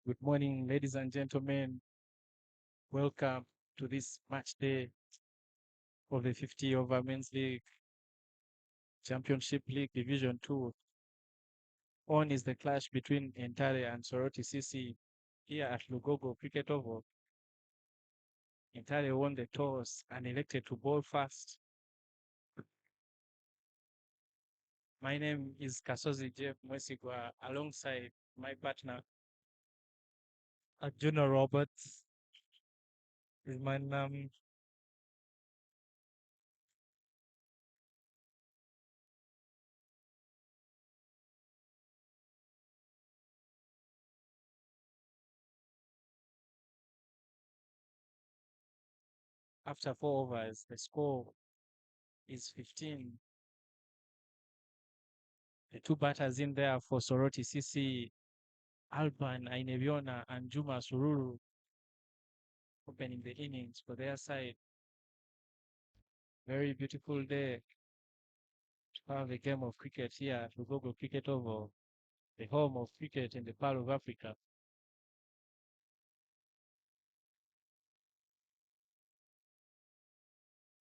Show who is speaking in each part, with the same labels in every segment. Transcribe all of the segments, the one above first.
Speaker 1: Good morning, ladies and gentlemen. Welcome to this match day of the 50 over Men's League Championship League Division 2. On is the clash between Entale and Soroti CC here at Lugogo Cricket Oval. Entale won the toss and elected to bowl first. My name is Kasozi Jeff Mwesigwa alongside my partner.
Speaker 2: Arjuna Roberts is my name.
Speaker 1: After 4 overs, the score is 15. The two batters in there for Soroti CC, Alban Aineviona and Juma Sururu, opening the innings for their side. Very beautiful day to have a game of cricket here at Lugogo Cricket Oval, the home of cricket in the Pearl of Africa.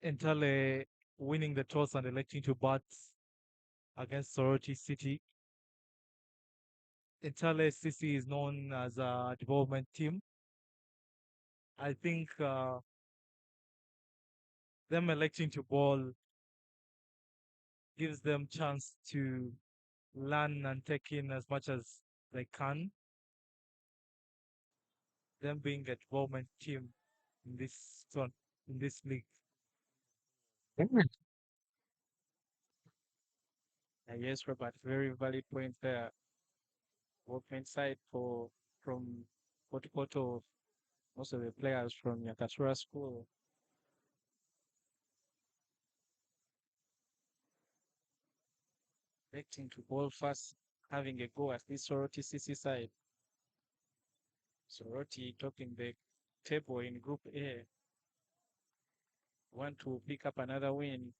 Speaker 2: Entale winning the toss and electing to bat against Soroti City. Entale CC is known as a development team. I think them electing to bowl gives them chance to learn and take in as much as they can. Them being a development team in this league.
Speaker 1: Yes, Robert, very valid point there. Open side from Poto, most of the players from Yakasura School. Electing to bowl first, having a go at this Soroti CC side. Soroti topping the table in Group A. Want to pick up another win,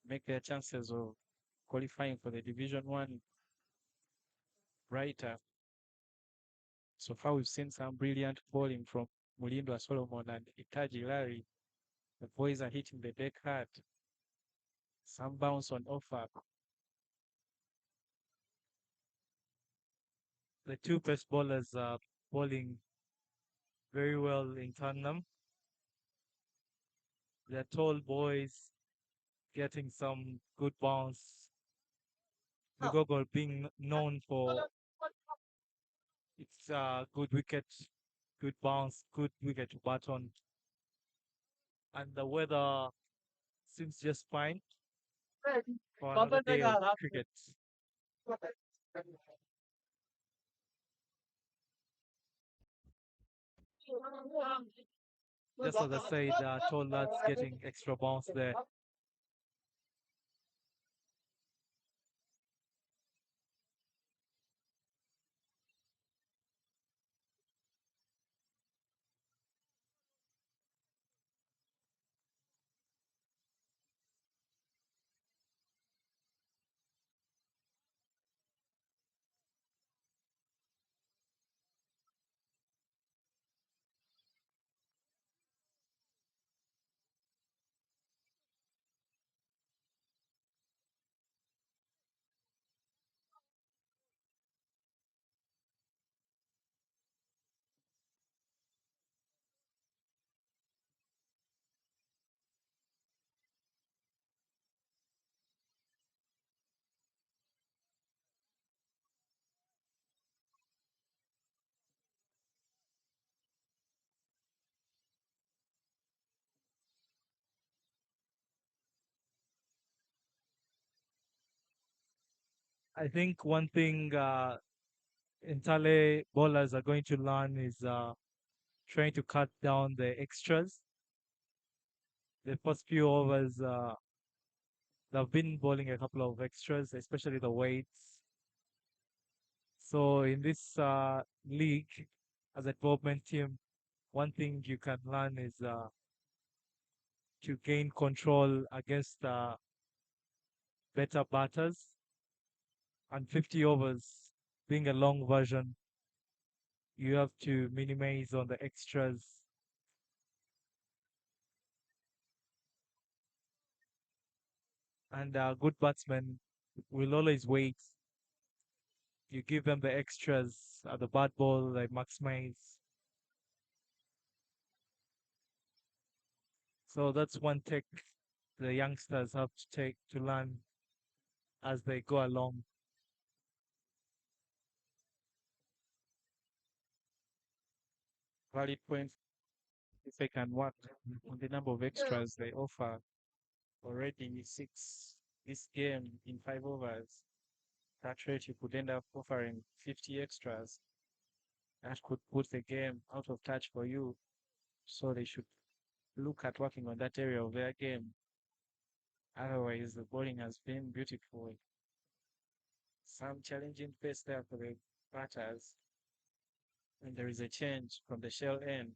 Speaker 1: make their chances of qualifying for the Division 1 brighter. So far, we've seen some brilliant bowling from Mulindwa Solomon and Itaji Larry. The boys are hitting the deck hard. Some bounce on offer.
Speaker 2: The two best bowlers are bowling very well in tandem. They're tall boys getting some good bounce. Lugogo being known for its good wicket, good bounce, good wicket to bat on. And the weather seems just fine for another day of cricket. Just as I said, tall lads getting extra bounce there. I think one thing Intale bowlers are going to learn is trying to cut down the extras. The first few overs, they've been bowling a couple of extras, especially the weights. So in this league, as a development team, one thing you can learn is to gain control against better batters. And 50 overs being a long version, you have to minimize on the extras. And good batsmen will always wait. You give them the extras at the bad ball, like maximize. So that's one tech the youngsters have to take to learn as they go along.
Speaker 1: Valid point. If they can work on the number of extras they offer already six this game in 5 overs, that rate you could end up offering 50 extras. That could put the game out of touch for you. So they should look at working on that area of their game. Otherwise, the bowling has been beautiful. Some challenging pace there for the batters. And there is a change from the shell end.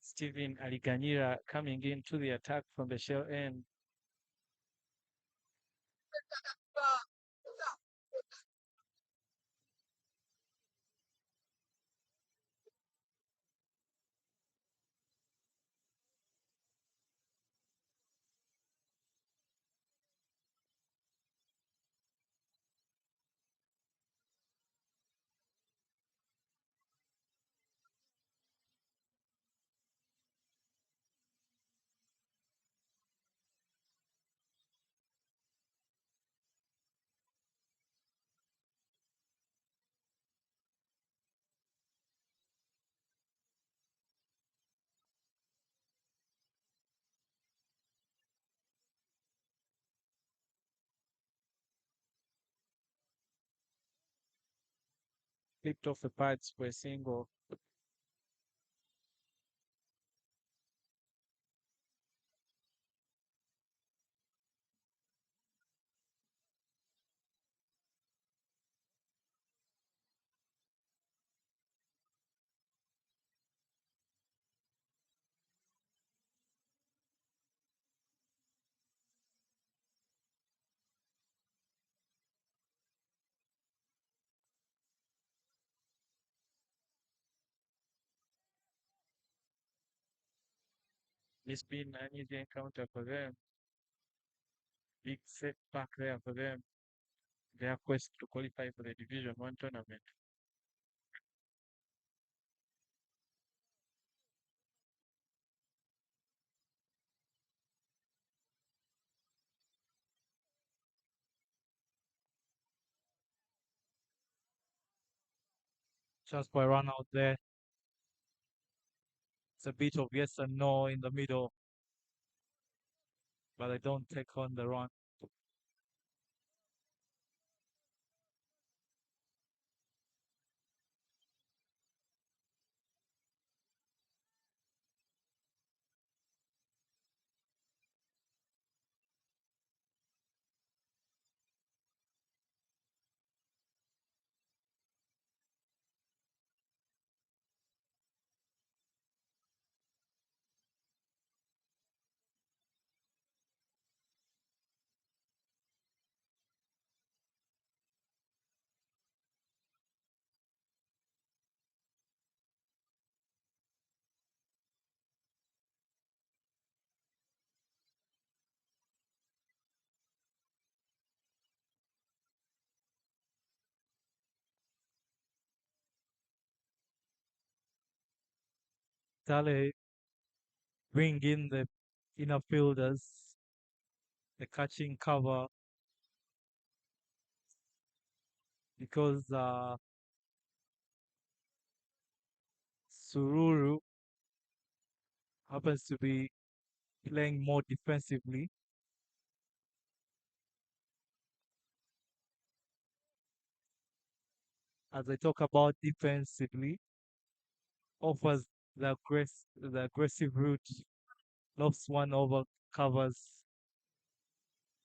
Speaker 1: Steven Aliganyira coming into the attack from the shell end. Flipped off the pads for a single. It's been an easy encounter for them. Big setback there for them. Their quest to qualify for the Division 1 tournament.
Speaker 2: Just by run out there. It's a bit of yes and no in the middle, but they don't take on the run. Tale bring in the inner fielders, the catching cover, because Sururu happens to be playing more defensively. As I talk about defensively, offers the aggressive route, lofts one over, covers,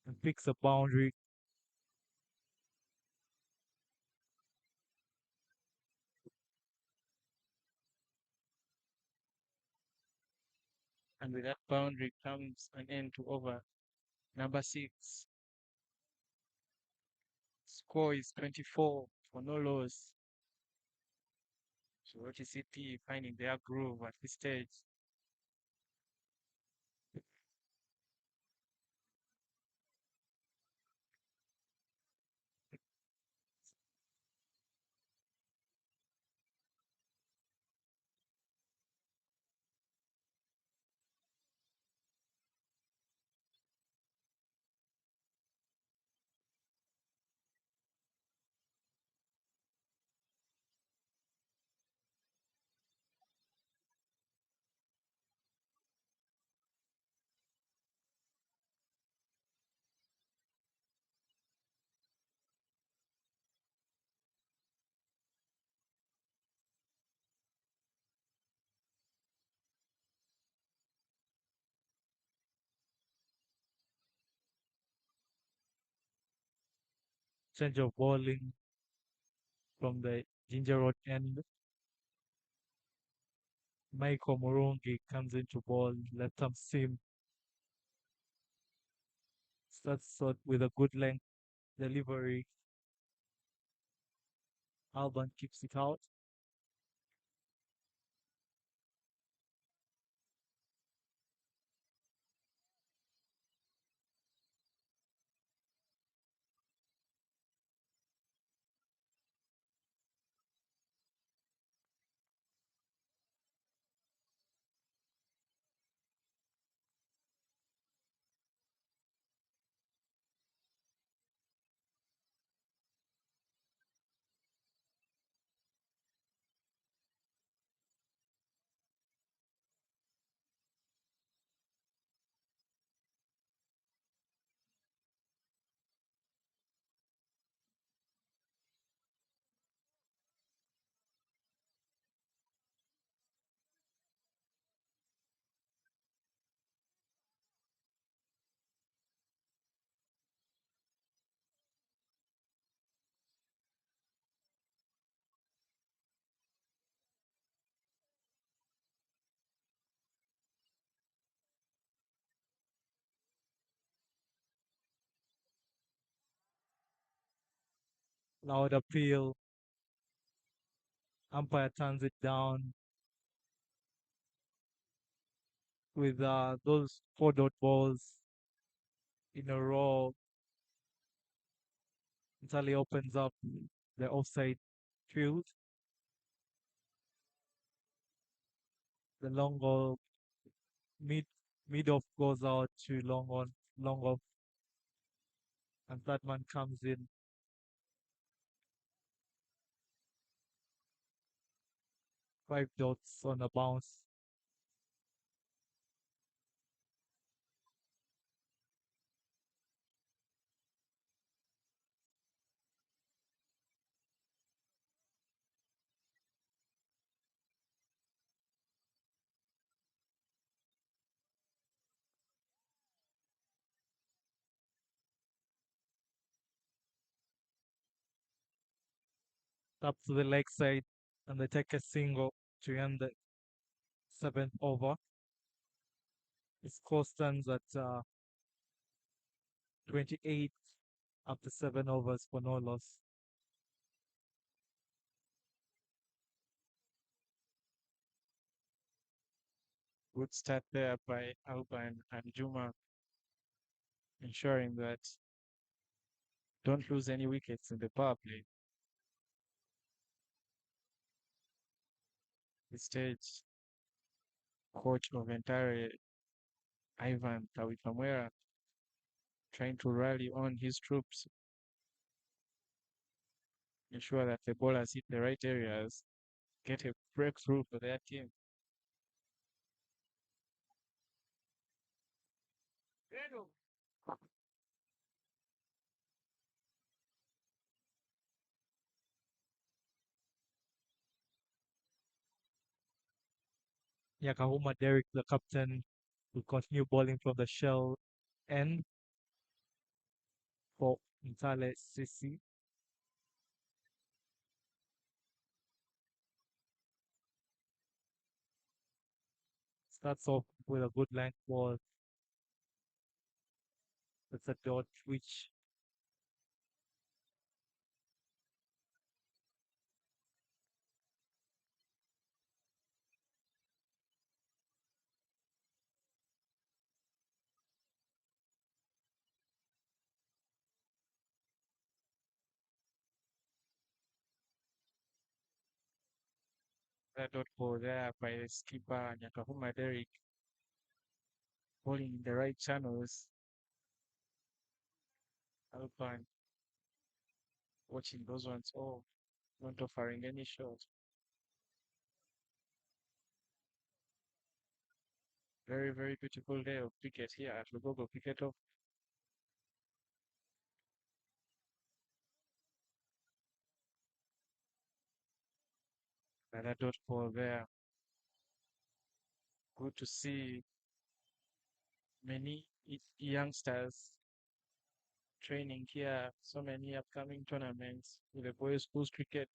Speaker 2: and picks a boundary.
Speaker 1: And with that boundary comes an end to over. Number 6. Score is 24 for no loss. Soroti City finding their groove at this stage.
Speaker 2: Change of bowling from the Ginger Road end. Michael Murungi comes into ball, left arm seam. Starts out with a good length delivery. Alban keeps it out. Loud appeal. Umpire turns it down with those 4 dot balls in a row. Italy opens up the offside field. The long ball mid mid off goes out to long on, long off, and that man comes in. Five dots on a bounce. Up to the leg side, and they take a single to end the 7th over. The score stands at 28 after 7 overs for no loss.
Speaker 1: Good start there by Alban and Juma, ensuring that don't lose any wickets in the power play. The stage coach of Entare, Ivan Tawikamwera, trying to rally on his troops, ensure that the ballers hit the right areas, get a breakthrough for their team.
Speaker 2: Yakahuma Derek, the captain, will continue bowling from the shell end for Entale CC. Starts off with a good length ball. That's a dot which
Speaker 1: That dot ball there by the skipper Nyakahuma Derek, bowling in the right channels. Alban watching those ones all, not offering any shot. Very, very beautiful day of cricket here at Lugogo Cricket Off. Another dot ball there. Good to see many youngsters training here. So many upcoming tournaments with the boys' schools cricket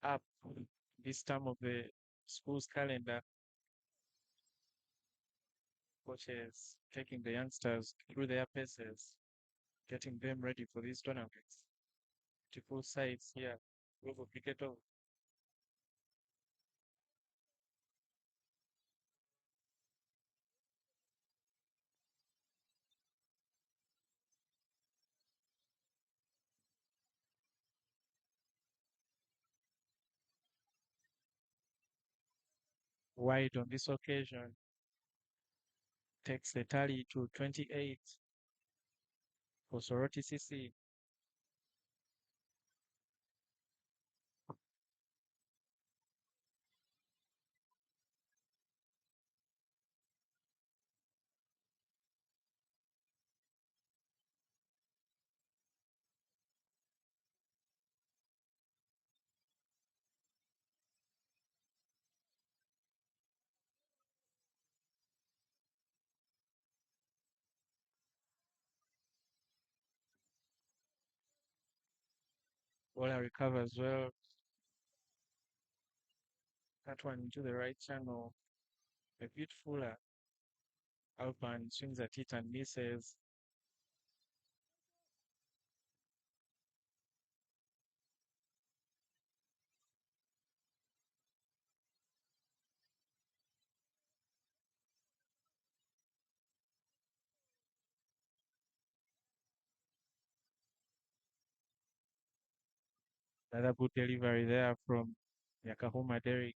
Speaker 1: up this time of the school's calendar. Coaches taking the youngsters through their paces, getting them ready for these tournaments. Beautiful sights here. Lugogo Cricket Off. Wide on this occasion takes the tally to 28 for Soroti CC. Bowler recovers well. That one into the right channel. A beautiful Alban swings at it and misses. Another good delivery there from Yakahoma Derek,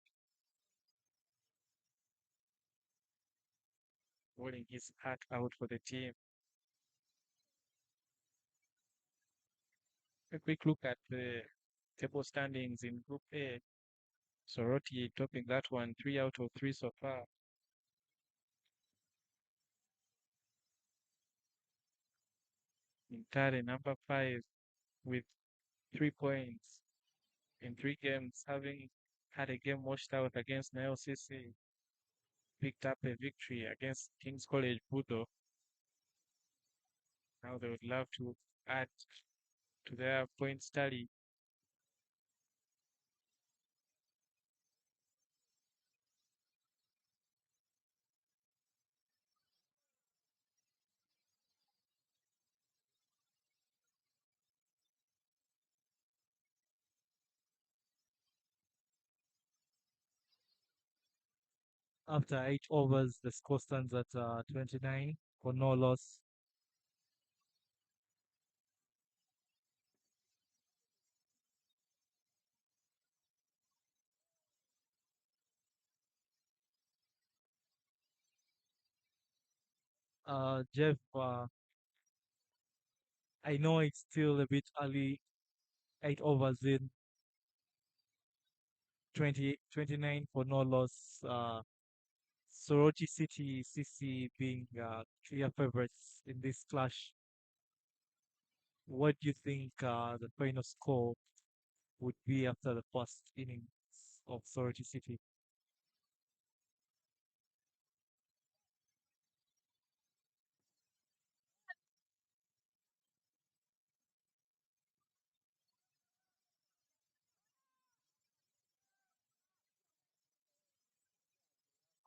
Speaker 1: holding his heart out for the team. A quick look at the table standings in Group A. Soroti topping that one, 3 out of 3 so far. Entale number 5 with 3 points in 3 games, having had a game washed out against Nile CC, picked up a victory against King's College Budo. Now they would love to add to their points tally.
Speaker 2: after 8 overs, the score stands at 29 for no loss. Jeff, I know it's still a bit early, 8 overs in, 29 for no loss. Soroti City CC being clear favorites in this clash. What do you think the final score would be after the first innings of Soroti City?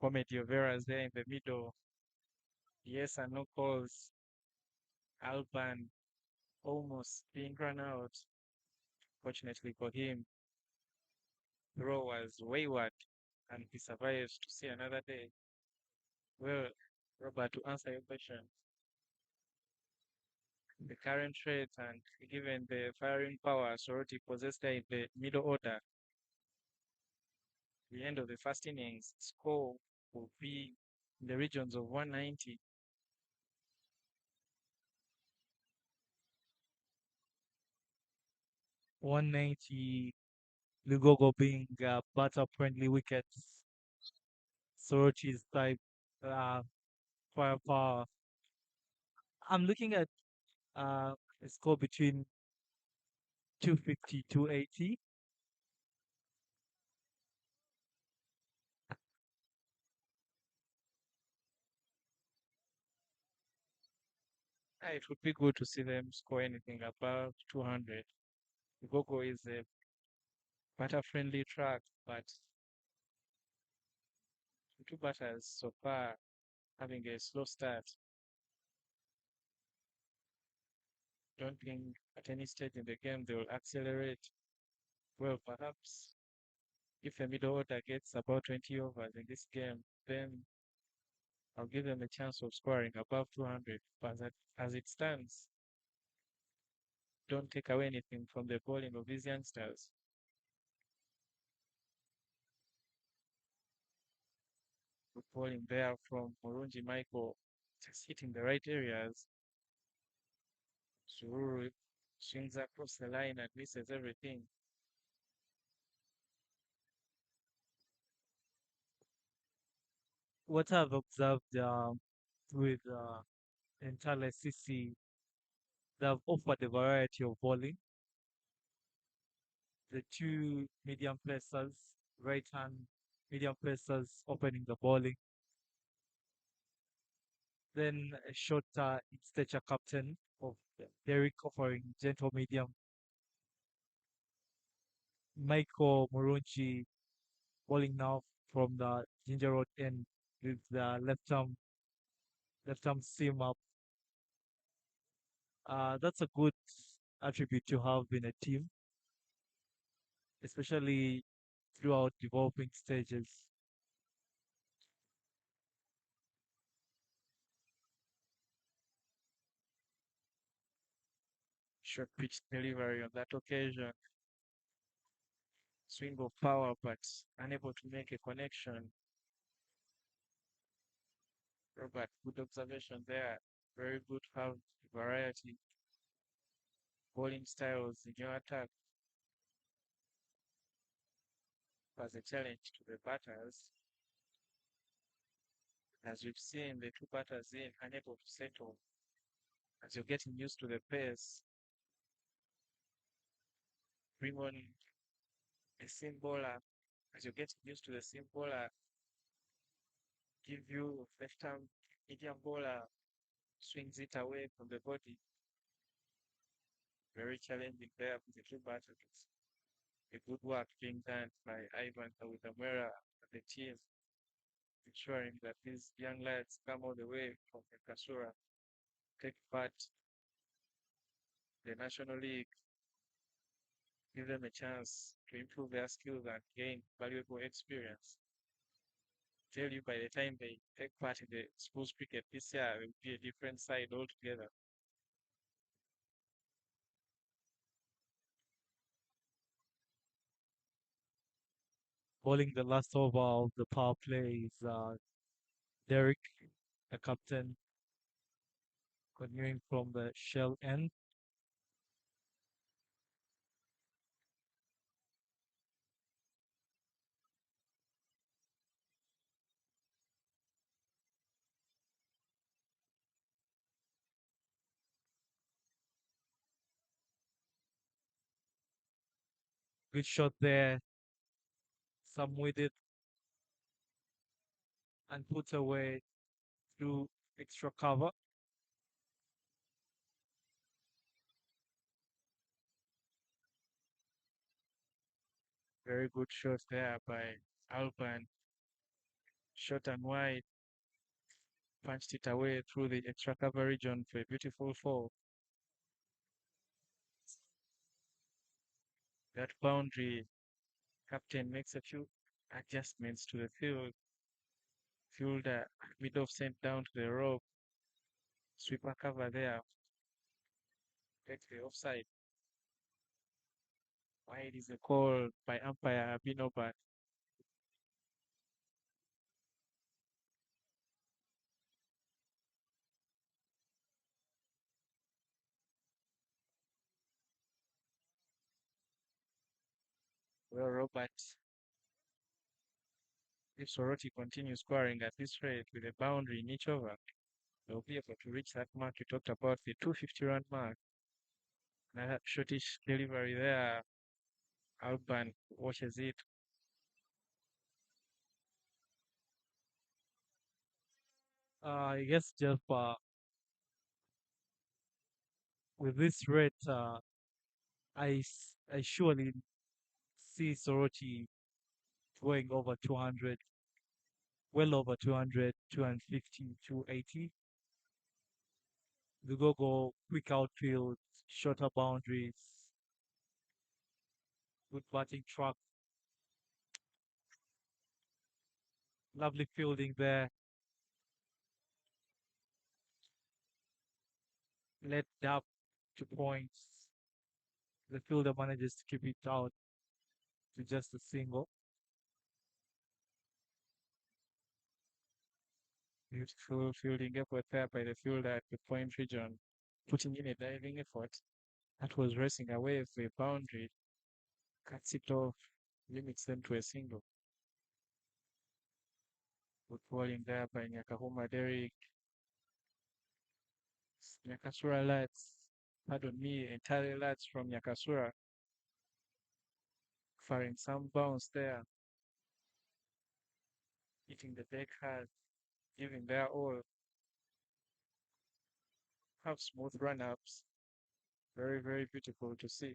Speaker 1: comedy of errors there in the middle. Yes and no calls. Alban almost being run out. Fortunately for him, throw was wayward and he survives to see another day. Well, Robert, to answer your question, the current rate and given the firing power Soroti possessed in the middle order, the end of the first innings score will be in the regions of 190.
Speaker 2: 190, Lugogo being batter-friendly wickets. Sorochi's type uh, firepower. I'm looking at a score between 250, 280.
Speaker 1: It would be good to see them score anything above 200. Gogo is a batter-friendly track, but the two batters so far having a slow start. Don't think at any stage in the game they will accelerate. Well, perhaps if the middle order gets about 20 overs in this game, then I'll give them a chance of scoring above 200. But as it stands, don't take away anything from the bowling of these youngsters. Good bowling there from Murunji Michael, just hitting the right areas. Sururu swings across the line and misses everything.
Speaker 2: What I've observed with Entale CC, they've offered a variety of bowling. The two medium pacers, right hand medium pacers opening the bowling. Then a shorter in stature captain of Derek offering gentle medium. Michael Murunchi bowling now from the Ginger Road end with the left arm seam up. That's a good attribute to have in a team, especially throughout developing stages.
Speaker 1: Short pitch delivery on that occasion. Swing of power, but unable to make a connection. Robert, good observation there. Very good to have variety. Bowling styles in your attack was a challenge to the batters. As we've seen, the two batters in unable to settle. As you're getting used to the pace, bring on a seam bowler. As you're getting used to the seam bowler, give you left arm medium bowler, swings it away from the body. Very challenging there for the two batters. A good work being done by Ivan Awidamwera and the team, ensuring that these young lads come all the way from Kasura, take part in the National League, give them a chance to improve their skills and gain valuable experience. Tell you by the time they take part in the schools cricket this year, it will be a different side altogether.
Speaker 2: Bowling the last over of the power play is Derek, the captain, continuing from the shell end. Good shot there. Some with it and put away through extra cover.
Speaker 1: Very good shot there by Alban, Short and wide, punched it away through the extra cover region for a beautiful four. That boundary, captain makes a few adjustments to the field. Fielder mid-off sent down to the rope. Sweeper cover there. Takes the offside. Wide is a call by umpire Abino, but well, Robert, if Soroti continues scoring at this rate with a boundary in each over, they'll be able to reach that mark you talked about, the 250 run mark. That shortish delivery there, Alban washes it.
Speaker 2: I guess Jeff, with this rate, I surely see Soroti going over 200, well over 200, 250, 280. The go quick outfield, shorter boundaries, good batting truck, lovely fielding there, led up to points. The fielder manages to keep it out to just a single.
Speaker 1: Beautiful fielding effort there by the fielder at the point region, putting in a diving effort. That was racing away for a boundary, cuts it off, limits them to a single. Good bowling there by Nyakahuma Derek. Nyakasura lads, pardon me, entirely lads from Nyakasura, firing some bounce there, hitting the deck hard, giving their all. Have smooth run-ups. Very, very beautiful to see.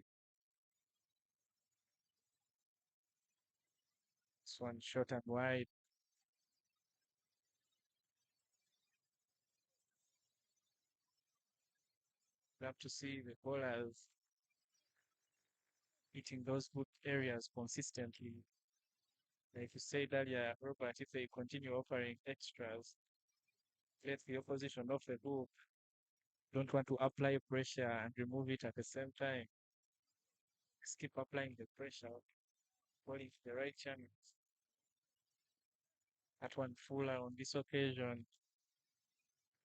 Speaker 1: This one short and wide. Love to see the bowlers hitting those good areas consistently. Like you said earlier, Robert, if they continue offering extras, let the opposition off the hook. Don't want to apply pressure and remove it at the same time. Just keep applying the pressure, bowling to the right channels. That one fuller on this occasion.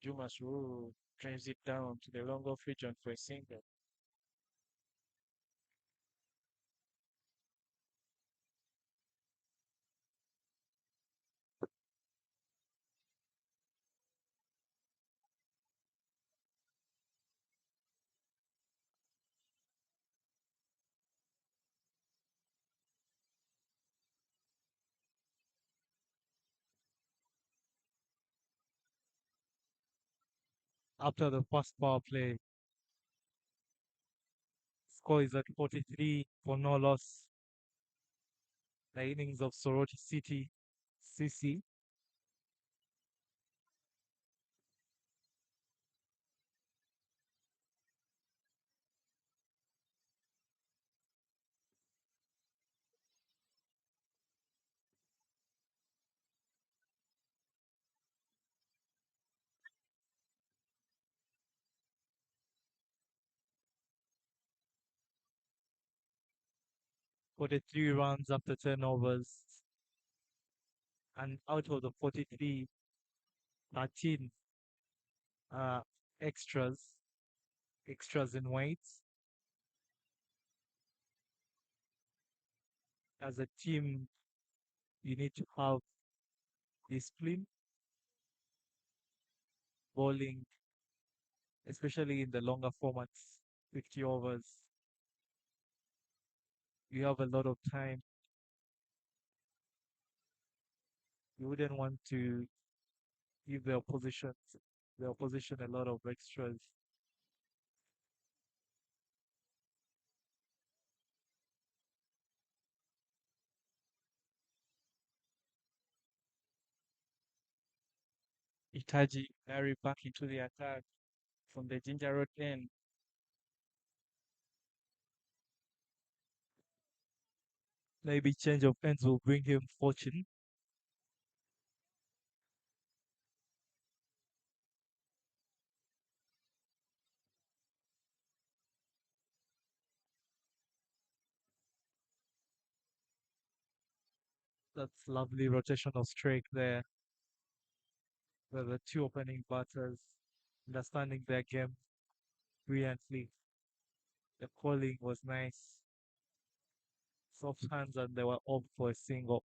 Speaker 1: Juma Sururu drives it down to the long off region for a single.
Speaker 2: After the first power play, score is at 43 for no loss. The innings of Soroti City CC. 43 runs after 10 overs. And out of the 43, 13 uh, extras, extras in weights. As a team, you need to have discipline, bowling, especially in the longer formats, 50 overs. You have a lot of time. You wouldn't want to give the opposition a lot of extras.
Speaker 1: Itaji Larry back into the attack from the Ginger Road end.
Speaker 2: Maybe change of ends will bring him fortune. That's lovely rotational strike there. Where the two opening batters understanding their game brilliantly. The calling was nice. Soft hands and they were off for a single.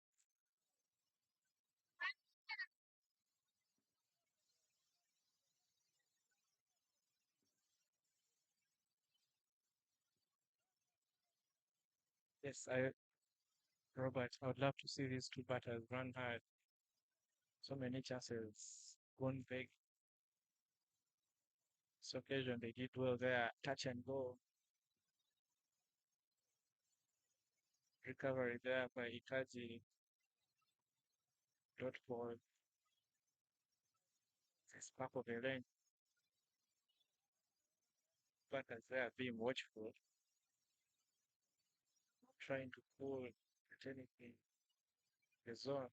Speaker 1: Yes, Robert, I would love to see these two batters run hard. So many chances, gone big. This occasion they did well there. Touch and go. Recovery there by Itaji. Dot ball. This back of the lane. Batters there being watchful, trying to pull at anything. The zone.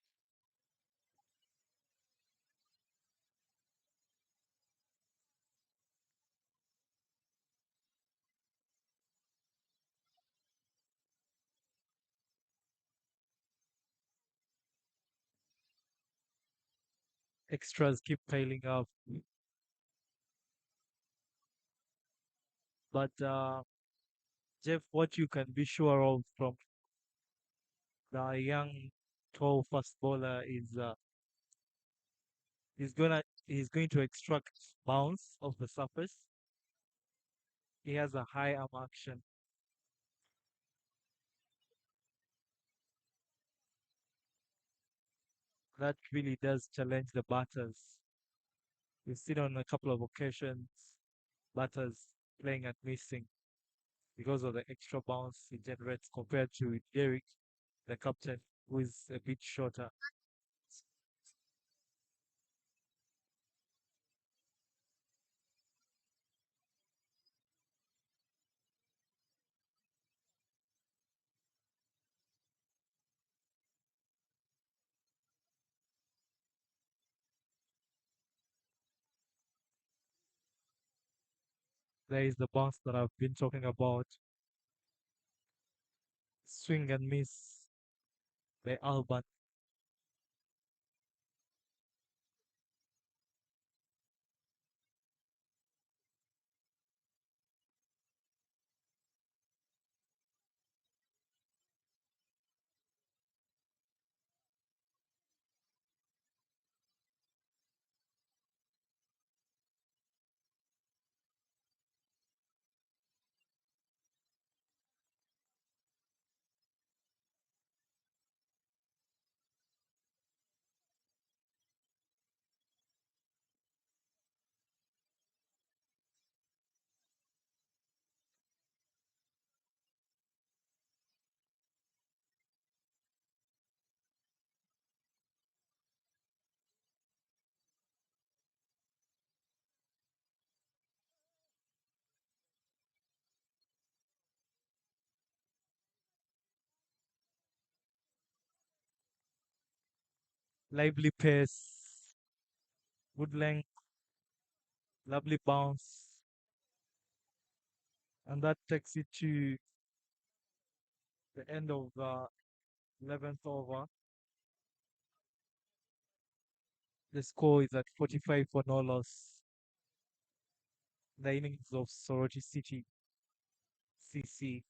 Speaker 2: Extras keep piling up. But Jeff, what you can be sure of from the young tall fast bowler is he's going to extract bounce off the surface. He has a high arm action that really does challenge the batters. We've seen on a couple of occasions batters playing at missing because of the extra bounce he generates compared to Derek, the captain, who is a bit shorter. There is the bounce that I've been talking about. Swing and miss by Alban. Lively pace, good length, lovely bounce. And that takes it to the end of the 11th over. The score is at 45 for no loss. The innings of Soroti City CC.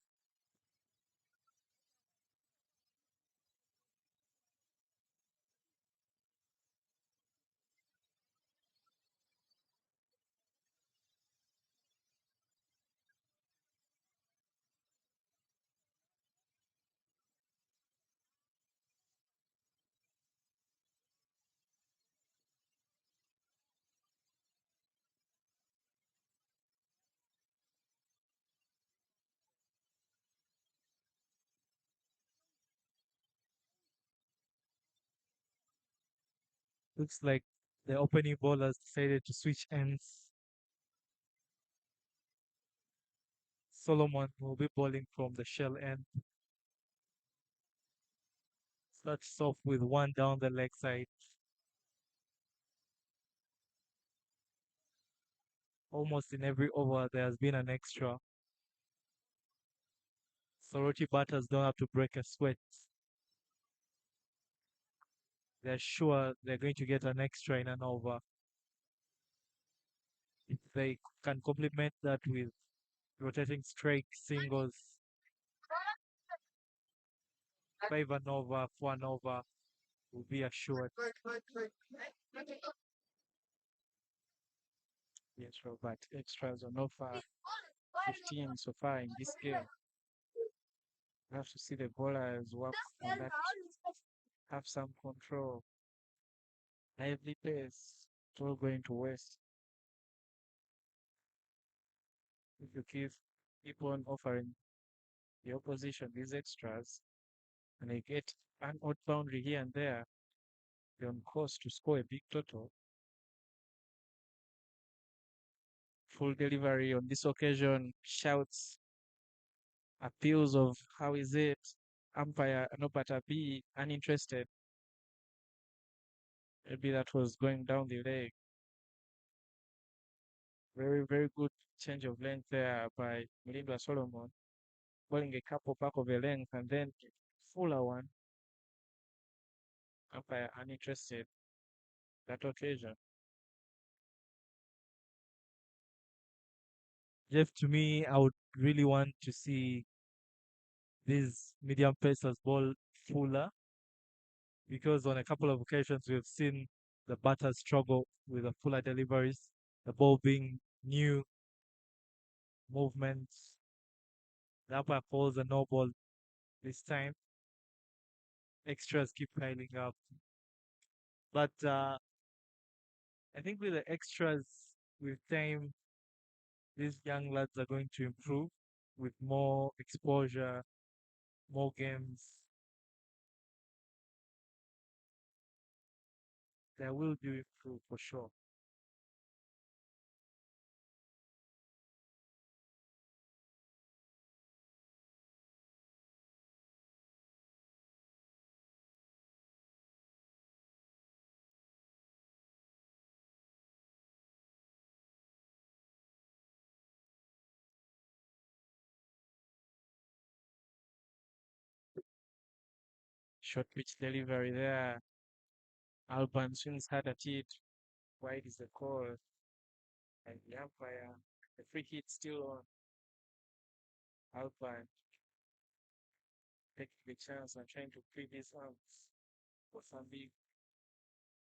Speaker 2: Looks like The opening bowlers decided to switch ends. Solomon will be bowling from the shell end. Starts off with one down the leg side. Almost in every over, there has been an extra. Soroti batters don't have to break a sweat. They're sure they're going to get an extra in an over. If they can complement that with rotating strike singles, 5 and over, 4 and over will be assured.
Speaker 1: Yes, Robert. Extras on offer. 15 so far in this game. You have to see the bowlers work on that, have some control. Lively pace. It's all going to waste. If you keep on offering the opposition these extras and they get an odd boundary here and there, they're on course to score a big total. Full delivery on this occasion, shouts, appeals of how is it? Umpire Nopata B uninterested. Maybe that was going down the leg. Very, very good change of length there by Mulindwa Solomon, bowling a couple back of the length and then fuller one. Umpire uninterested that occasion.
Speaker 2: Jeff, to me, I would really want to see these medium pacers ball fuller because on a couple of occasions we've seen the batters struggle with the fuller deliveries, the ball being new movements. The umpire calls a no ball this time. Extras keep piling up. But I think with the extras, with time, these young lads are going to improve with more exposure, more games. They will do improve for sure.
Speaker 1: Short pitch delivery there. Alban swings hard at it. Wide is the call. And the umpire, the free hit still on. Alban taking the chance and trying to free his arms. Mozambique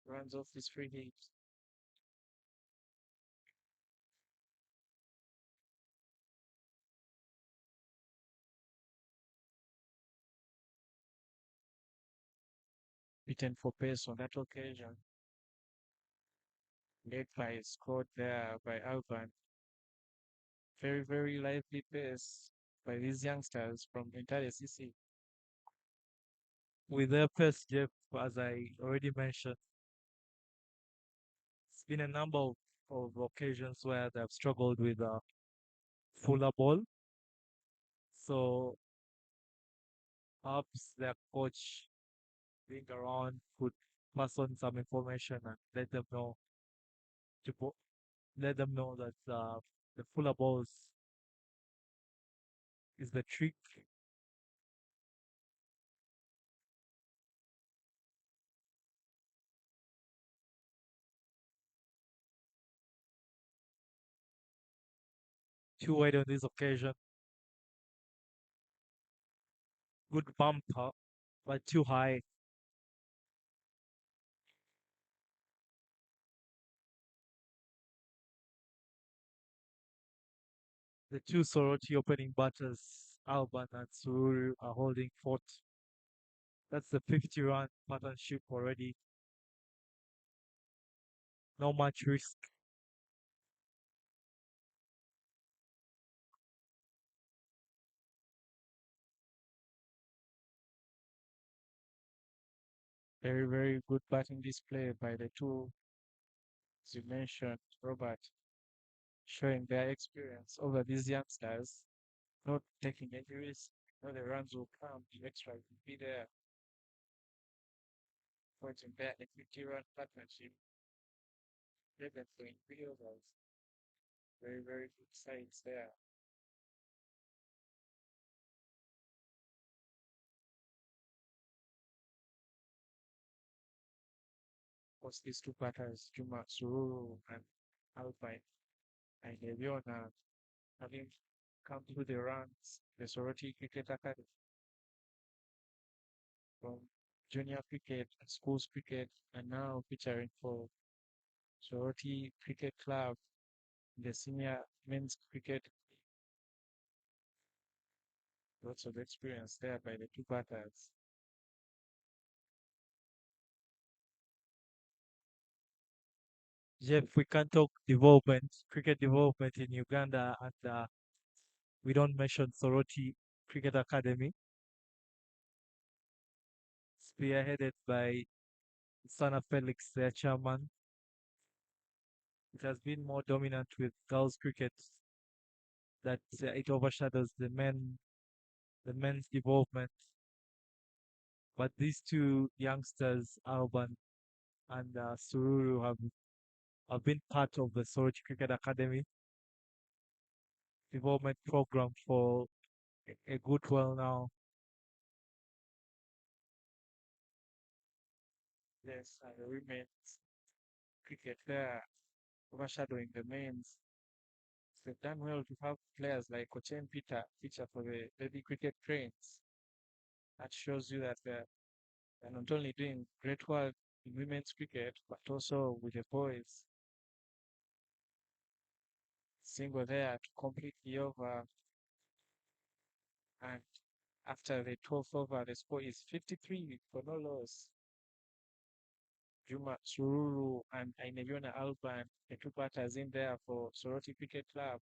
Speaker 1: runs off his free hit. Beaten for pace on that occasion. Led by scored there by Alban. Very, very lively pace by these youngsters from Entale CC.
Speaker 2: With their pace, Jeff, as I already mentioned, it's been a number of occasions where they've struggled with a fuller ball. So perhaps their coach being around could pass on some information and to let them know that the fuller balls is the trick. Too wide on this occasion. Good bumper, but too high. The two Soroti opening batters, Alban and Sururu, are holding fort. That's the 50-run partnership already. No much risk.
Speaker 1: Very, very good batting display by the two as you mentioned, Robert, showing their experience over these youngsters, not taking any risk. The runs will come, the extra will be there, pointing their equity run partnership, driven for infielders. Very, very good sides there. Course, these two batters, Juma Sururu and Alpine, and Leviona, having come through the ranks, the Soroti Cricket Academy, from junior cricket, schools cricket, and now featuring for Soroti Cricket Club, the senior men's cricket. Lots of experience there by the two batters.
Speaker 2: Jeff, we can't talk development, cricket development in Uganda, and we don't mention Soroti Cricket Academy, spearheaded by Sana Felix, their chairman. It has been more dominant with girls' cricket that it overshadows the men's development. But these two youngsters, Alban and Sururu, have been part of the Soroti Cricket Academy development program for a good while now.
Speaker 1: Yes, and the women's cricket there overshadowing the men's. They've done well to have players like Kochen Peter feature for the Lady Cricket Cranes. That shows you that they're not only doing great work in women's cricket, but also with the boys. Single there to complete the over, and after the 12th over, the score is 53 for no loss. Juma Sururu and Aineviona Alban, the two batters in there for Soroti Cricket Club.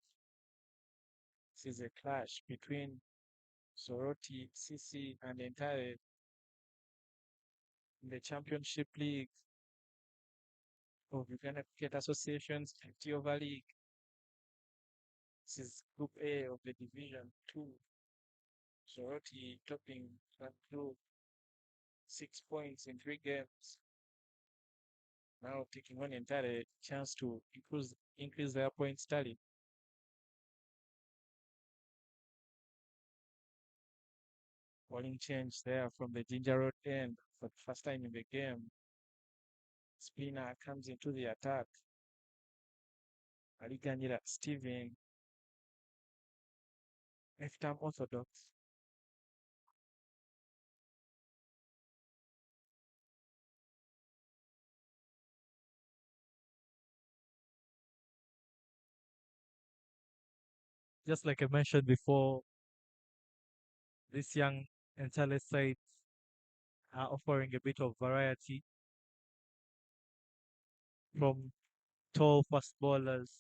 Speaker 1: This is a clash between Soroti CC and Entale in the Championship League of Uganda Cricket Association's 50 over league. This is Group A of the Division 2. Soroti topping that group, 6 points in 3 games. Now taking on Entire chance to increase their points tally. Bowling change there from the Ginger Road end for the first time in the game. Spinner comes into the attack. Aliganyira Steven, left-arm orthodox.
Speaker 2: Just like I mentioned before, this young Entale side are offering a bit of variety from tall fast bowlers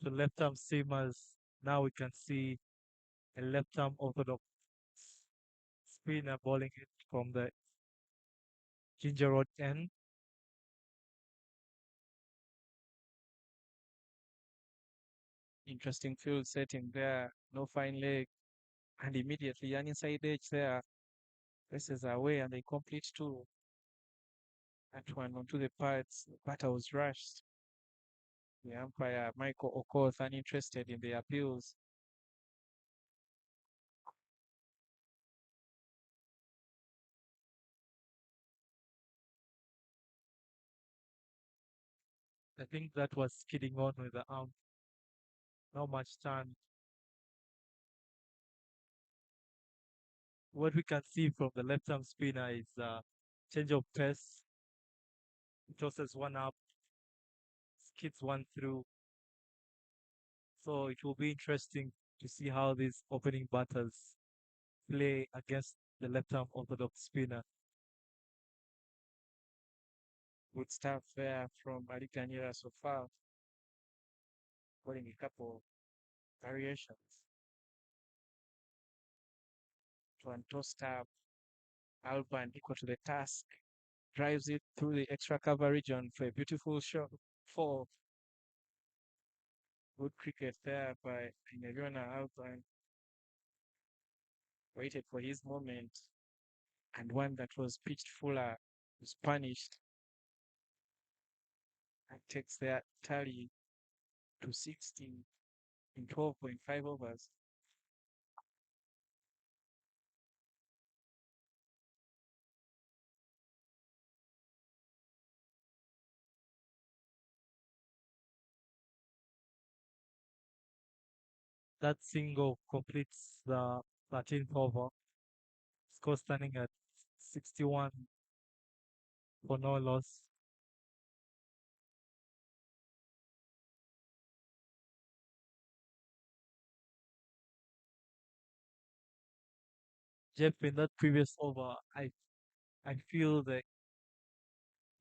Speaker 2: to left-arm seamers. Now we can see a left-arm orthodox spinner bowling it from the Ginger Road end.
Speaker 1: Interesting field setting there. No fine leg. And immediately an inside edge there. Races away and they complete two. That one onto the pads. The batter was rushed. The umpire, Michael Okoth, uninterested in the appeals.
Speaker 2: I think that was skidding on with the arm. Not much turn. What we can see from the left-arm spinner is change of pace. Tosses one up, skids one through. So it will be interesting to see how these opening batters play against the left-arm orthodox spinner.
Speaker 1: Good stuff there from Ali Kanyera so far. Calling a couple variations. To tossed up Alban equal to the task. drives it through the extra cover region for a beautiful shot. For good cricket there by Neriona Alban, waited for his moment, and one that was pitched fuller was punished and takes their tally to 16 in 12.5 overs.
Speaker 2: That single completes the 13th over. Score standing at 61 for no loss. Jeff, in that previous over, I feel the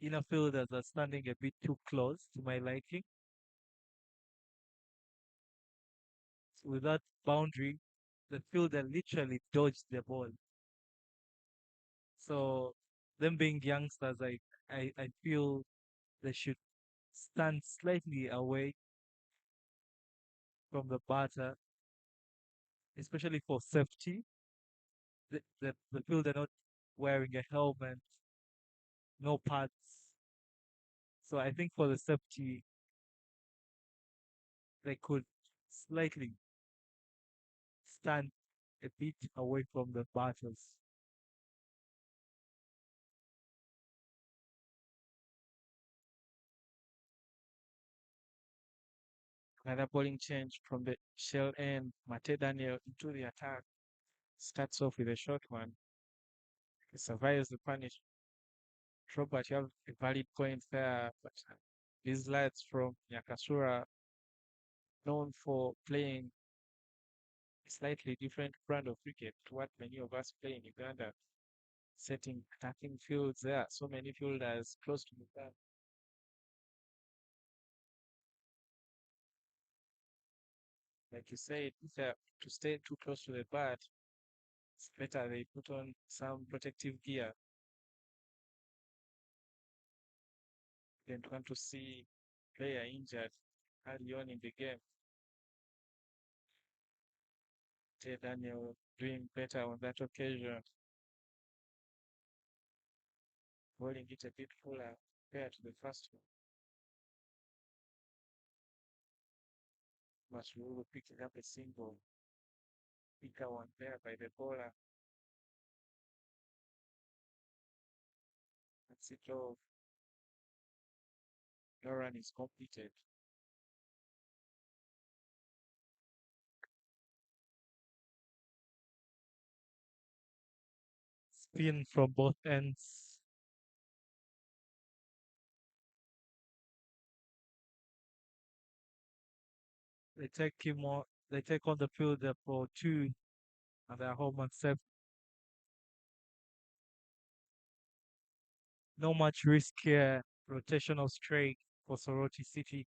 Speaker 2: inner fielders are standing a bit too close to my liking. So with that boundary, the fielder literally dodged the ball. So them being youngsters, I feel they should stand slightly away from the batter, especially for safety. The fielder not wearing a helmet, no pads. So I think for the safety, they could slightly stand a bit away from the batters.
Speaker 1: Another bowling change from the shell end, Mate Daniel into the attack. Starts off with a short one. He survives the punish. Robert, you have a valid point there, but these lads from Nyakasura, known for playing a slightly different brand of cricket to what many of us play in Uganda, setting attacking fields there. So many fielders close to the bat. Like you said, if they're to stay too close to the bat, it's better they put on some protective gear. Don't want to see player injured early on in the game. Ted Daniel doing better on that occasion, bowling it a bit fuller compared to the first one. But Lulu picking up a single, bigger one there by the bowler. That's it all. No run is completed.
Speaker 2: Spin from both ends. They take on the fielder for two and they're home and safe. No much risk here. Rotational straight for Soroti City.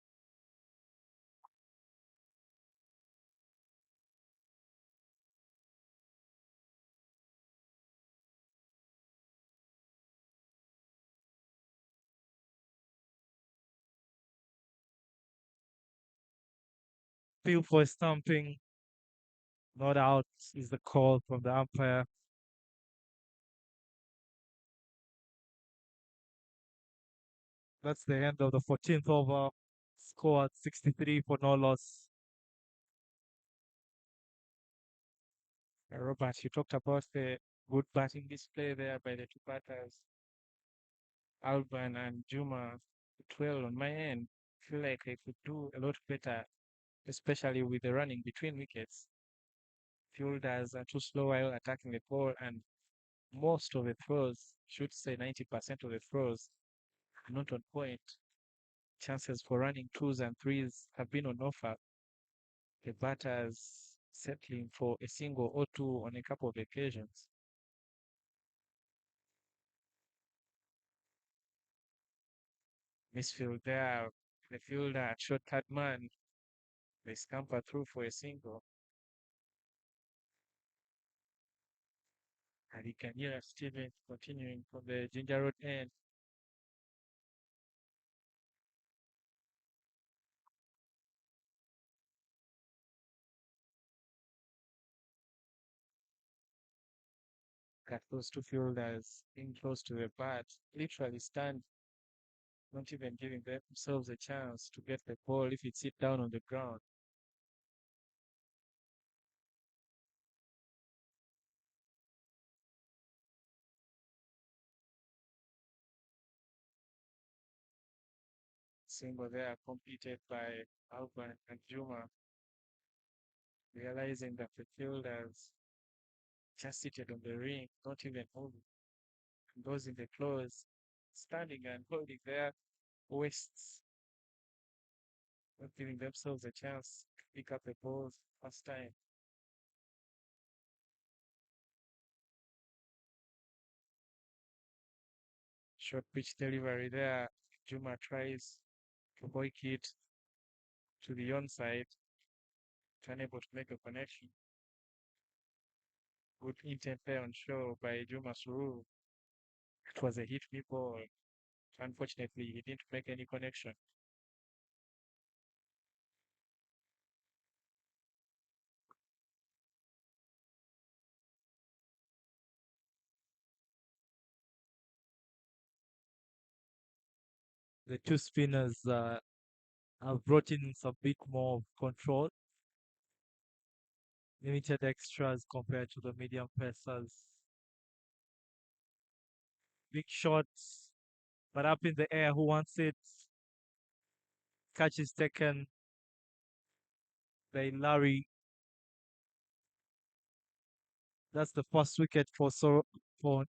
Speaker 2: Field for stumping. Not out is the call from the umpire. That's the end of the 14th over. Score at 63 for no loss.
Speaker 1: Robert, you talked about the good batting display there by the two batters, Alban and Juma. Did well on my end. Feel like I could do a lot better, especially with the running between wickets. Fielders are too slow while attacking the ball, and most of the throws, should say 90% of the throws, are not on point. Chances for running twos and threes have been on offer. The batters settling for a single or two on a couple of occasions. Misfield there, the fielder, shortcut man, they scamper through for a single. And you can hear Steven continuing from the Ginger Road end. Look at those two fielders being close to the bat, literally stand, not even giving themselves a chance to get the ball if it's hit down on the ground. Single there completed by Alban and Juma, realizing that the fielders just seated on the ring, not even moving. And those in the close, standing and holding their waists, not giving themselves a chance to pick up the balls first time. Short pitch delivery there. Juma tries to hoik it to the onside, unable to make a connection. Good intent there on show by Juma Sururu. It was a hit me ball. Unfortunately, he didn't make any connection.
Speaker 2: The two spinners have brought in some bit more control, limited extras compared to the medium pacers. Big shots, but up in the air. Who wants it? Catch is taken by Larry. That's the first wicket for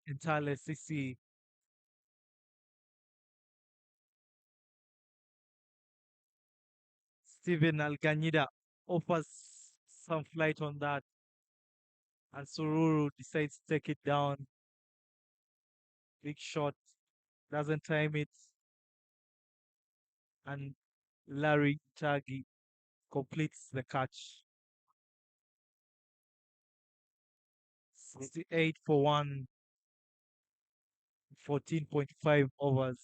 Speaker 2: Entale CC. Steven Alganida offers some flight on that, and Sururu decides to take it down. Big shot, doesn't time it, and Larry Tagi completes the catch. 68 for 1, 14.5 overs.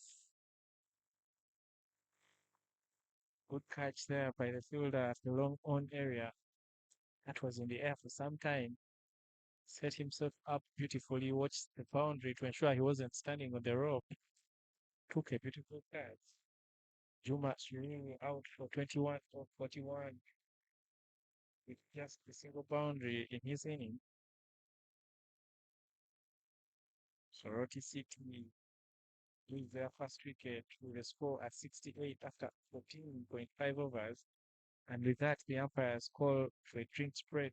Speaker 1: Good catch there by the fielder at the long on area. That was in the air for some time. Set himself up beautifully, watched the boundary to ensure he wasn't standing on the rope. Took a beautiful catch. Juma swinging out for 21 or 41 with just a single boundary in his inning. Soroti City lose their first wicket with a score at 68 after 14.5 overs. And with that, the umpires call for a drinks break.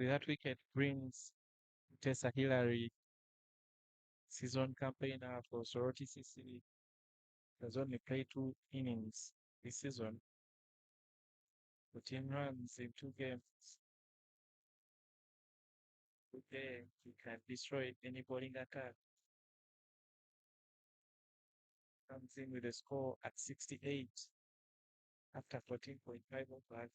Speaker 1: That wicket brings Tessa Hillary, season campaigner for Soroti CC, has only played 2 innings this season, 14 runs in 2 games. Today, he can destroy any bowling attack. Comes in with a score at 68 after 14.5 overs.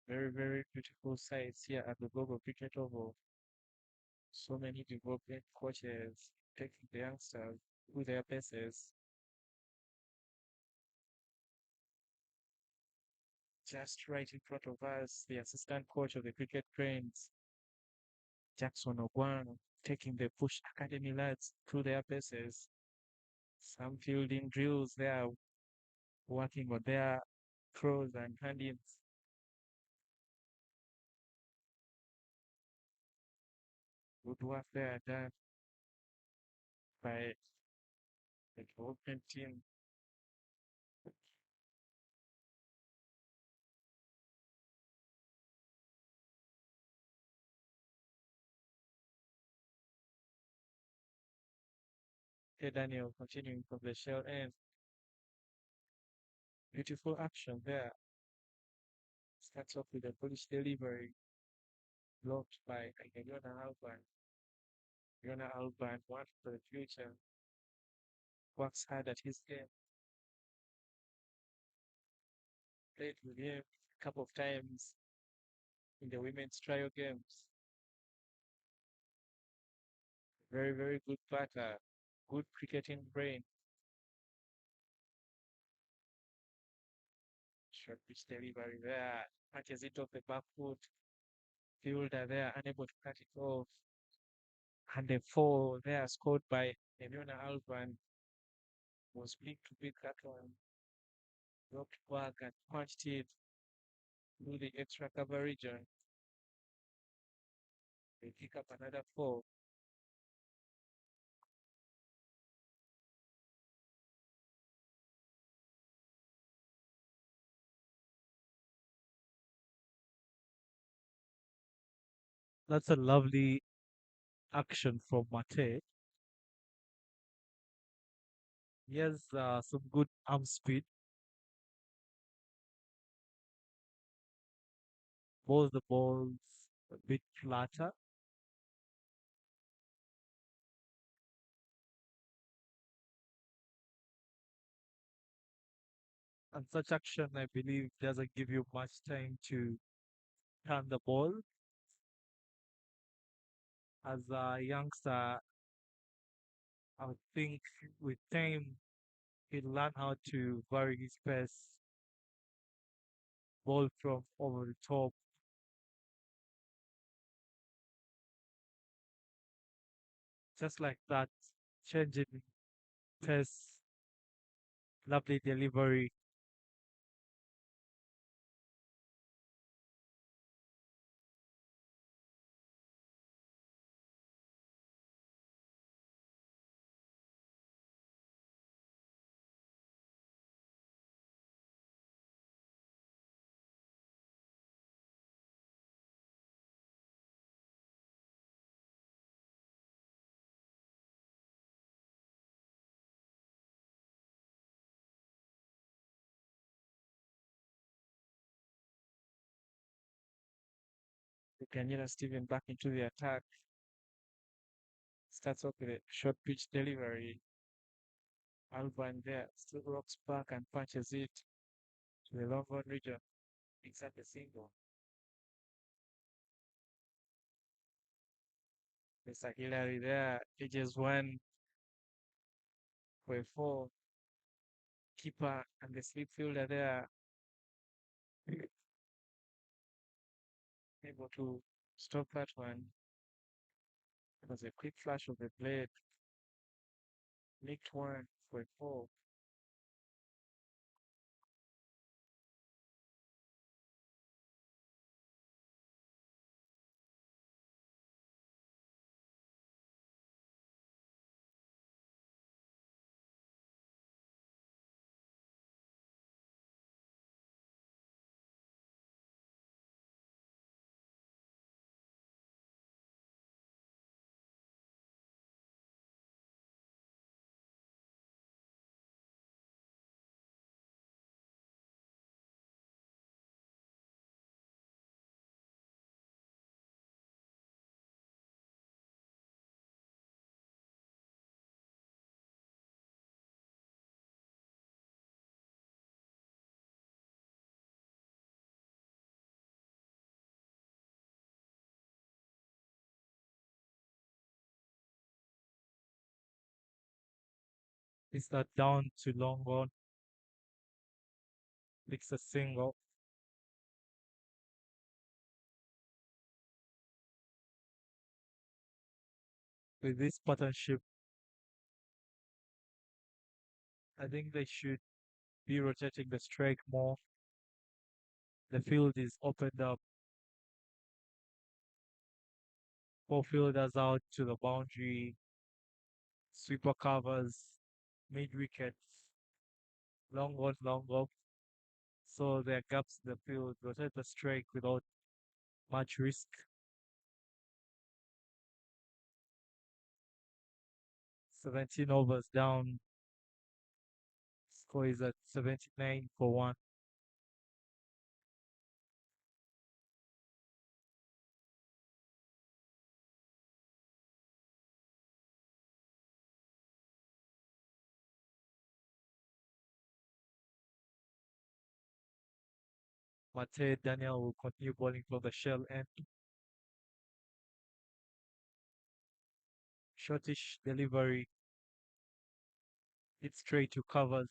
Speaker 1: Very, very beautiful sights here at the Global Cricket Oval. So many development coaches taking the youngsters through their paces. Just right in front of us, the assistant coach of the Cricket Cranes, Jackson Ogwan, taking the Push Academy lads through their paces. Some fielding drills there, working on their throws and hand-ins. Good work there done by the development team. Hey Daniel, continuing from the shell end. Beautiful action there. Starts off with a bullish delivery, blocked by Yona Alban. Yona Alban, one for the future, works hard at his game. Played with him a couple of times in the women's trial games. Very, very good batter. Good cricketing brain. Short pitch delivery there. Catches it off the back foot. Fielder there, unable to cut it off. And the 4 there scored by Yona Alban was big to beat that one. Dropped back and punched it through the extra cover region. They pick up another 4.
Speaker 2: That's a lovely action from Mate. He has some good arm speed. Bowls the balls a bit flatter. And such action, I believe, doesn't give you much time to turn the ball. As a youngster, I would think with time, he'll learn how to vary his pace, ball from over the top. Just like that, changing pace, lovely delivery.
Speaker 1: The Ganyera Steven back into the attack. Starts off with a short pitch delivery. Alban there still rocks back and punches it to the long on region. Picks up a single. Mr. Hillary there, edges 1 for a 4. Keeper and the slip fielder there able to stop that one. It was a quick flash of the blade. Nicked 1 for a 4.
Speaker 2: Is that down to long on, picks a single. With this partnership, I think they should be rotating the strike more. The field is opened up. Four fielders out to the boundary. Sweeper covers, mid wickets, long on, long off. So there are gaps in the field. Rotate the strike without much risk. 17 overs down. Score is at 79 for one. Mate Daniel will continue bowling from the shell end. Shortish delivery. Hit straight to covers.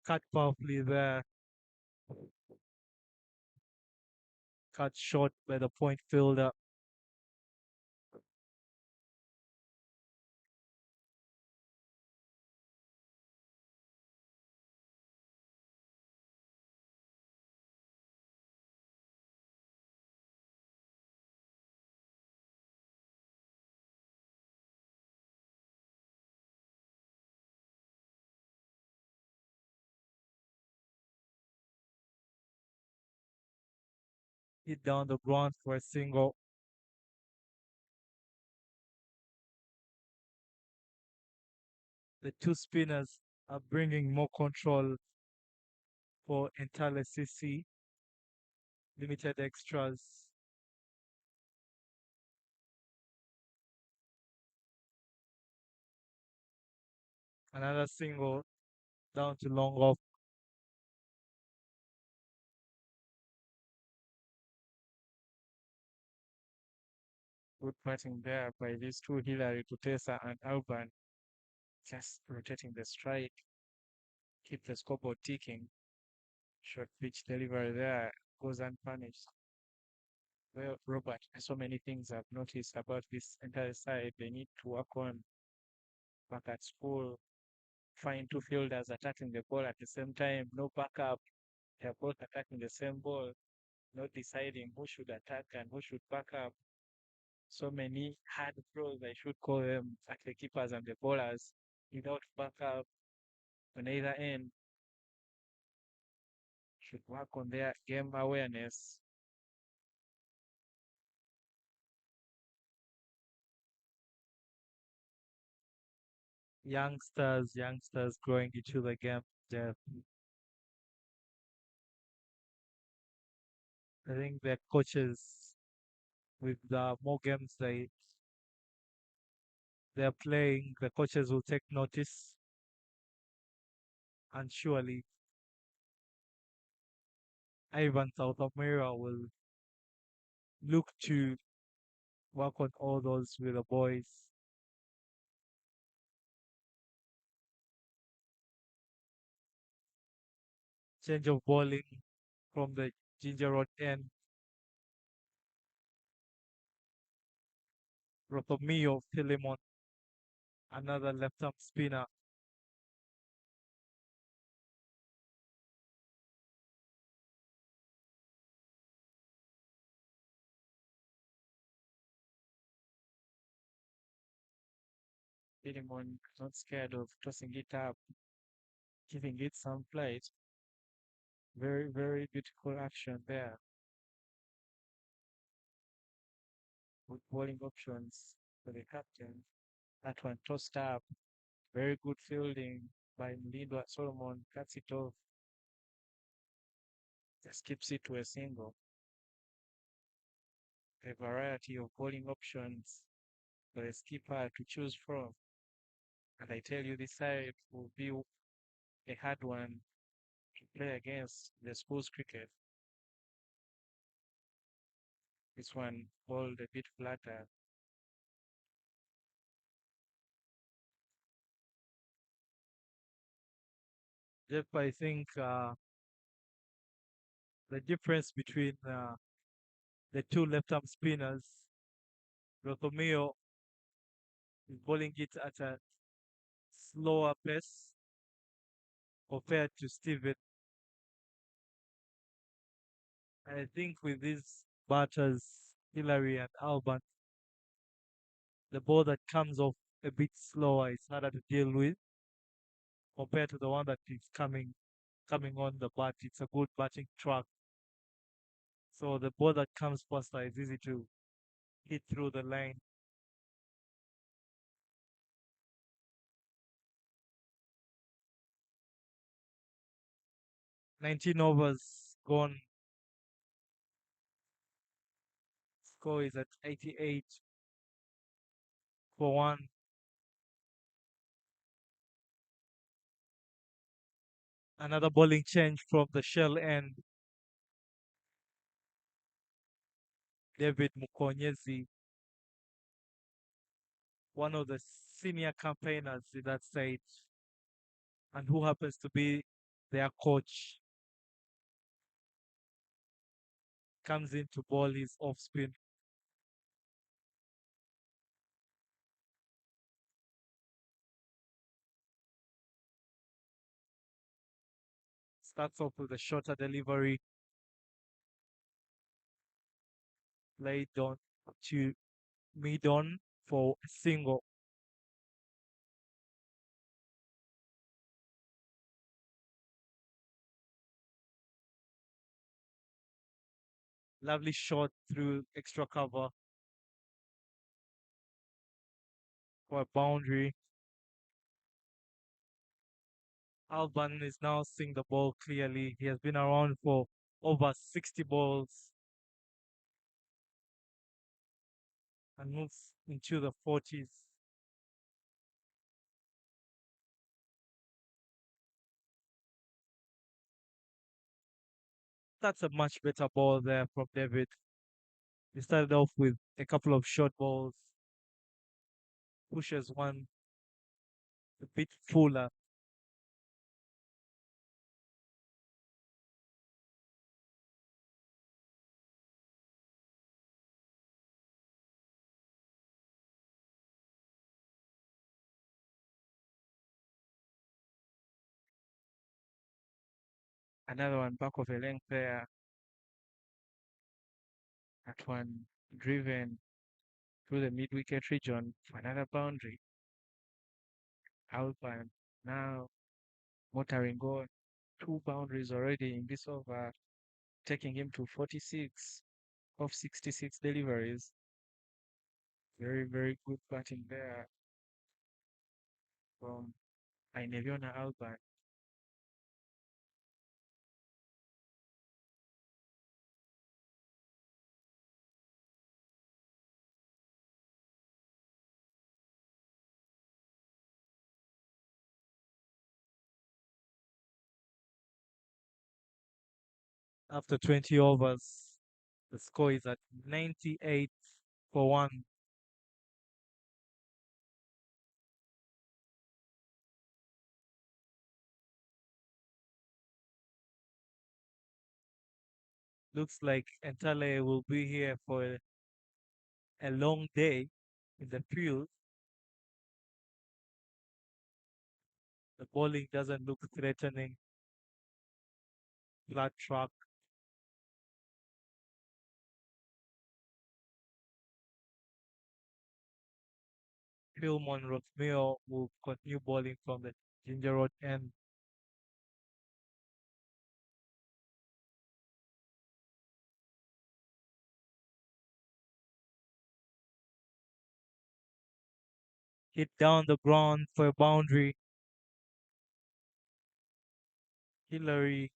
Speaker 2: Cut powerfully there. Cut short by the point fielder. Hit down the ground for a single. The two spinners are bringing more control for Entale CC. Limited extras. Another single down to long off.
Speaker 1: Good batting there by these two, Hillary, Kutesa, and Alban. Just rotating the strike, keep the scoreboard ticking. Short pitch delivery there goes unpunished. Well, Robert, so many things I've noticed about this entire side. They need to work on back at school, find two fielders attacking the ball at the same time, no backup. They're both attacking the same ball, not deciding who should attack and who should back up. So many hard throws, I should call them, at the keepers and the bowlers without backup on either end. Should work on their game awareness.
Speaker 2: Youngsters growing into the game. Jeff. I think their coaches, with the more games they're playing, the coaches will take notice, and surely Ivan South America will look to work on all those with the boys. Change of bowling from the Ginger Road end. Rotomio Philemon, another left arm spinner.
Speaker 1: Philemon not scared of tossing it up, giving it some flight. Very, very beautiful action there. Good bowling options for the captain. That one tossed up. Very good fielding by Mlindo Solomon. Cuts it off. Just keeps it to a single. A variety of bowling options for a skipper to choose from. And I tell you, this side will be a hard one to play against the school's cricket. This one bowled a bit flatter.
Speaker 2: Jeff, I think the difference between the two left-arm spinners, Rothomio is bowling it at a slower pace compared to Steven. And I think with these batters, Hillary and Alban, the ball that comes off a bit slower is harder to deal with compared to the one that is coming on the bat. It's a good batting track. So the ball that comes faster is easy to hit through the line. 19 overs gone. Score is at 88 for one. Another bowling change from the shell end. David Mukonyezi, one of the senior campaigners in that side, and who happens to be their coach, comes in to bowl his off spin. Starts off with a shorter delivery, played on to mid on for a single. Lovely shot through extra cover for a boundary. Alban is now seeing the ball clearly. He has been around for over 60 balls and moves into the 40s. That's a much better ball there from David. He started off with a couple of short balls, pushes one a bit fuller.
Speaker 1: Another one back of a length there. That one driven through the mid wicket region for another boundary. Alban now motoring on. Two boundaries already in this over, taking him to 46 of 66 deliveries. Very, very good batting there from Aineviona Alban.
Speaker 2: After 20 overs, the score is at 98 for one. Looks like Entale will be here for a long day in the field. The bowling doesn't look threatening. Flat track. Philmon Rothmeo will continue bowling from the Ginger Road end. hit down the ground for a boundary. Hillary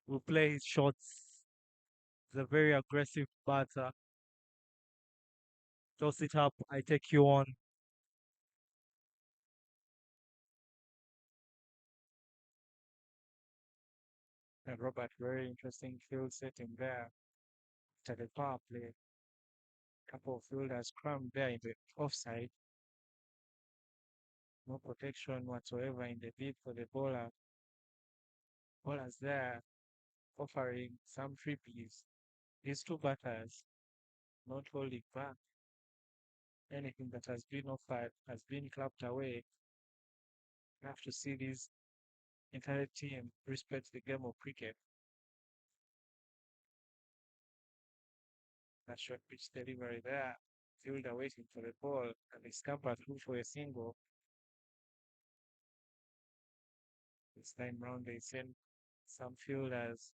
Speaker 2: will play his shots. He's a very aggressive batter. Toss it up, I take you on.
Speaker 1: And Robert, very interesting field setting there. To the power play, couple of fielders crammed there in the offside. No protection whatsoever in the deep for the bowler. Bowlers there offering some freebies. These two batters not holding back. Anything that has been offered has been clapped away. You have to see this entire team respect the game of cricket. That short pitch delivery there. Fielder waiting for the ball and they scamper through for a single. This time round they send some fielders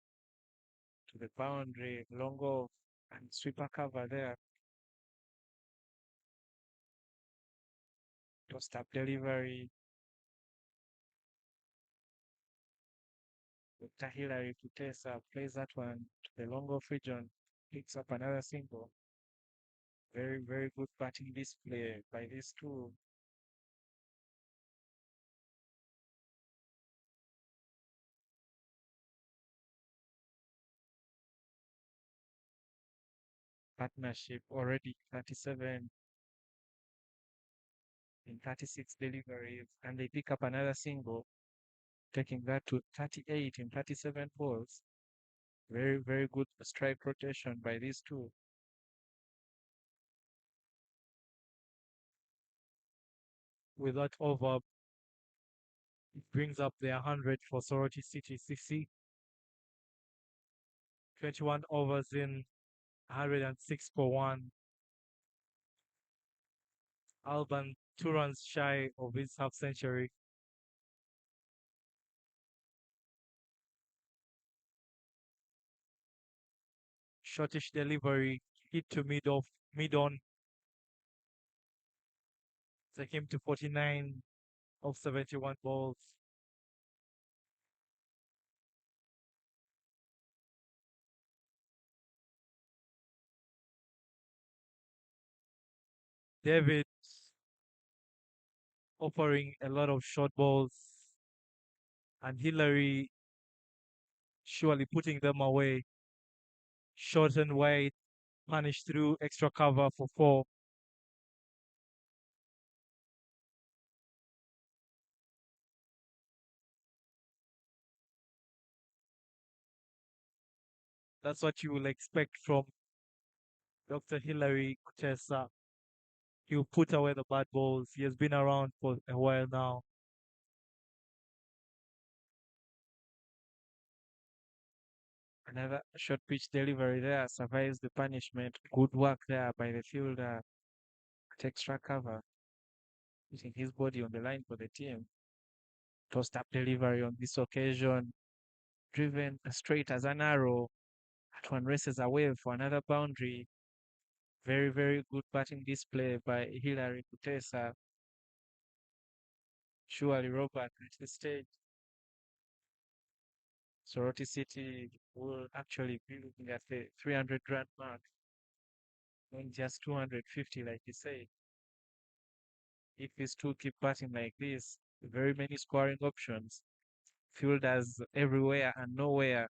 Speaker 1: to the boundary, long off and sweeper cover there. Tossed up delivery. Dr. Hillary Kutesa plays that one to the long off region, picks up another single. Very, very good batting display by these two. Partnership already 37 in 36 deliveries, and they pick up another single, taking that to 38 in 37 balls. Very, very good strike rotation by these two.
Speaker 2: With that over, it brings up their 100 for Soroti City CC. 21 overs in, 106 for one. Alban 2 runs shy of his half century. Shortish delivery, hit to mid on. Take him to 49 of 71 balls. David offering a lot of short balls, and Hillary surely putting them away. Short and wide, punished through extra cover for 4. That's what you will expect from Dr. Hillary Kutesa. He'll put away the bad balls. He has been around for a while now.
Speaker 1: Another short pitch delivery there survives the punishment. Good work there by the fielder at extra cover, putting his body on the line for the team. Tossed up delivery on this occasion, driven straight as an arrow. That one races away for another boundary. Very, very good batting display by Hilary Kutesa. Surely Robert at this stage, Soroti City will actually be looking at the 300 run mark, not just 250 like you say. If these two keep batting like this, very many scoring options. Fielders everywhere and nowhere.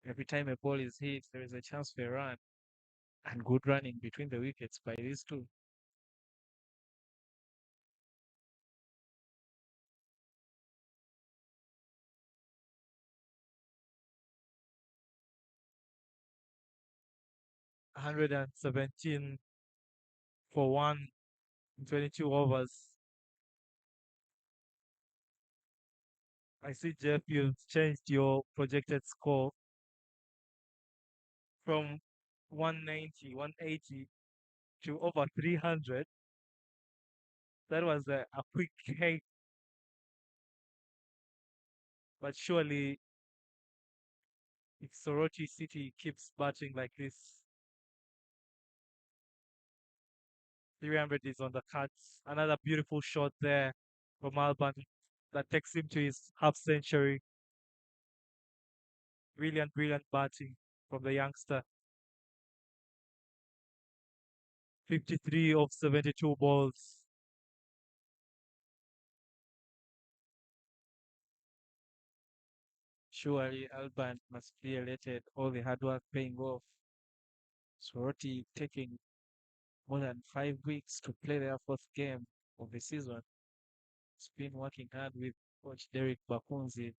Speaker 1: Every time a ball is hit, there is a chance for a run. And good running between the wickets by these two.
Speaker 2: One 117 for one in 22 overs. I see, Jeff, you've changed your projected score from 190, 180 to over 300. That was a quick hike, but surely if Soroti City keeps batting like this, 300 is on the cards. Another beautiful shot there from Alban that takes him to his half century. Brilliant, brilliant batting from the youngster. 53 of 72 balls.
Speaker 1: Surely Alban must be elated, all the hard work paying off. Soroti taking more than 5 weeks to play their fourth game of the season. It's been working hard with coach Derek Bakunzi,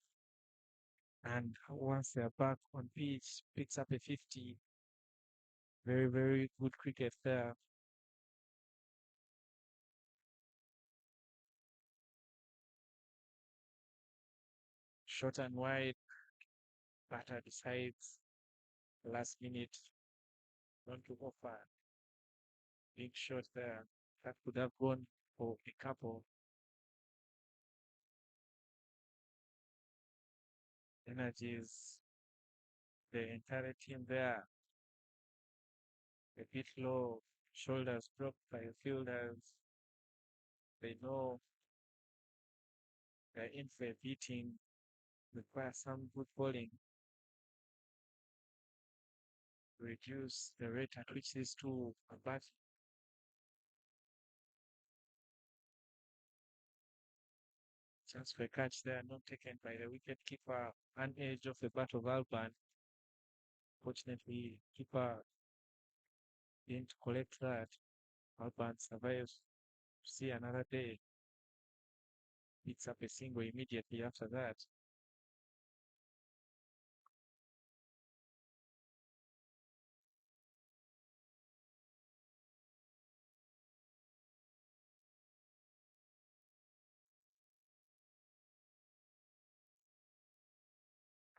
Speaker 1: and once they're back on pitch, picks up a 50. Very, very good cricket there. Short and wide, batter decides last minute not to offer. Big shot there. That could have gone for a couple. Energies, the entire team there. A bit low, shoulders dropped by the fielders. They know they're in for a beating, require some good bowling to reduce the rate at which these two are batting. Chance for a catch there, not taken by the wicket keeper, an edge of the bat of Alban. Fortunately, keeper didn't collect that. Alban survives to see another day. Picks up a single immediately after that.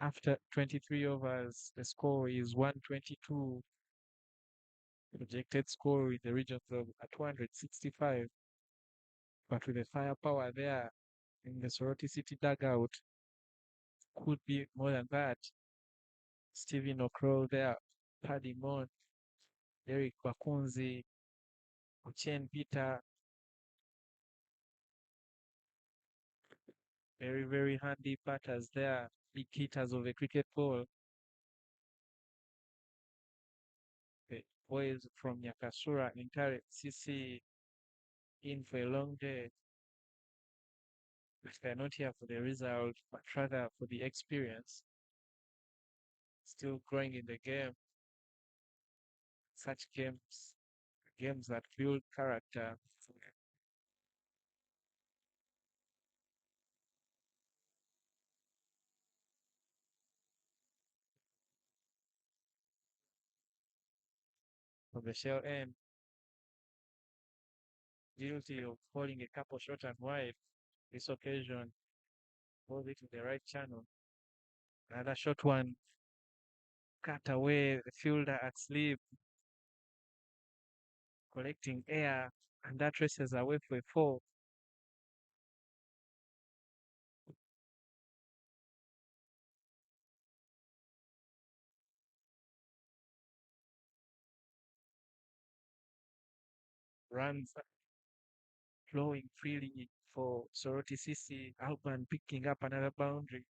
Speaker 1: After 23 overs, the score is 122. Projected score in the region of 265. But with the firepower there in the Soroti City dugout, could be more than that. Stephen Okro there, Paddy Mon, Eric Bakunzi, Ochen Peter. Very, very handy batters there. Big hitters of the cricket ball. The boys from Nyakasura, Entale CC, in for a long day. But they're not here for the result, but rather for the experience. Still growing in the game. Such games that build character. From the shell end, guilty of holding a couple short and wide. This occasion, hold it in the right channel. Another short one, cut away the fielder at sleep, collecting air, and that races away for a four. Runs flowing freely for Soroti CC. Alban picking up another boundary.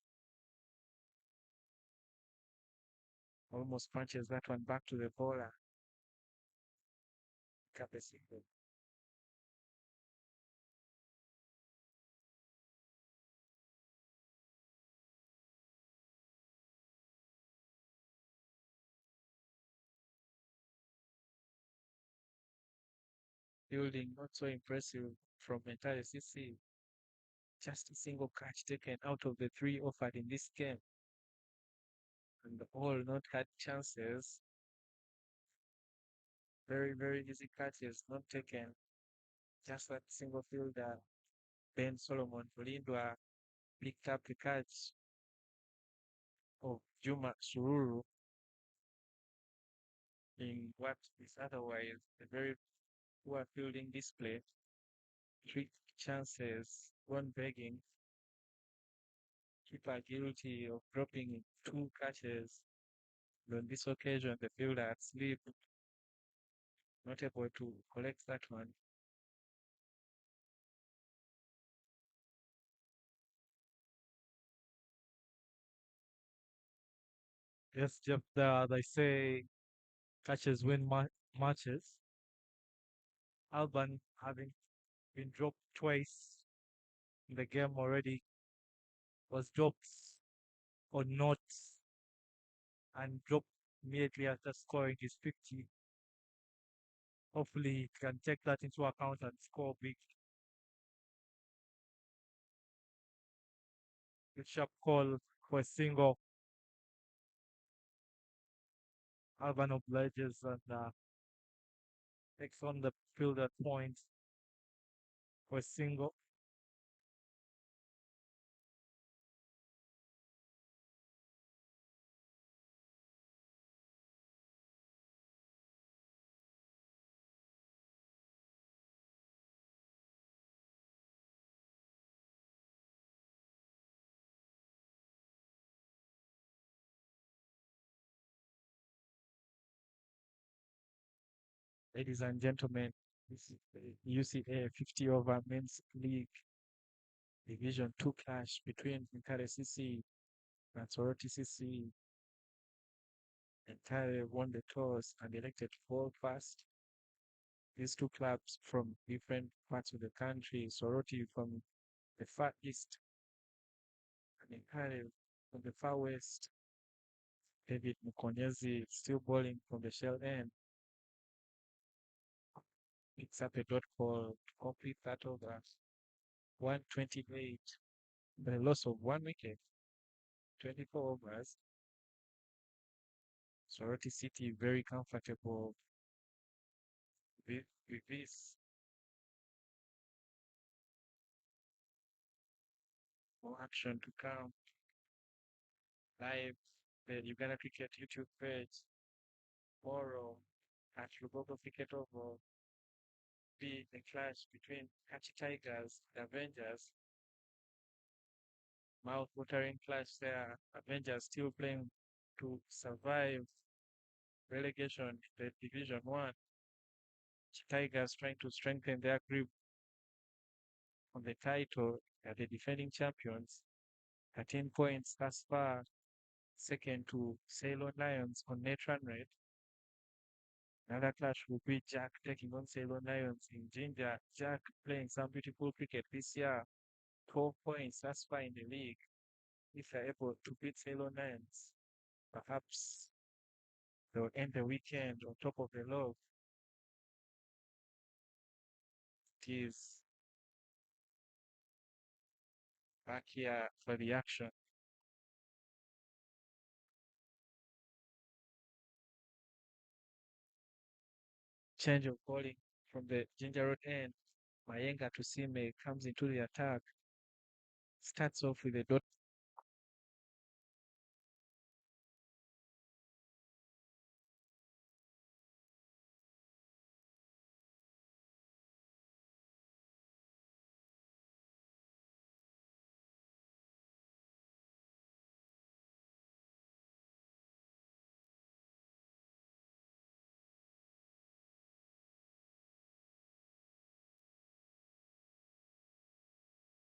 Speaker 1: Almost punches that one back to the bowler. Pick up a single. Fielding not so impressive from Entale CC. Just a single catch taken out of the three offered in this game. And all not had chances. Very, very easy catches not taken. Just that single fielder, Ben Solomon Olindwa, picked up the catch of Juma Sururu in what is otherwise a very poor fielding display. Three chances, one begging. Keeper guilty of dropping two catches. On this occasion, the fielder at sleep, not able to collect that one.
Speaker 2: Yes, Jeff, they say catches win matches. Alban having been dropped twice in the game already was dropped on notes and dropped immediately after scoring his 50. Hopefully, he can take that into account and score big. Good sharp call for a single. Alban obliges and takes on the field at point for a single.
Speaker 1: Ladies and gentlemen, this is the UCA 50 over men's league Division 2 clash between Entale CC and Soroti CC. Entale won the toss and elected to fall first. These two clubs from different parts of the country, Soroti from the far east and Entale from the far west. David Mukonyezi still bowling from the shell end. Picks up a dot ball to complete that over. 128, the loss of 1 wicket, 24 overs. Soroti City very comfortable with this. More action to come live. The Uganda Cricket YouTube page tomorrow at Lugogo Cricket Oval be the clash between Kachi Tigers and Avengers. Mouth-watering clash there. Avengers still playing to survive relegation in the Division 1. Tigers trying to strengthen their grip on the title at the defending champions. 13 points thus far, second to Ceylon Lions on net run rate. Another clash will be Jack taking on Ceylon Lions in Ginger. Jack playing some beautiful cricket this year. 12 points thus far in the league. If they're able to beat Ceylon Lions, perhaps they'll end the weekend on top of the log. It is back here for the action. Change of bowling from the Ginger Road end. Mayenga to Sime comes into the attack. Starts off with a dot.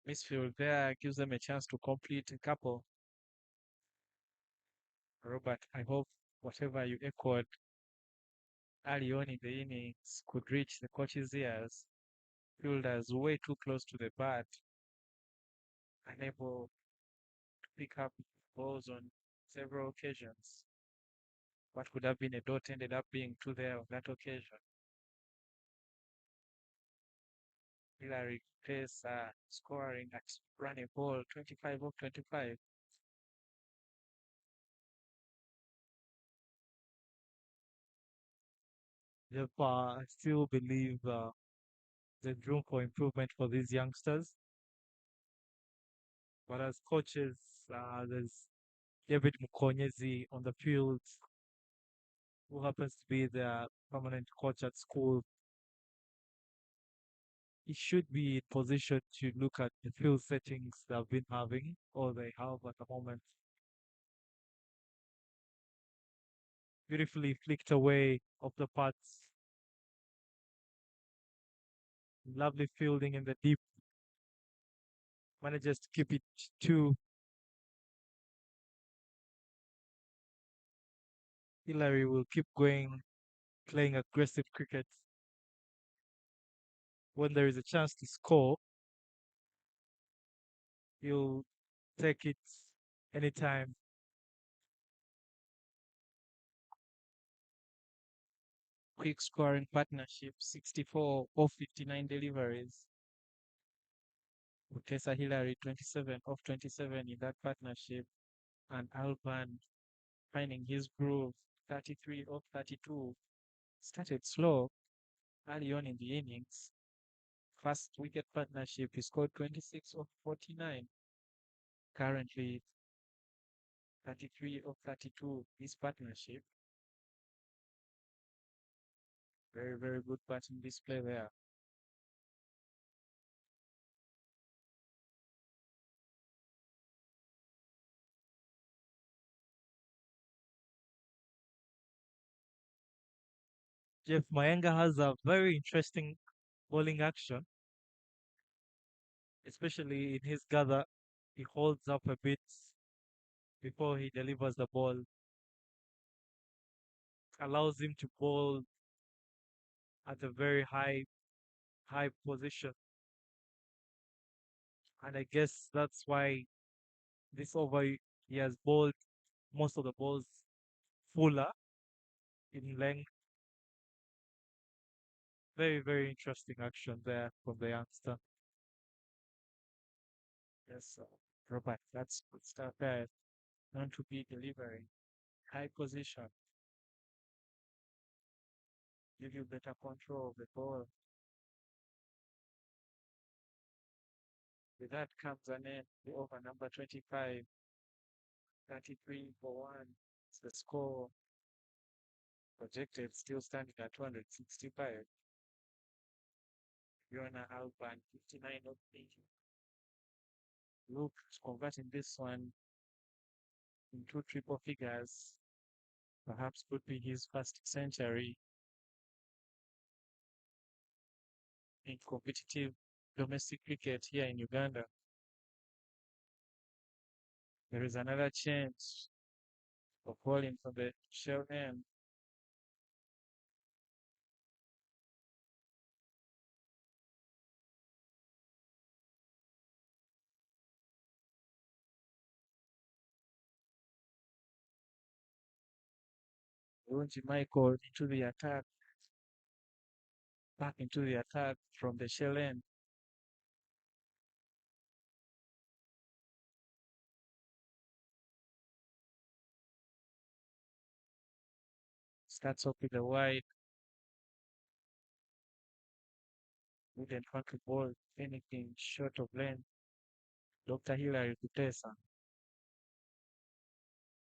Speaker 1: Midfield there gives them a chance to complete a couple. Robert, I hope whatever you echoed early on in the innings could reach the coach's ears. Fielders way too close to the bat, unable to pick up balls on several occasions. What could have been a dot ended up being two there on that occasion. Hillary Pace scoring at running ball 25 of 25.
Speaker 2: Therefore, I still believe there's room for improvement for these youngsters. But as coaches, there's David Mukonyezi on the field, who happens to be the permanent coach at school. He should be in position to look at the field settings they've been having or they have at the moment. Beautifully flicked away off the pads. Lovely fielding in the deep. Manages to keep it to Hillary will keep going, playing aggressive cricket. When there is a chance to score, he'll take it anytime.
Speaker 1: Quick scoring partnership, 64 of 59 deliveries. Utesa Hillary, 27 of 27 in that partnership. And Alban finding his groove, 33 of 32. Started slow early on in the innings. First wicket partnership, he scored 26 of 49. Currently, 33 of 32, his partnership. Very, very good batting display there.
Speaker 2: Jeff Mayenga has a very interesting bowling action, especially in his gather. He holds up a bit before he delivers the ball, allows him to bowl at a very high position. And I guess that's why this over he has bowled most of the balls fuller in length. Very, very interesting action there from the youngster.
Speaker 1: Yes, Robert, that's good stuff there. Known to be delivering. High position. Give you better control of the ball. With that comes an end. The over number 25, 33 for 1. It's the score projected still standing at 265. Fiona Alban, 59 of 80. Luke converting this one into triple figures. Perhaps could be his first century in competitive domestic cricket here in Uganda. There is another change of bowling from the shell end. Runji Michael into the attack, back into the attack from the shell end. Starts off with a wide, wouldn't want to bowl anything short of length. Dr. Hilary Kutesa,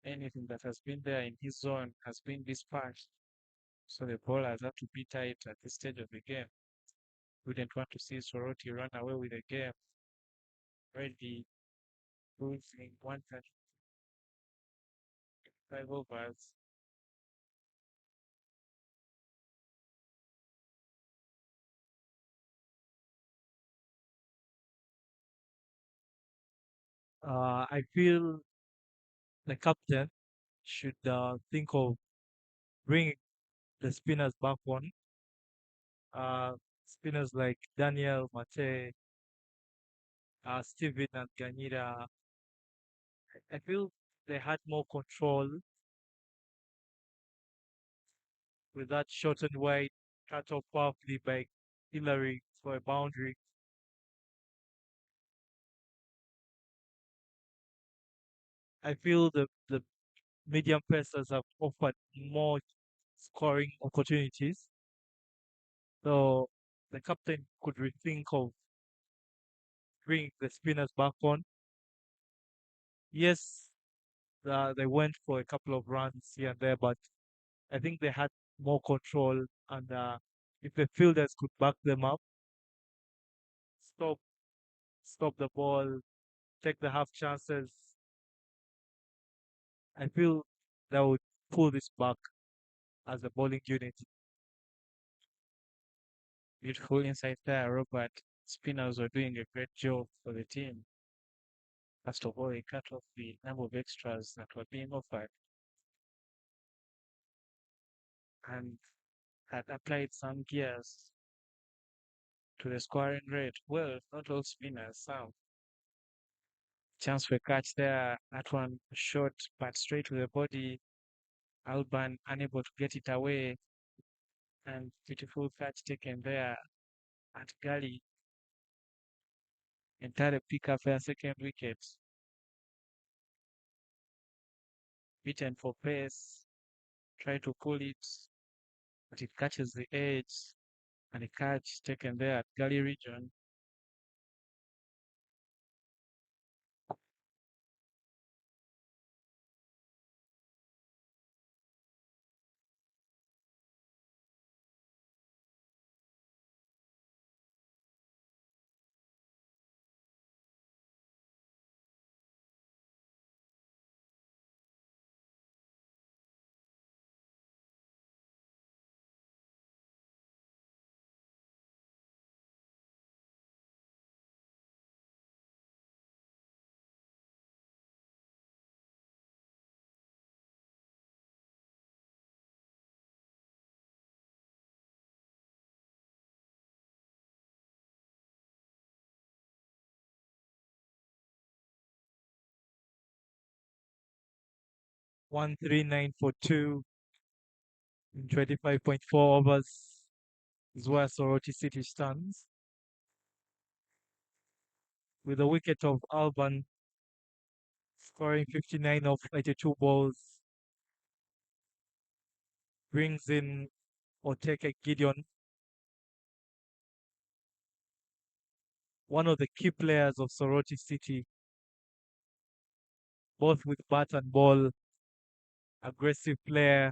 Speaker 1: anything that has been there in his zone has been dispatched. So the bowlers have to be tight at this stage of the game. Wouldn't want to see Soroti run away with the game. Already losing 135 overs.
Speaker 2: I feel the captain should think of bringing the spinners back on. Uh, Spinners like Daniel Mate, Steven and Ganyira. I feel they had more control with that short and wide cut off powerfully by Hillary for a boundary. I feel the medium pacers have offered more scoring opportunities. So the captain could rethink of bringing the spinners back on. Yes, they went for a couple of runs here and there, but I think they had more control. And if the fielders could back them up, stop stop the ball, take the half chances, I feel they would pull this back as a bowling unit.
Speaker 1: Beautiful insight there, Robert. Spinners were doing a great job for the team. First of all, they cut off the number of extras that were being offered. and had applied some gears to the scoring rate. Well, not all spinners, some. Chance for a catch there. That one short but straight to the body. Alban unable to get it away. And beautiful catch taken there at Gully. Entire pick up their second wicket. Beaten for pace. Try to pull it, but it catches the edge. And a catch taken there at Gully region.
Speaker 2: One three nine for two in 25.4 overs is where Soroti City stands. With a wicket of Alban scoring 59 of 82 balls, brings in Oteke Gideon, one of the key players of Soroti City, both with bat and ball, aggressive player.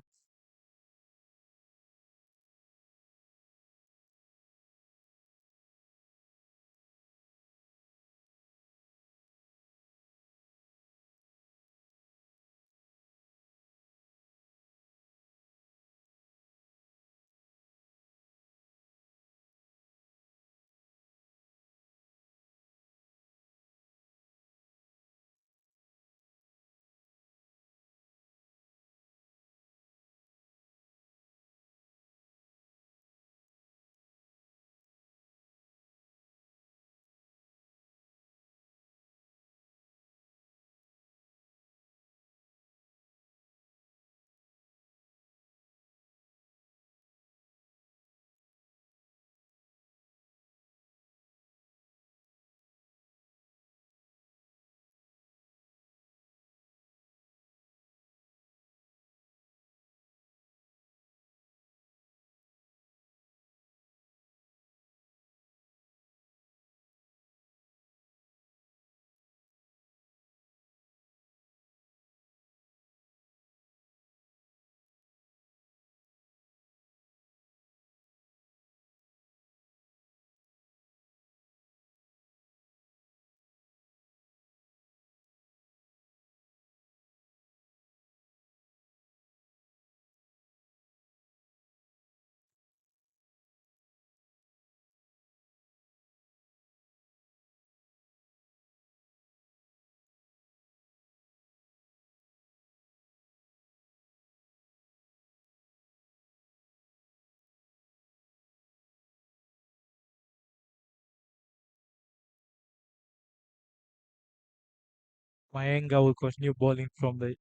Speaker 2: Mayenga will continue bowling from the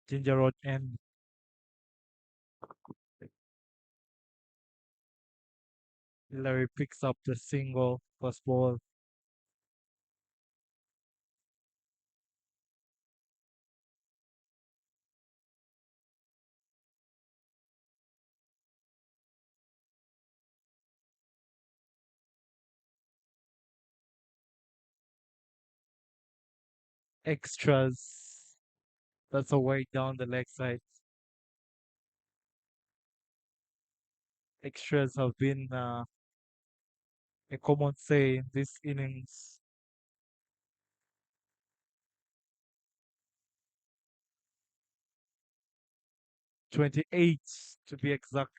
Speaker 2: Ginger Road end. Hillary picks up the single first ball. Extras. That's a way down the leg side. Extras have been a common say in this innings. 28 to be exact.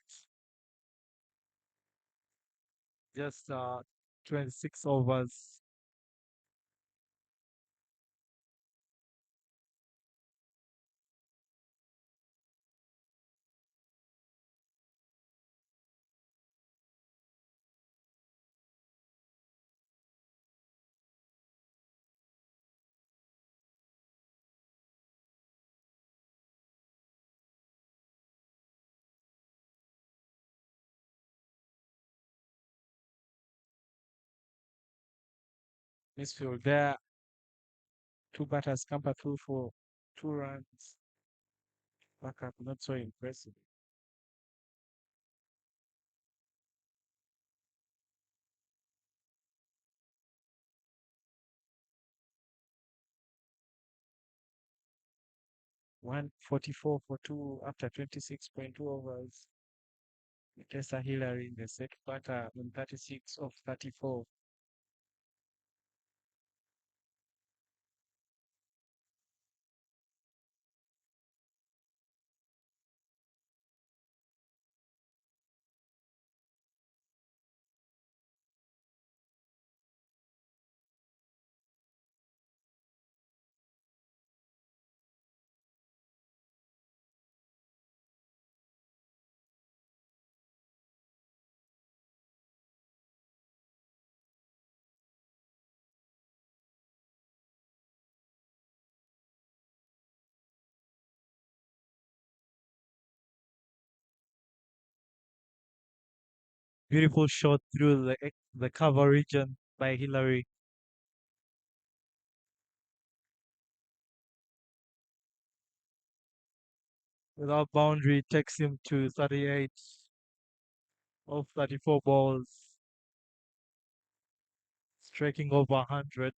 Speaker 2: Just 26 overs.
Speaker 1: Midfield there, two batters scamper through for 2 runs. Backup not so impressive. 144 for two after 26.2 overs. Tessa Hillary in the set batter in 36 of 34.
Speaker 2: Beautiful shot through the cover region by Hillary. Without boundary, takes him to 38 of 34 balls, striking over 100.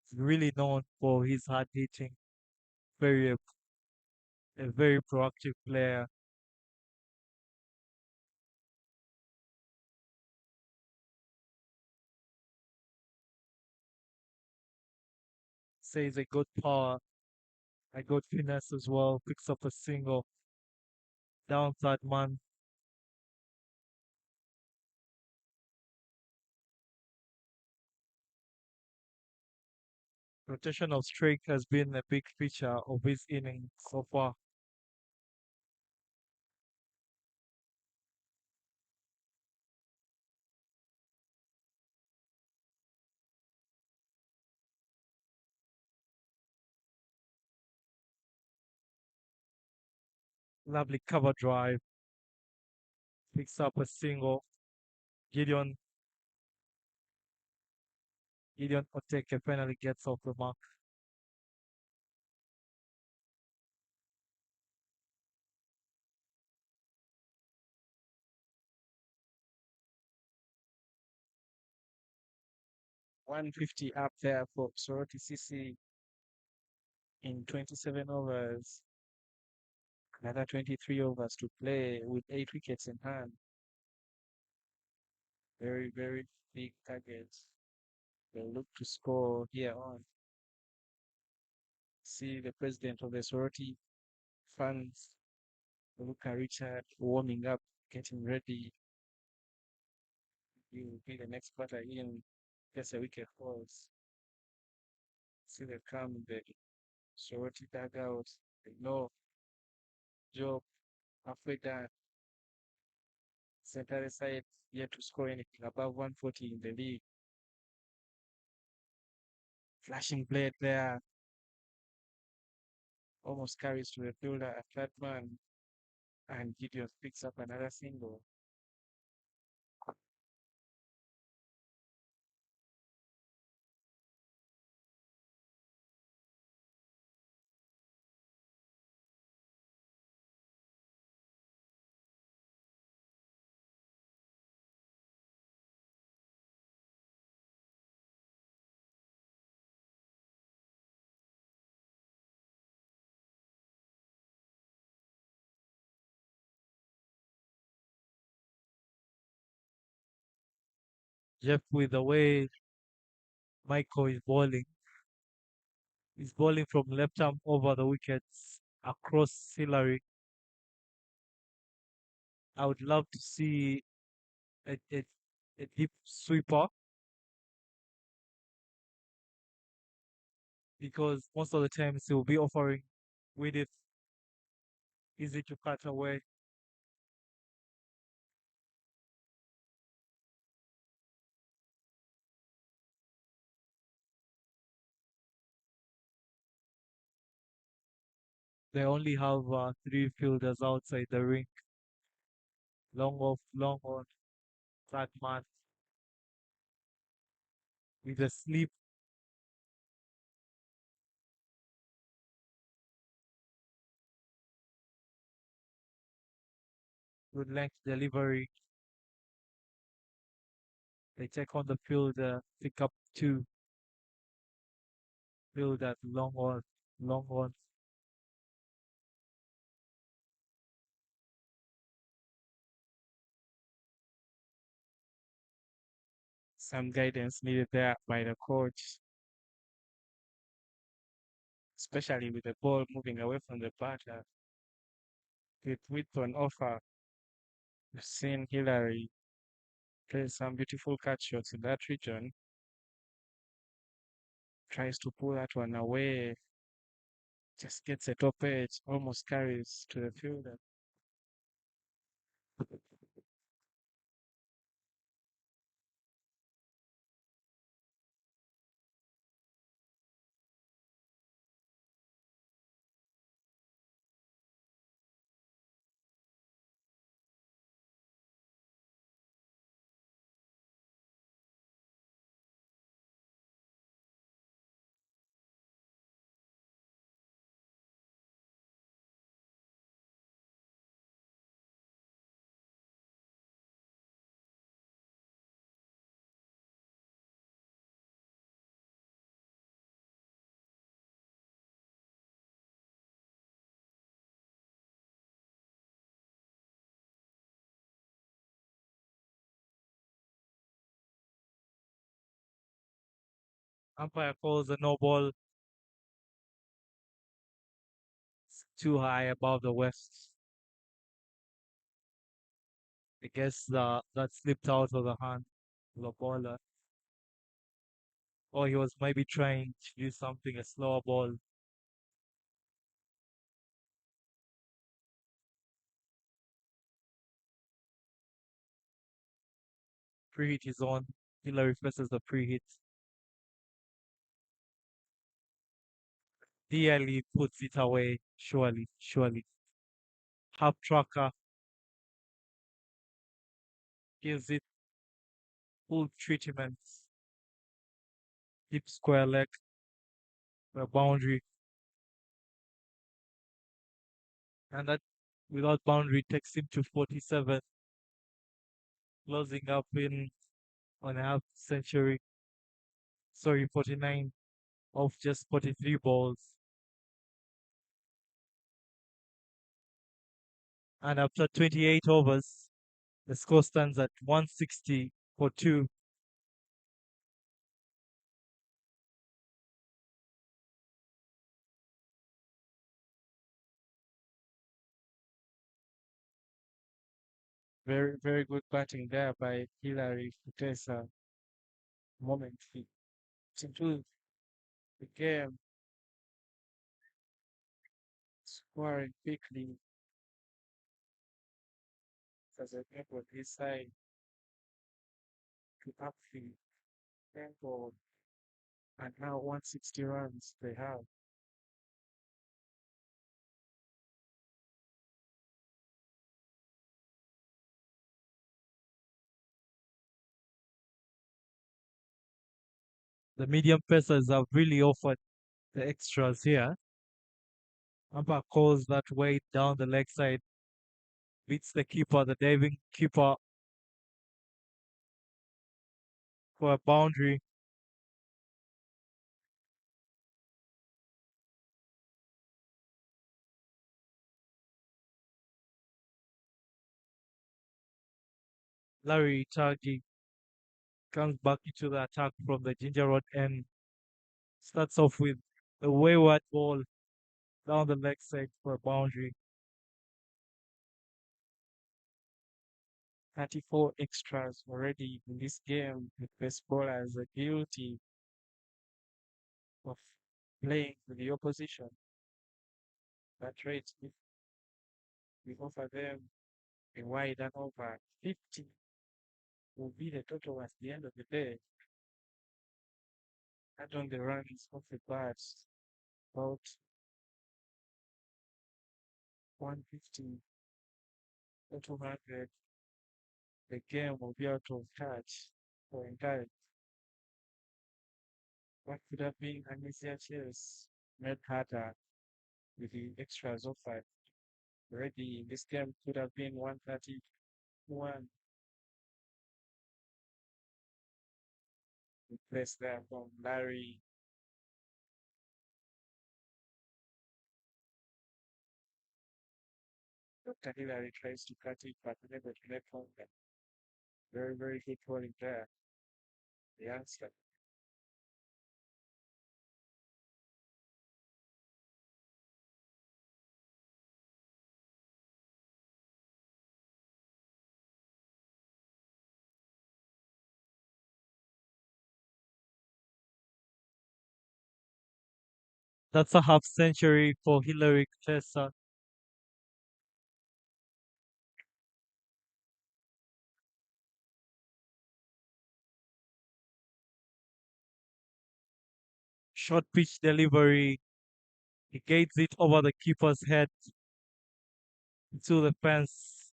Speaker 2: He's really known for his hard hitting. Very a very proactive player. Says a good power, a good finesse as well. Picks up a single. Downside man. Rotation of strike has been a big feature of his innings so far. Lovely cover drive. Picks up a single. Gideon Gideon Oteke finally gets off the mark.
Speaker 1: 150 up there for Soroti CC in 27 overs. Another 23 overs to play with 8 wickets in hand. Very, very big targets. They'll look to score here on. See the president of the Soroti fans, Luca Richard, warming up, getting ready. He will be the next batter in. Gets a wicket falls. See they come the Soroti dugout. They know job halfway done. Center side yet to score anything above 140 in the league. Flashing blade there. Almost carries to the fielder, a third man, and Gideon picks up another single.
Speaker 2: Jeff, with the way Michael is bowling, he's bowling from left arm over the wickets across Hillary. I would love to see a, a, a deep sweeper because most of the times he'll be offering with it easy to cut away. They only have three fielders outside the ring. Long off, long on. That man with a slip, good length delivery. They take on the field, pick up two, field that long one.
Speaker 1: Some guidance needed there by the coach, especially with the ball moving away from the batter. With width on offer, we've seen Hillary play some beautiful cut shots in that region. Tries to pull that one away, just gets a top edge, almost carries to the fielder.
Speaker 2: Umpire calls a no ball too high above the west. I guess that slipped out of the hand of the bowler. Or he was maybe trying to do something, a slower ball. Preheat is on. Hillary faces the preheat. DLE puts it away, surely, surely. Half tracker gives it full treatment. Deep square leg, a boundary. And that without boundary takes him to 47, closing up in on a half century. Sorry, 49 of just 43 balls. And after 28 overs, the score stands at 160 for two.
Speaker 1: Very, very good batting there by Hillary Kutesa. Moment he into the game, scoring quickly as a member of his side to upfield, tempo, and now 160 runs they have.
Speaker 2: The medium pacers have really offered the extras here. Umpire calls that weight down the leg side, beats the keeper, the diving keeper for a boundary. Larry Tagi comes back into the attack from the Ginger Rod end. Starts off with a wayward ball down the leg side for a boundary.
Speaker 1: 34 extras already in this game with best bowlers are guilty of playing with the opposition. That rate, if we offer them a wide and over 50 will be the total at the end of the day. Add on the runs of the bats, about 150 or 200 the game will be out of touch for Entale. What could have been an easier chase made harder with the extras offered. Already, this game could have been 131. Replaced there from Larry. Dr. Hillary tries to cut it, but unable to make contact. Very, very good rolling there. The answer.
Speaker 2: That's a half century for Hillary Clinton. Short pitch delivery. He gates it over the keeper's head to the fence.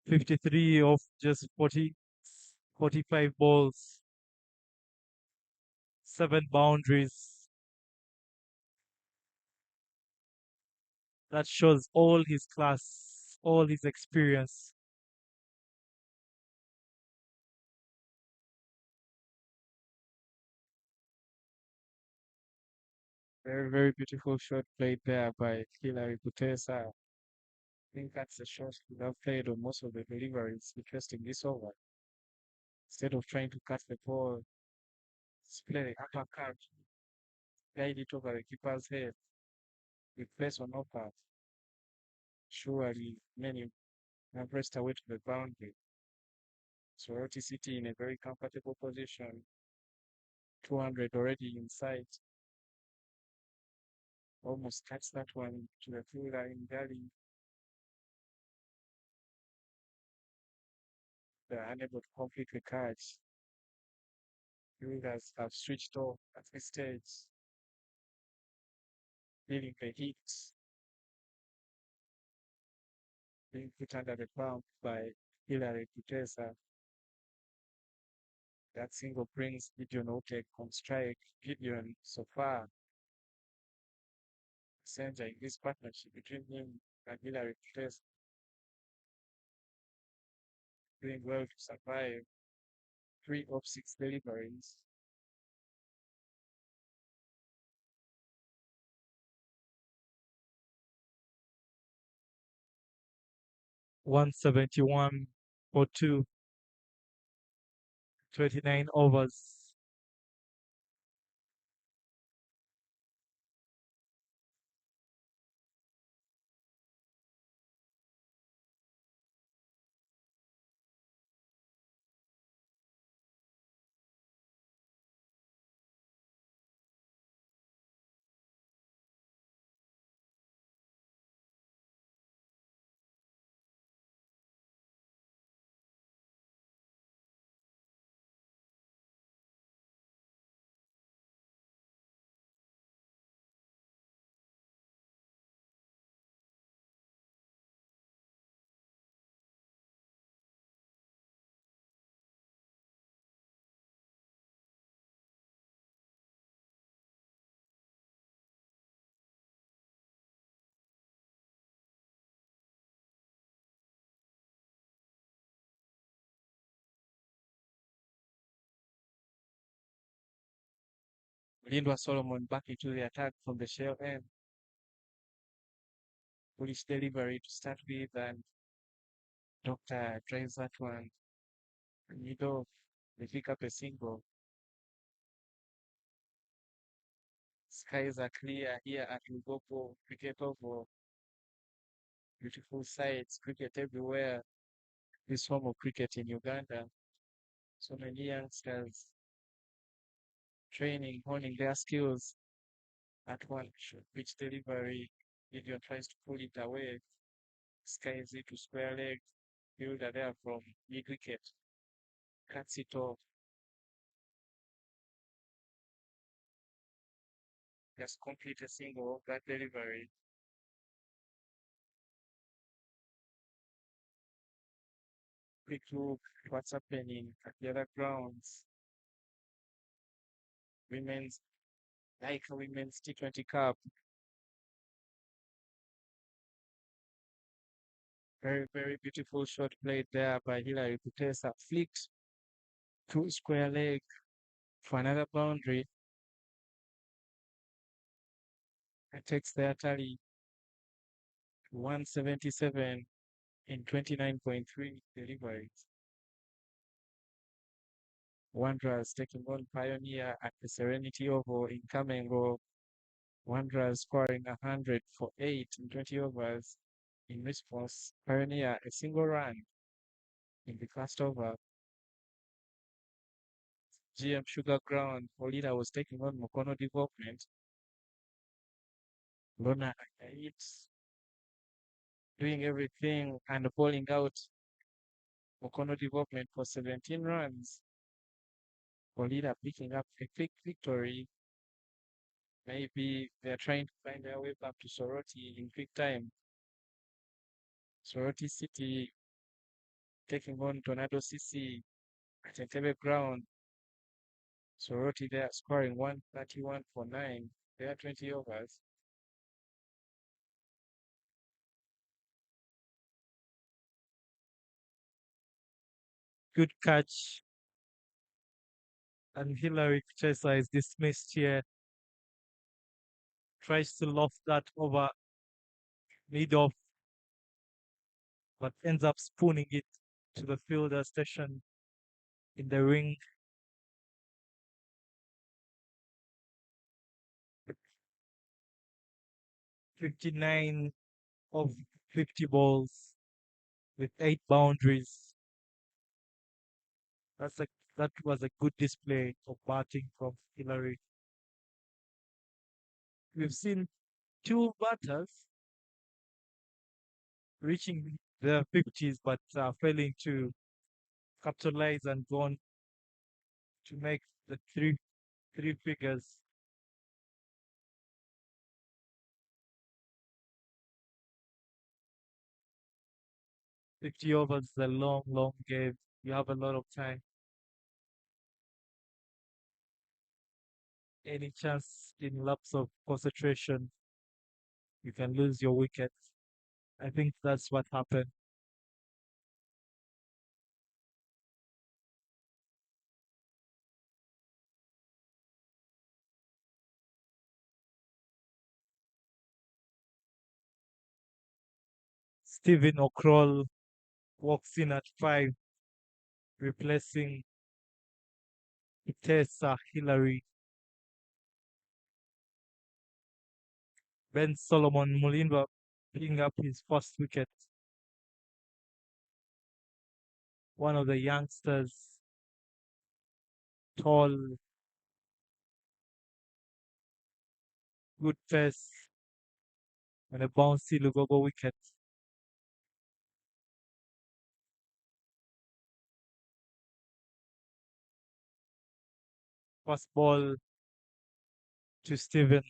Speaker 2: 53 of just 40, 45 balls, 7 boundaries. That shows all his class, all his experience.
Speaker 1: Very, very beautiful shot played there by Hillary Kutesa. I think that's the shot he would have played on most of the deliveries requesting this over. Instead of trying to cut the ball, just play the uppercut, guide it over the keeper's head, replace on upper. Surely many have raced away to the boundary. Soroti City in a very comfortable position. 200 already in sight. Almost cuts that one to the fielder in Delhi. They're unable to complete the catch. Fielders have switched off at this stage, feeling the heat being put under the pump by Hillary Kutesa. That single brings Gideon Otek on strike. Gideon, so far, Senja in this partnership between him and Hillary Kutesa, doing well to survive 3 of 6 deliveries.
Speaker 2: 171 for 2, 29 overs.
Speaker 1: Lindwa Solomon back into the attack from the shell end. Bullish delivery to start with, and Doctor drives that one. Middle, they pick up a single. Skies are clear here at Lugopo Cricket Oval. Beautiful sights, cricket everywhere. This form of cricket in Uganda. So many youngsters training, honing their skills at one shot pitch delivery. Gideon tries to pull it away. Skies it to square leg. Fielder there from mid wicket. Cuts it off. Just complete a single of that delivery. quick look at what's happening at the other grounds. Women's like a women's T20 Cup. Very, very beautiful shot played there by Hilary Kutesa. Flicked to square leg for another boundary. It takes their tally to 177 in 29.3 deliveries. Wanderers taking on Pioneer at the Serenity Oval in Kamengo. Wanderers scoring 100 for 8 in 20 overs. In response, Pioneer a single run in the first over. GM Sugar Ground, Olida was taking on Mokono Development. Lona Akait doing everything and bowling out Mokono Development for 17 runs. Olida picking up a quick victory. Maybe they're trying to find their way back to Soroti in quick time. Soroti City taking on Tornado CC at Entale ground. Soroti there scoring 131 for 9. They are 20 overs.
Speaker 2: Good catch. And Hilary Chesa is dismissed here. Tries to loft that over mid off, but ends up spooning it to the fielder station in the ring. 59 of 50 balls with 8 boundaries. That was a good display of batting from Hillary. We've seen two batters reaching their 50s but failing to capitalize and go on to make the three figures. $50 is a long, long game. You have a lot of time. Any chance in lapse of concentration, you can lose your wicket. I think that's what happened. Stephen O'Croll walks in at 5, replacing Tessa Hillary. Ben Solomon Mulimba picking up his first wicket. One of the youngsters, tall, good pace, and a bouncy Lugogo wicket. First ball to Stephen.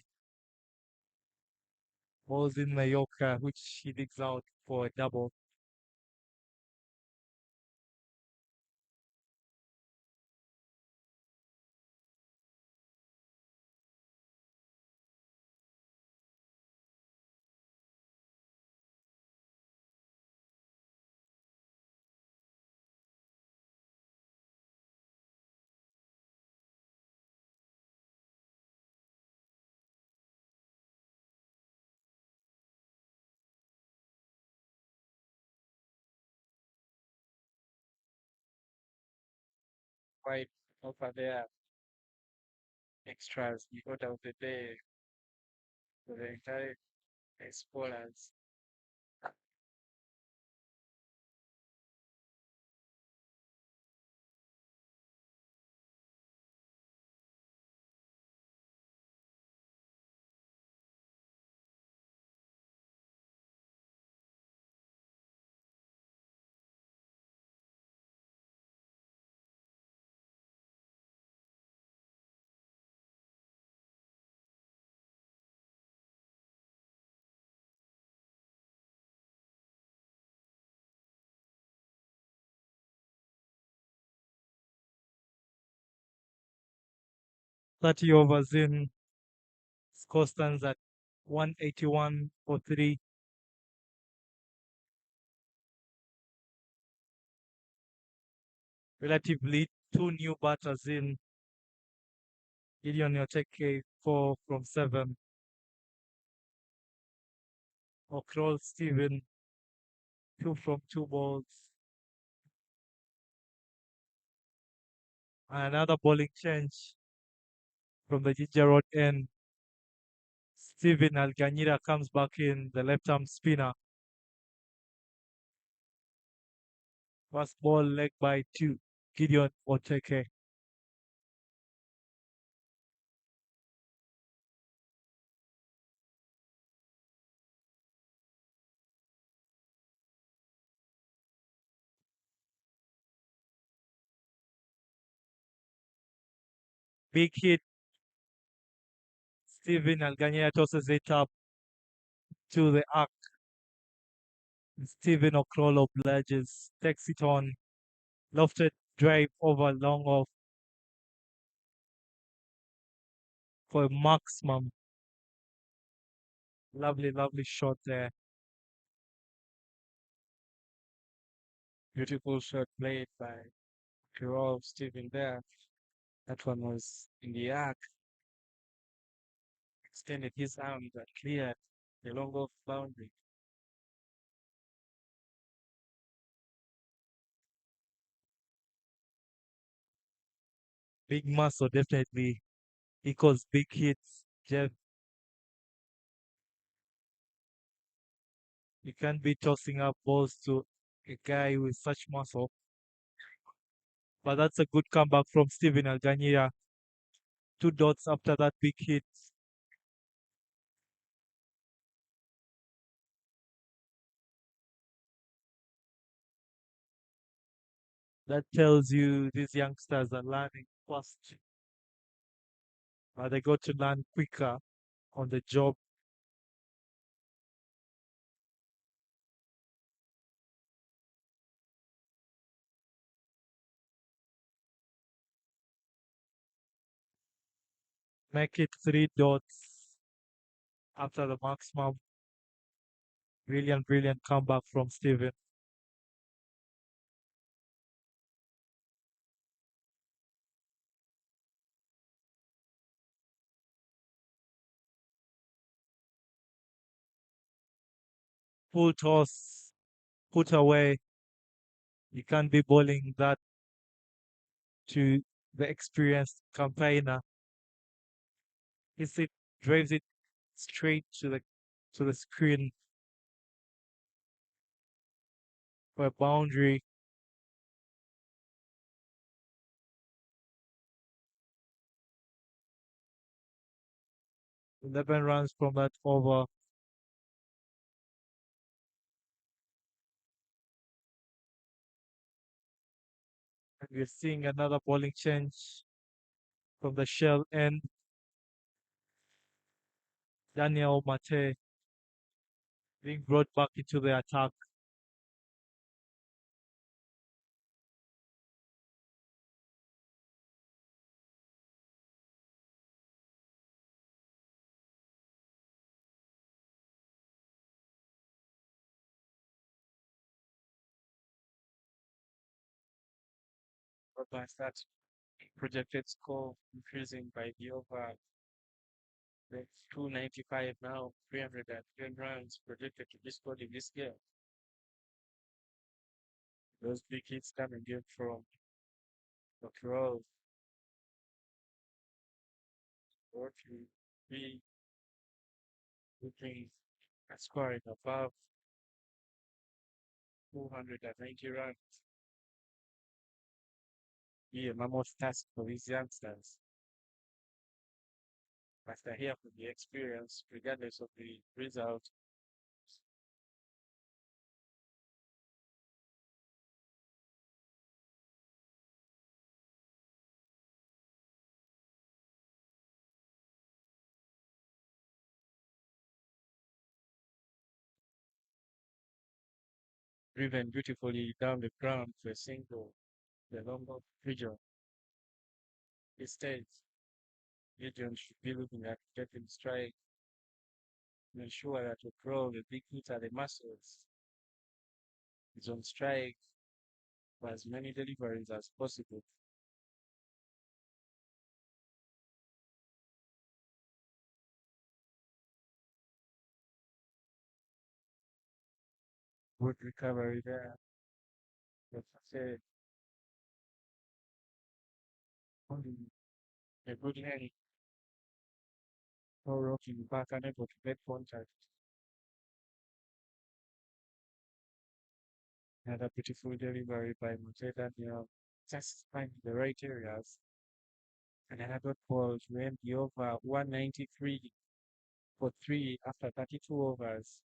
Speaker 2: Balls in Mayoka, which he digs out for a double.
Speaker 1: Quite over there. Extras, the order of the day for the entire explorers.
Speaker 2: 30 overs in, score stands at 181 for 3. Relatively, two new batters in. Gideon Yoteke, 4 from 7. O'Croll Stephen, 2 from 2 balls. And another bowling change from the Ginger Road end. Stephen Alganyira comes back in, the left-arm spinner. First ball leg by 2, Gideon Oteke. Big hit. Stephen Alganyira tosses it up to the arc. Stephen O'Croll obliges, takes it on. Lofted drive over long off for a maximum. Lovely, lovely shot there.
Speaker 1: Beautiful shot played by Kirov Steven there. That one was in the arc. Extended his arms and cleared the long off boundary.
Speaker 2: Big muscle definitely equals big hits. Jeff, you can't be tossing up balls to a guy with such muscle. But that's a good comeback from Steven Alganyira. 2 dots after that big hit. That tells you these youngsters are learning fast. They got to learn quicker on the job. Make it 3 dots after the maximum. Brilliant, brilliant comeback from Steven. Full toss, put away. You can't be bowling that to the experienced campaigner. It drives it straight to the screen for a boundary. 11 runs from that over. And we're seeing another bowling change from the shell end. Daniel Mate being brought back into the attack.
Speaker 1: But that projected score increasing by the over. The 295 now, 310 runs projected to be scored in this game. Those big hits coming in from Okiro, Soroti, be looking at scoring above 290 runs. Be a mammoth task for these youngsters. But they're here for the experience, regardless of the result. Driven beautifully down the ground for a single, the long of Bridger. He stays. Gideon should be looking at getting strike to ensure that the pro, the big hitter, the muscles, is on strike for as many deliveries as possible. Good recovery there. But I said, only a good hand for rocking back unable to make contact. Another beautiful delivery by Monte Daniel. Just finding the right areas. And another ball to end the over 193 for 3 after 32 overs.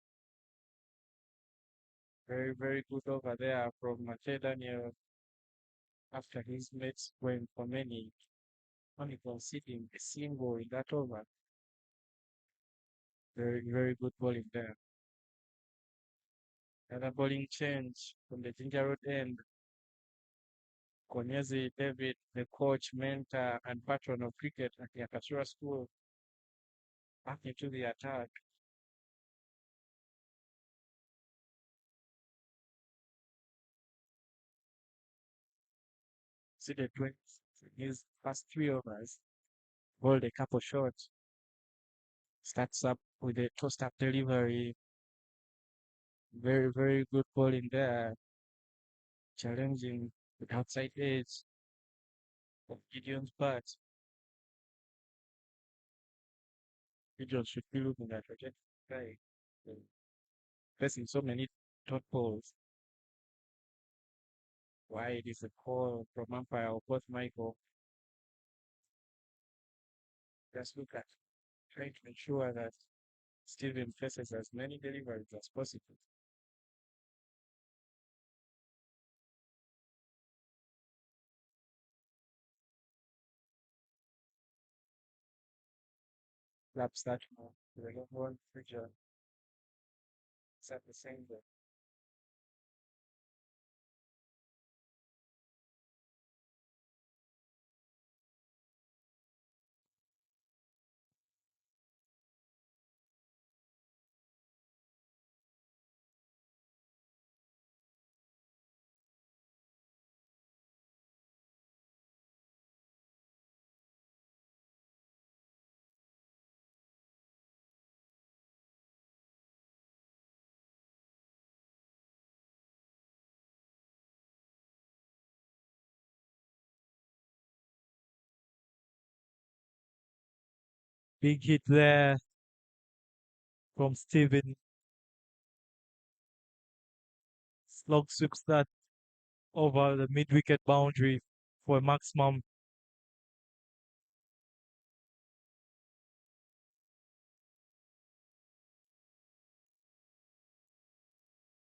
Speaker 1: Very, very good over there from Monte Daniel after his mates went for many, only conceding a single in that over. Very, very good bowling there. Another bowling change from the Ginger Road end. Konyezi David, the coach, mentor, and patron of cricket at the Akasura School, back into the attack. See the twins in his first 3 overs, bowled a couple shots, starts up with a tossed up delivery. Very, very good bowling there, challenging the outside edge of Gideon's bat. Gideon should be looking at reject right, facing so many dot balls. Wide is a call from umpire of both Michael. Just look at trying to ensure that Steven faces as many deliveries as possible. Laps that more. The long one figure is at the same way.
Speaker 2: Big hit there from Steven. Slog sweeps that over the mid-wicket boundary for a maximum.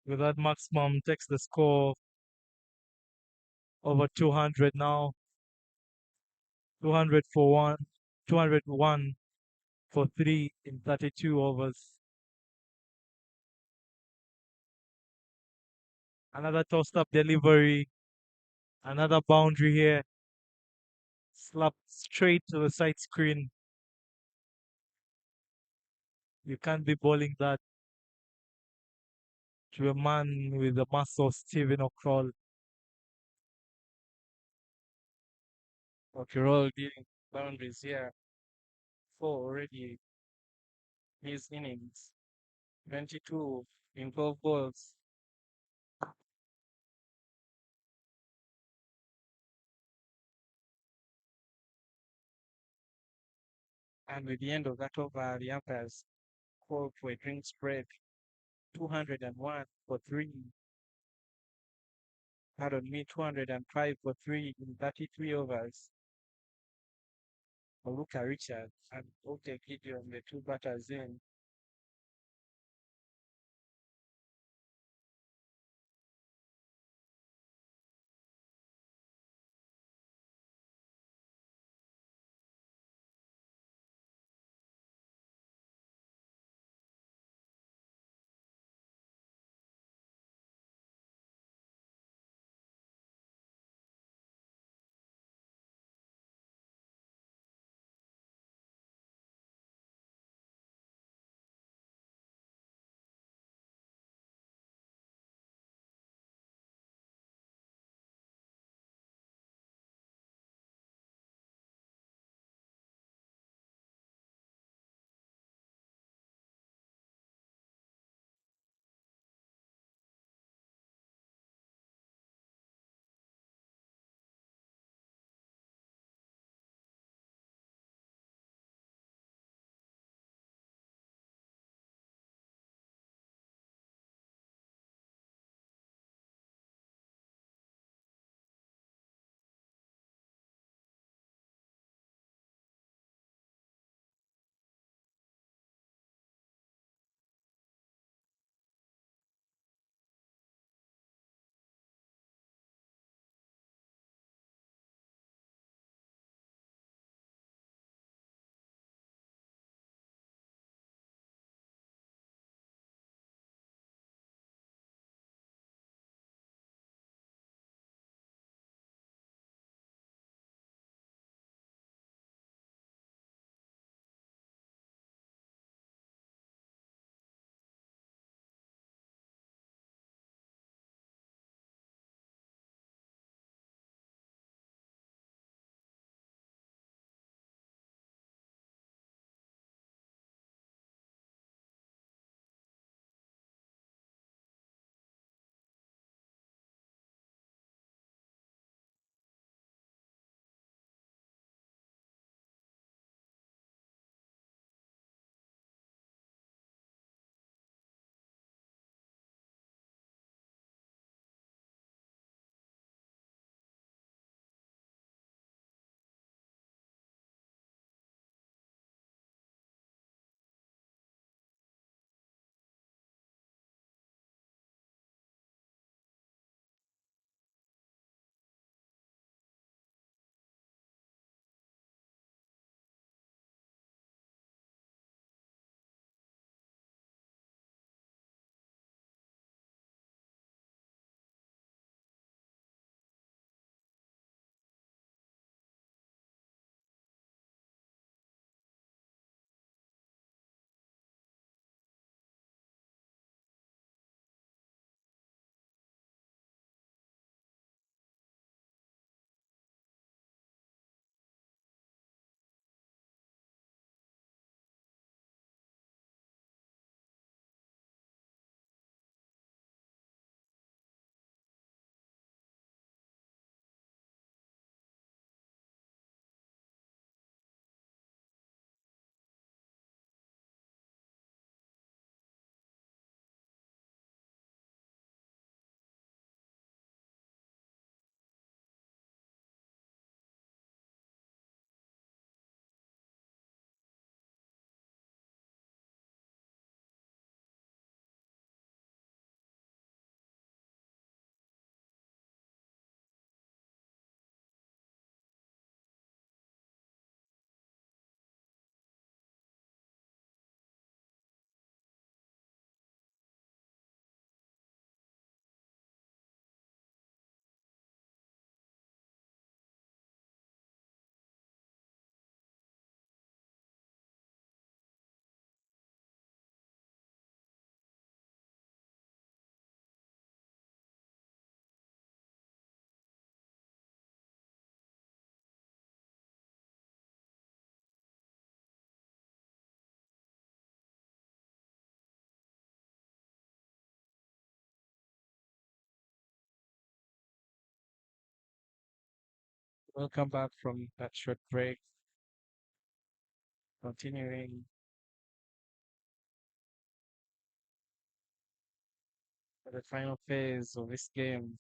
Speaker 2: With that maximum takes the score over 200 now. 200 for 1, 201 for 3 in 32 overs. Another tossed up delivery. Another boundary here. Slapped straight to the side screen. You can't be bowling that to a man with the muscle, Stephen O'Croll.
Speaker 1: Okay, all dealing boundaries here. 4 already his innings. 22 in 12 balls. And with the end of that over, the umpires called for a drink spread. 201 for 3. Pardon me, 205 for 3 in 33 overs. Oluka Richard and Ote Gideon, the two batters in. Welcome back from that short break. Continuing for the final phase of this game.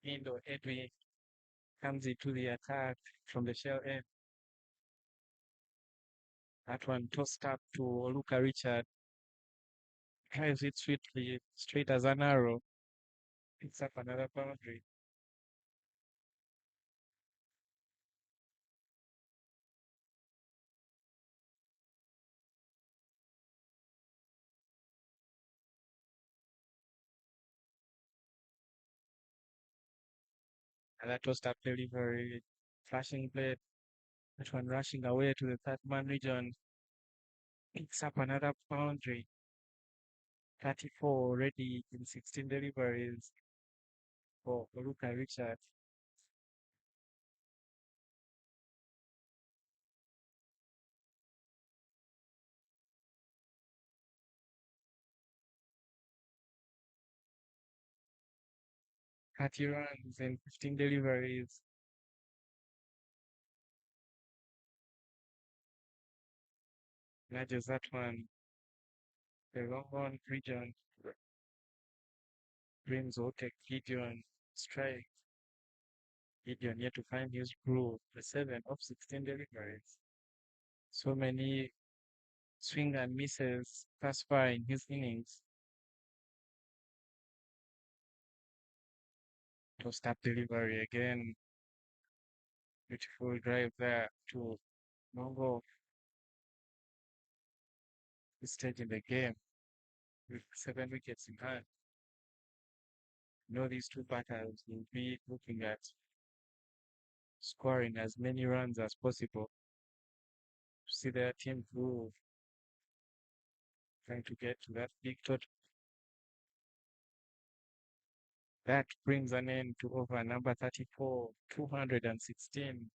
Speaker 1: Indo Edwin comes into the attack from the shell end. That one tossed up to Luca Richard. Drives it sweetly, straight as an arrow. Picks up another boundary. And that tossed up delivery. Flashing blade. That one rushing away to the third man region. Picks up another boundary. 34 already in 16 deliveries for Luca Richard. Thirty runs and 15 deliveries. Nudges that one. The long on region brings Otek Gideon strike. Gideon yet to find his groove. The 7 of 16 deliveries. So many swing and misses thus far in his innings. Tossed up delivery again. Beautiful drive there to Mongo. This stage in the game with 7 wickets in hand. These two batters will be looking at scoring as many runs as possible to see their team groove, trying to get to that big total. That brings an end to over number 34, 216.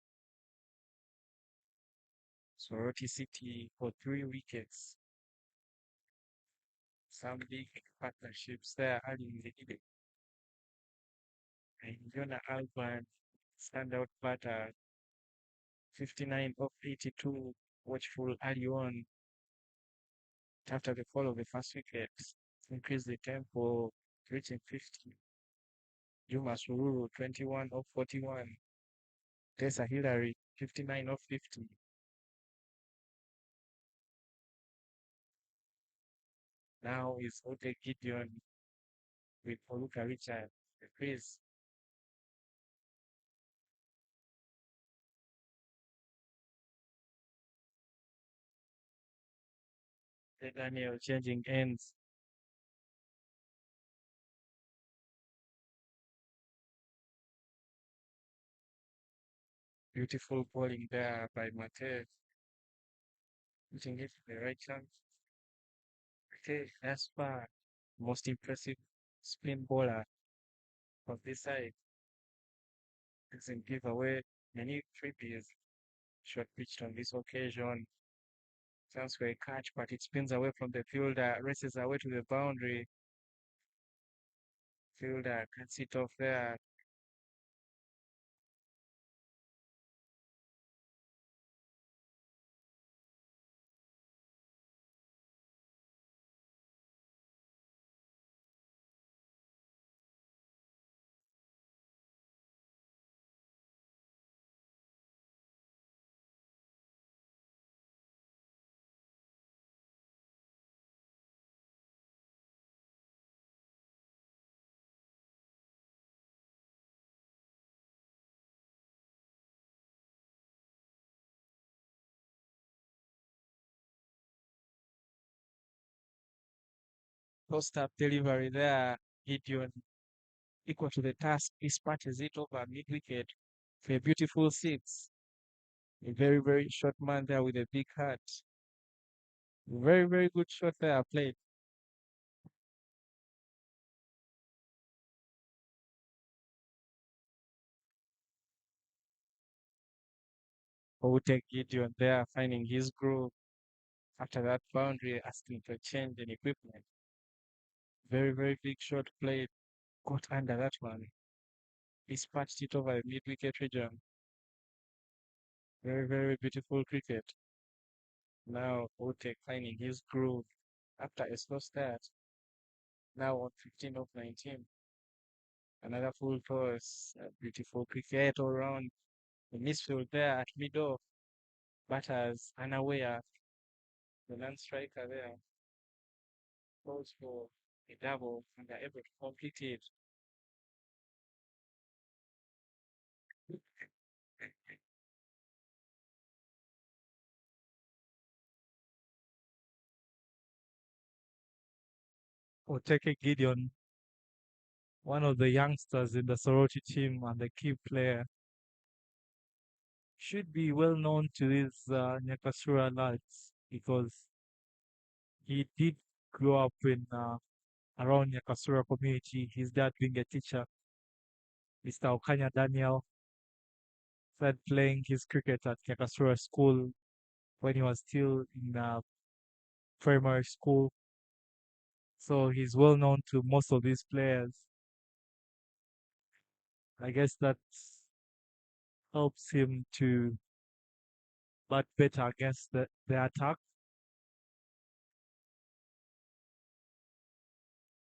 Speaker 1: Soroti City for 3 wickets. Some big partnerships there early in the evening. And Jonah Alban, standout batter, 59 of 82, watchful early on. After the fall of the first wicket, increased the tempo, reaching 50. Juma Sururu, 21 of 41. Tessa Hillary, 59 of 50. Now is Ote Gideon with Oluka Richard, the crease. The Daniel changing ends. Beautiful bowling there by Mate, putting it in the right chance. Mate, that's far most impressive spin bowler of this side. Doesn't give away many freebies. Shot pitched on this occasion. Sounds for a catch, but it spins away from the fielder, races away to the boundary. Fielder cuts it off there. Post up delivery there. Gideon equal to the task. Dispatches it over mid wicket for a beautiful six. A very, very short man there with a big heart. Very, very good shot there played. Outek Gideon there finding his groove after that boundary, asking for change in equipment. Very, very big shot played. Got under that one. Dispatched it over the mid wicket region. Very, very beautiful cricket. Now Otek finding his groove after a slow start. Now on 15 of 19. Another full toss. Beautiful cricket all around. The midfield there at middle. Batters unaware. The non-striker there goes for a double and they're able to complete it.
Speaker 2: Oteke Gideon, one of the youngsters in the Soroti team and the key player, should be well known to these Nyakasura lads because he did grow up in around Nyakasura community. His dad being a teacher, Mr. Okanya Daniel, started playing his cricket at Nyakasura school when he was still in primary school. So he's well known to most of these players. I guess that helps him to bat better against the attack.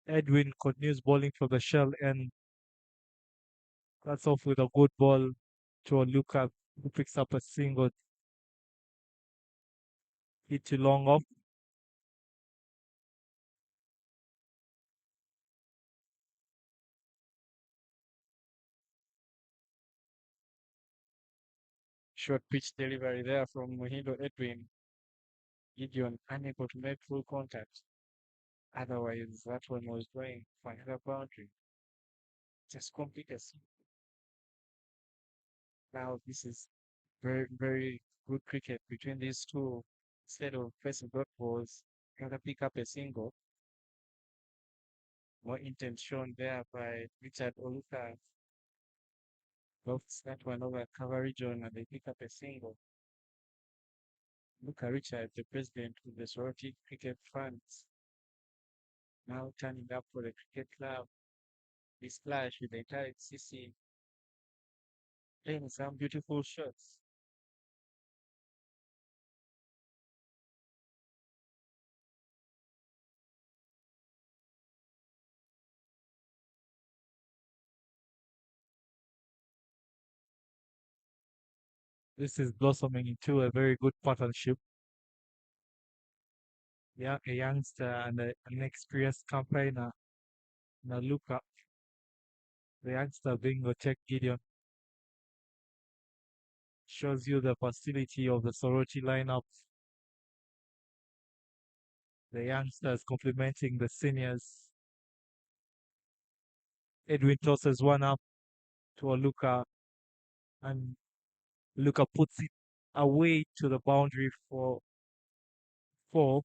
Speaker 2: Edwin continues bowling for the shell and cuts off with a good ball to Oluka, who picks up a single hit to long off.
Speaker 1: Short pitch delivery there from Muhindo Edwin. Gideon unable to make full contact. Otherwise, that one was going for another boundary. Just complete a single. Now this is very, very good cricket between these two. Instead of pressing dot balls, rather pick up a single. More intent shown there by Richard Oluka. Lofts that one over coverage on and they pick up a single. Luka Richard, the president of the Soroti Cricket Funds, now turning up for the cricket club. This splash with the Entale CC playing some beautiful shots.
Speaker 2: This is blossoming into a very good partnership. Yeah, a youngster and an experienced campaigner, Naluka, the youngster being Otek Gideon, shows you the facility of the Soroti lineup. The youngsters complementing the seniors. Edwin tosses one up to Oluka, and Luka puts it away to the boundary for four.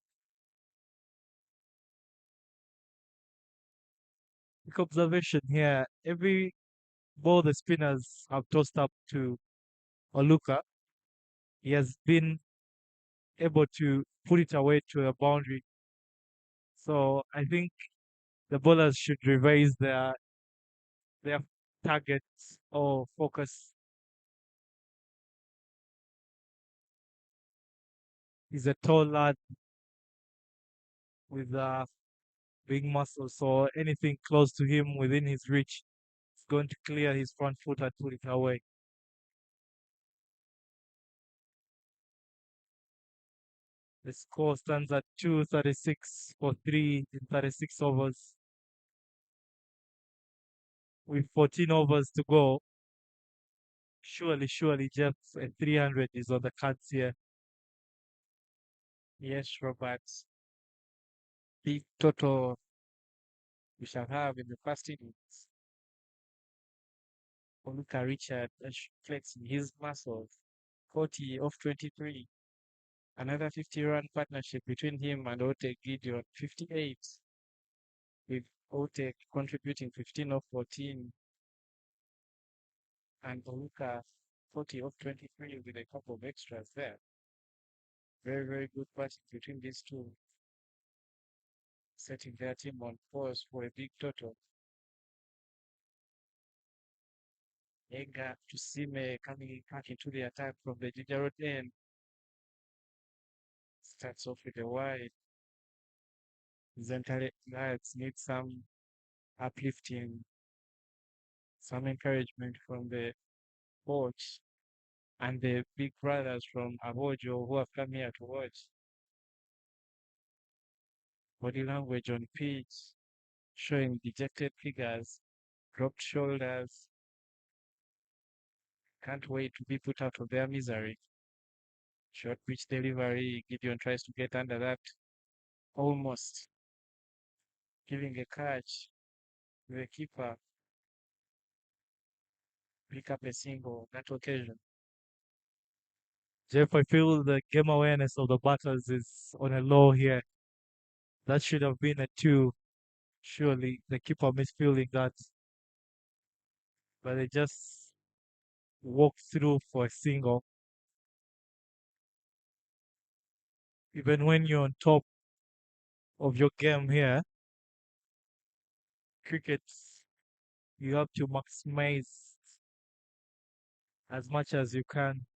Speaker 2: Quick observation here: every ball the spinners have tossed up to Oluka, he has been able to put it away to the boundary. So I think the bowlers should revise their targets or focus. He's a tall lad with big muscles, so anything close to him within his reach is going to clear his front foot and put it away. The score stands at 236 for 3 in 36 overs. With 14 overs to go, surely, Jeff, a 300 is on the cards here.
Speaker 1: Yes, Robert. Big total we shall have in the first innings. Oluka Richard flexing his muscles. 40 of 23. Another 50-run partnership between him and Otek Gideon. 58 with Otek contributing 15 of 14 and Oluka 40 of 23 with a couple of extras there. Very, very good partnership between these two, setting their team on course for a big total. Ega Tusime coming back into the attack from the Ginger Road end. Starts off with a wide. Entale lads need some uplifting, some encouragement from the coach and the big brothers from Abojo who have come here to watch. Body language on pitch, showing dejected figures, dropped shoulders, can't wait to be put out of their misery. Short pitch delivery, Gideon tries to get under that, almost giving a catch to the keeper, pick up a single that occasion.
Speaker 2: Jeff, I feel the game awareness of the batters is on a low here. That should have been a two. Surely the keeper misfeeling that, but they just walked through for a single. Even when you're on top of your game here, cricket, you have to maximize as much as you can.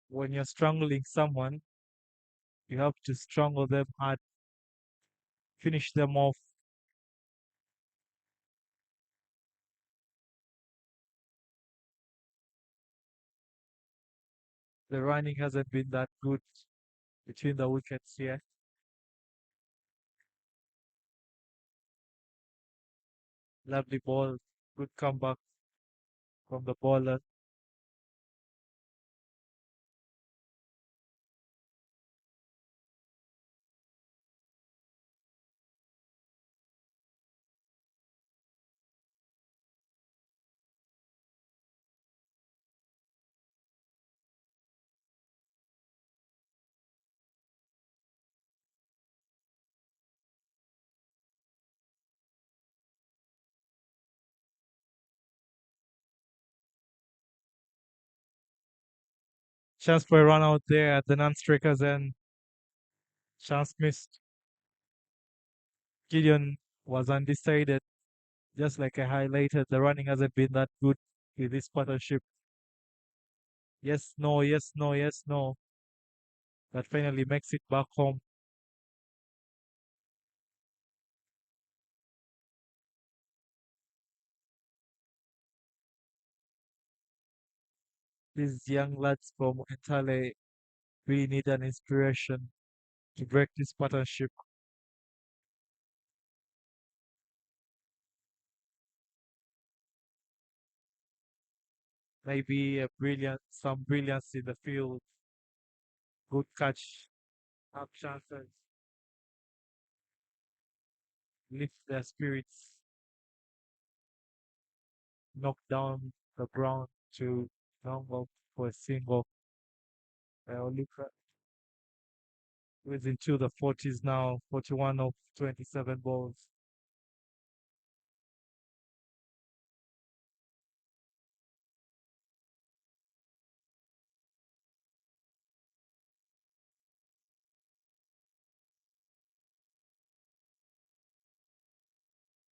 Speaker 2: When you're strangling someone, you have to strangle them hard, finish them off. The running hasn't been that good between the wickets here. Lovely ball, good comeback from the bowler. Chance for a run out there at the non-strikers and chance missed. Gideon was undecided. Just like I highlighted, the running hasn't been that good with this partnership. Yes, no, yes, no, yes, no. That finally makes it back home. These young lads from Entale really need an inspiration to break this partnership. Maybe some brilliance in the field, good catch, have chances, lift their spirits, knock down the ground to go for a single. Olika is into the 40s now, 41 of 27 balls.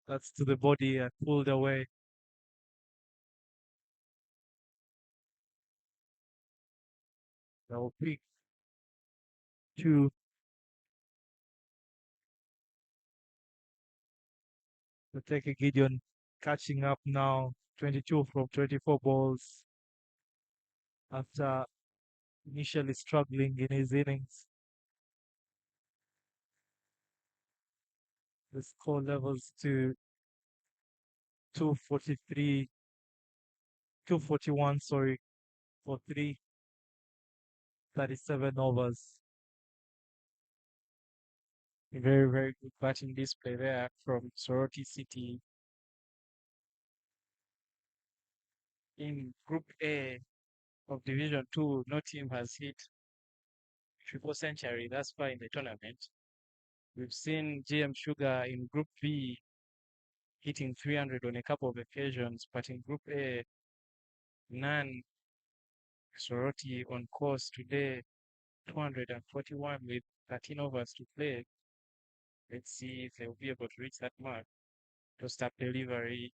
Speaker 2: That's to the body and pulled away. That will pick two. The take a Gideon catching up now, 22 from 24 balls after initially struggling in his innings. The score levels to 243, 241, sorry, for 337 overs.
Speaker 1: A very, very good batting display there from Soroti City in Group A of Division 2. No team has hit triple century thus far in the tournament. We've seen GM Sugar in Group B hitting 300 on a couple of occasions, but in Group A, none. Soroti on course today, 241 with 13 overs to play. Let's see if they'll be able to reach that mark. To stop delivery,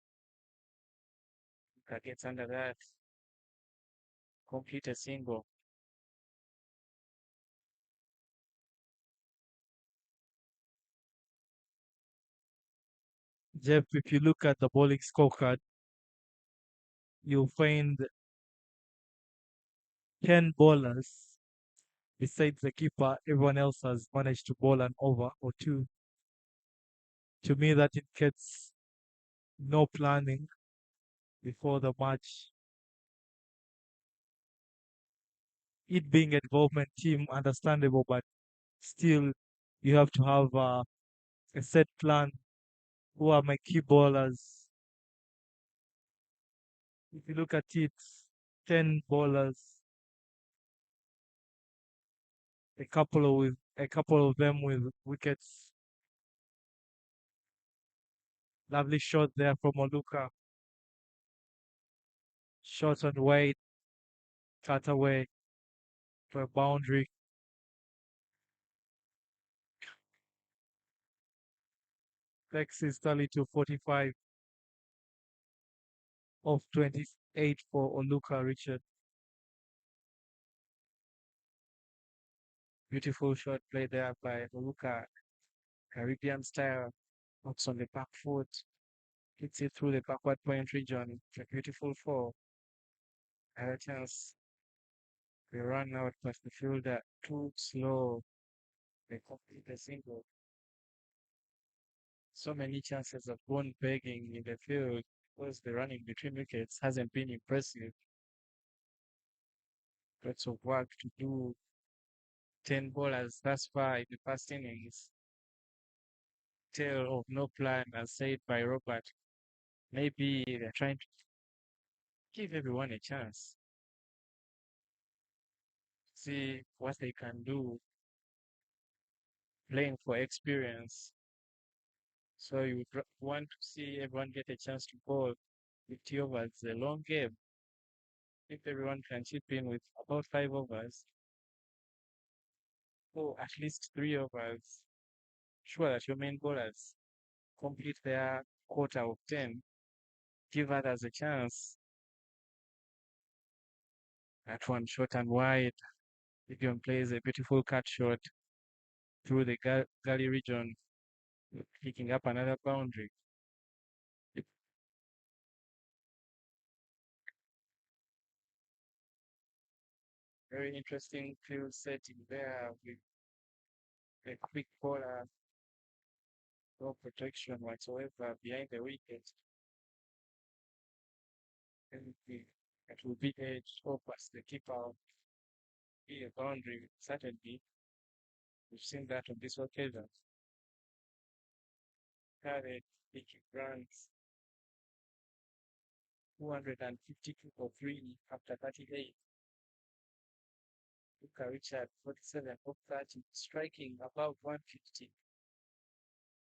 Speaker 1: gets under that, complete a single.
Speaker 2: Jeff, if you look at the bowling scorecard, you'll find 10 bowlers besides the keeper. Everyone else has managed to bowl an over or two. To me, that indicates no planning before the match. It being a development team, understandable, but still, you have to have a set plan. Who are my key bowlers? If you look at it, 10 bowlers, a couple of them with wickets. Lovely shot there from Oluka. Shot on weight, cut away to a boundary. Lex is tally to 45 of 28 for Oluka Richard. Beautiful shot played there by Oluka. Caribbean style. Knocks on the back foot. Hits it through the backward point region. A beautiful four. Had a chance. We run out, but the fielder too slow. They complete the single. So many chances of one begging in the field because the running between wickets hasn't been impressive. Lots of work to do. 10 bowlers thus far in the first innings. Tale of no plan, as said by Robert. Maybe they're trying to give everyone a chance. See what they can do playing for experience. So you would want to see everyone get a chance to bowl 50 overs. It's a long game. If everyone can chip in with about 5 overs, or at least 3 overs, sure that your main bowlers complete their quota of 10. Give others a chance. That one short and wide. Gideon plays a beautiful cut shot through the gully region, picking up another boundary. Very interesting field setting there with a quick bowler, no protection whatsoever behind the wicket. And it will be edged up as the keeper be a boundary. Certainly, we've seen that on this occasion. Carried, picking runs, 252 for 3 after 38. Luka Richard, 47 of 30, striking above 150.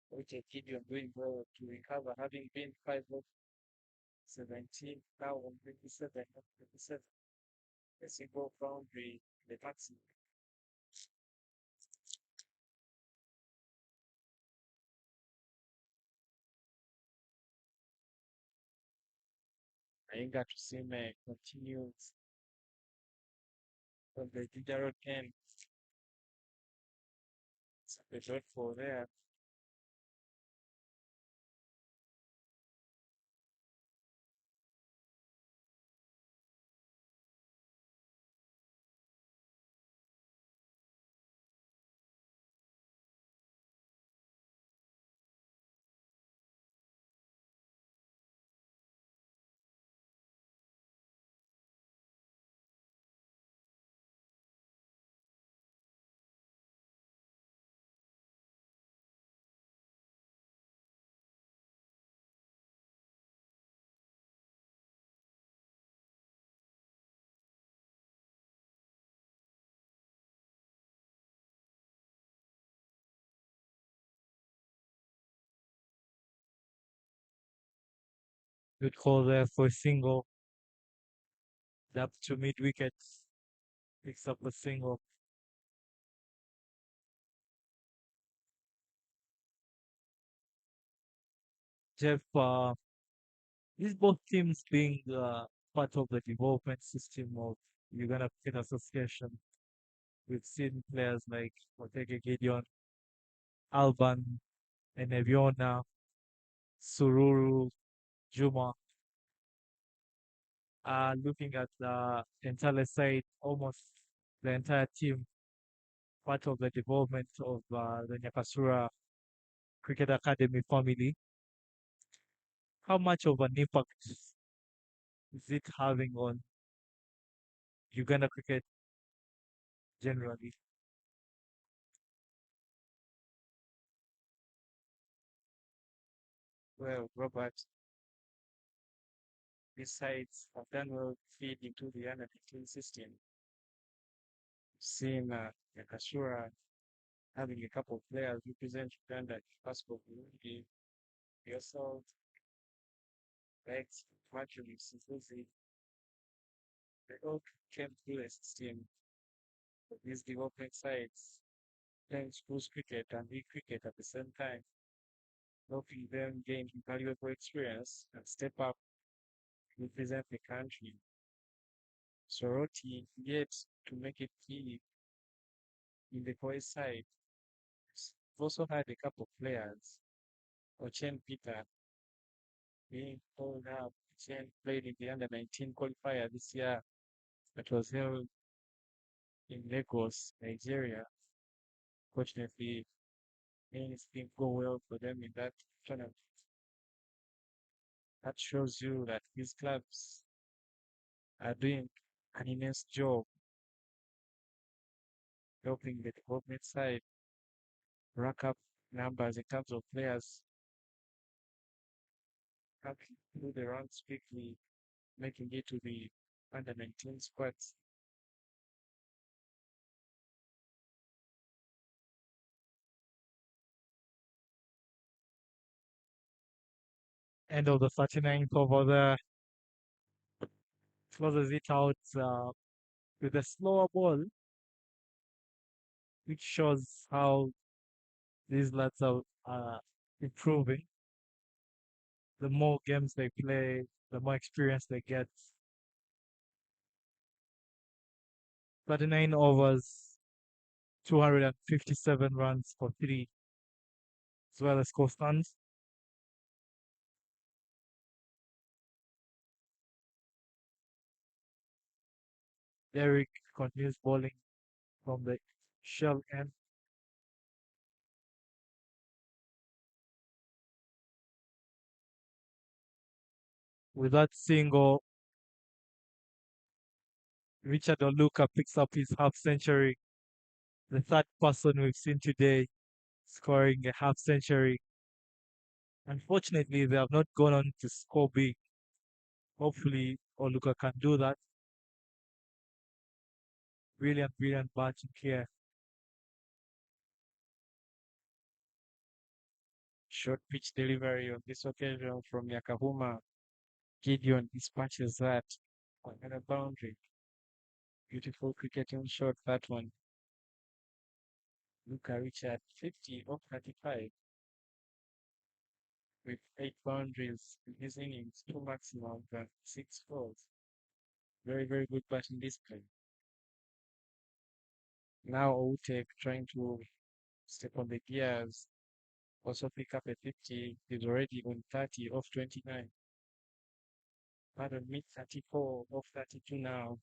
Speaker 2: Which a Gideon doing well to recover, having been 5 of 17, now on 27 of 27. A single boundary, the maximum. Ainga to see me continues from the Diderot end. It's a good for there. Good call there for a single. Up to mid wickets. Picks up a single. Jeff, these both teams being part of the development system of Uganda Cricket Association, we've seen players like Otege Gideon, Alban, Eneviona, Sururu, Juma, looking at the entire side, almost the entire team, part of the development of the Nyakasura Cricket Academy family. How much of an impact is it having on Uganda cricket generally?
Speaker 1: Well, Robert, besides have done well to feed into the under 15 system, seeing Yakashura having a couple of players represent Uganda at Pascal Burundi, yourself, Rex, Matthew, Suzuki, they all came through the system of these development sites, playing schools cricket and league cricket at the same time, helping them gain valuable experience and step up to represent the country. Soroti yet to make it key in the boys' side. We've also had a couple of players. Ochen Peter being called up. Ochen played in the under 19 qualifier this year that was held in Lagos, Nigeria. Fortunately, things didn't go well for them in that tournament. That shows you that these clubs are doing an immense job helping the development side rack up numbers in terms of players coming through the ranks quickly, making it to the under 19 squads.
Speaker 2: End of the 39th over there, closes it out with a slower ball, which shows how these lads are improving. The more games they play, the more experience they get. 39 overs, 257 runs for three, as well as Constance. Derek continues bowling from the shell end. With that single, Richard Oluka picks up his half century, the third person we've seen today scoring a half century. Unfortunately, they have not gone on to score big. Hopefully, Oluka can do that. Brilliant, brilliant batting here.
Speaker 1: Short pitch delivery on this occasion from Yakahuma. Gideon dispatches that on a boundary. Beautiful cricketing shot, that one. Luca Richard, 50 off 35, with 8 boundaries in his innings, two maximum and 6 fours. Very, very good batting discipline. Now Outek trying to step on the gears, also pick up a 50. He's already on 30 off 29. Pardon me, 34 off 32 now.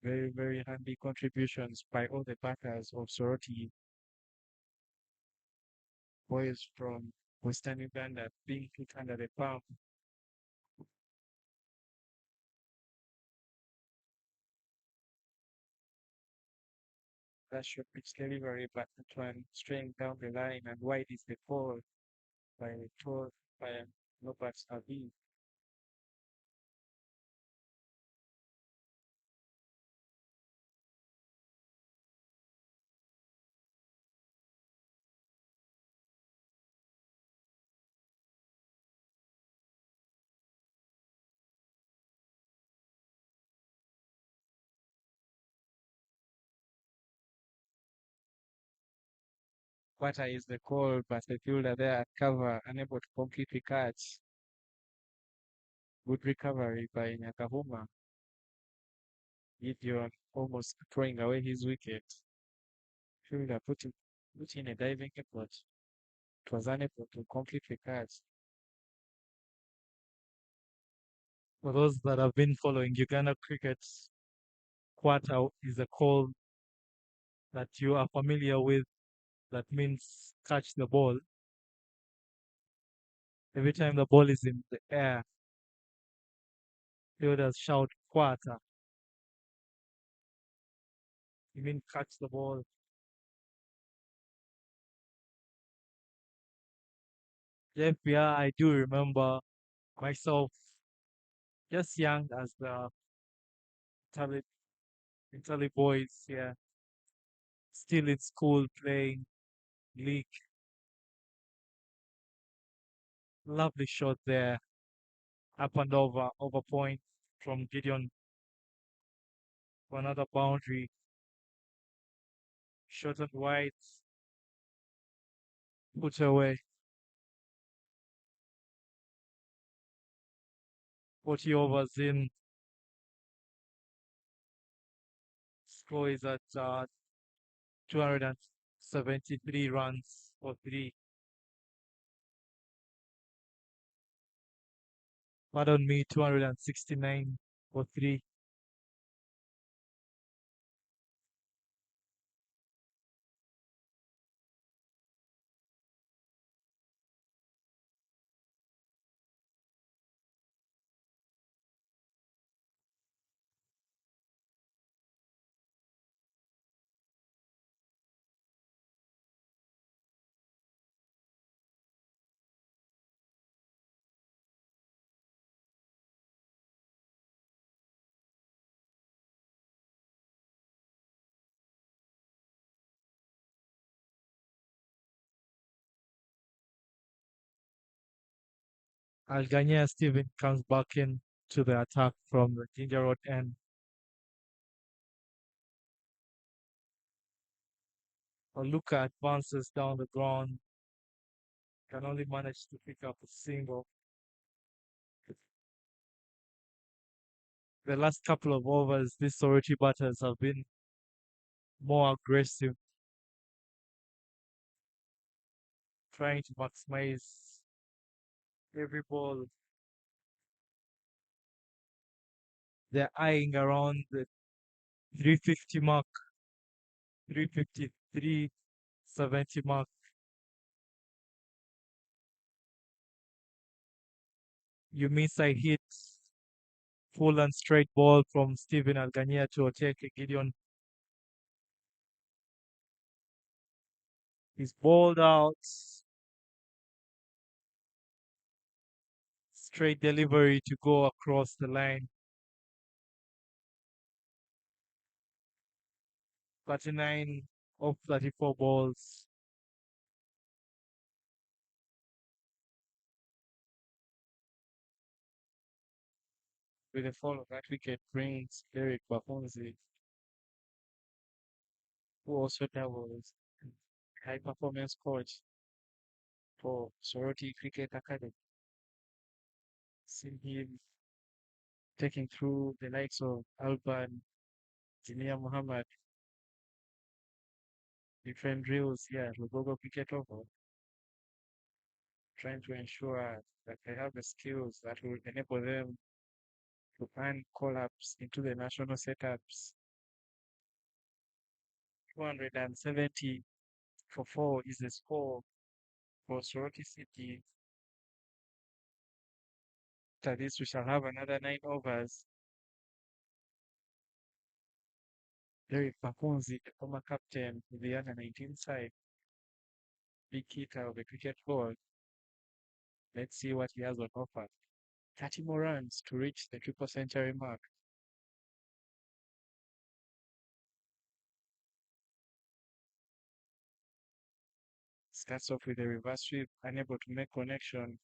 Speaker 1: Very, very handy contributions by all the backers of Soroti, boys from Western Uganda being put under the pump. That short pitch delivery, but that one straying down the line and wide is the ball by Tor by Robert Aviv. Quarter is the call, but the fielder there at cover, unable to completely catch. Good recovery by Nyakahuma. Gideon almost throwing away his wicket. Fielder put in a diving effort. It was unable to completely catch.
Speaker 2: For those that have been following Uganda cricket, quarter is a call that you are familiar with. That means catch the ball. Every time the ball is in the air, fielders shout quarter. You mean catch the ball. Jeff, yeah, I do remember myself just young as the Entale, Entale boys, yeah, still in school playing league. Lovely shot there, up and over point from Gideon for another boundary. Shot and wide, put away. 40 overs in. Score is at 273 runs for three. Pardon me, 269 for three. Algania Steven comes back in to the attack from the Ginger Road end. Luca advances down the ground, can only manage to pick up a single. The last couple of overs, these Soroti batters have been more aggressive, trying to maximize every ball. They're eyeing around the 350 mark, 353, 70 mark. You miss a hit, full and straight ball from Stephen Algania to Oteke Gideon. He's balled out. Straight delivery to go across the line. 39 of 34 balls.
Speaker 1: With the fall of that wicket brings Derek Bafunzi, who also doubles high performance coach for Soroti Cricket Academy. Seen him taking through the likes of Alban, Jinia Muhammad, different drills here at Lugogo Cricket Oval, trying to ensure that they have the skills that will enable them to plan call-ups into the national setups. 270 for 4 is the score for Soroti City. After this, we shall have another 9 overs. Derek Bakunzi, the former captain of the under 19 side, big hitter of the cricket ball. Let's see what he has on offer. 30 more runs to reach the triple century mark. Starts off with a reverse sweep, unable to make connection.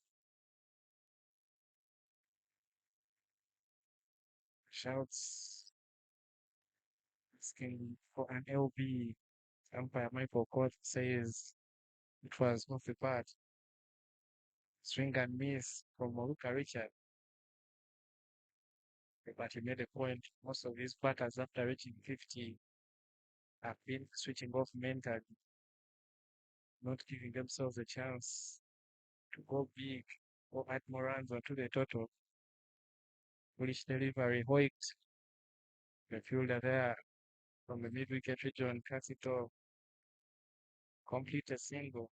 Speaker 1: Shouts, asking for an LB. Umpire Michael Court says It was off the bat. Swing and miss from Moruka Richard. But he made a point. Most of these batters, after reaching 50, have been switching off mentally, not giving themselves a chance to go big or add more runs onto the total. Bullish delivery, Hoyt, the fielder there from the mid-wicket region, cuts it off, complete a single.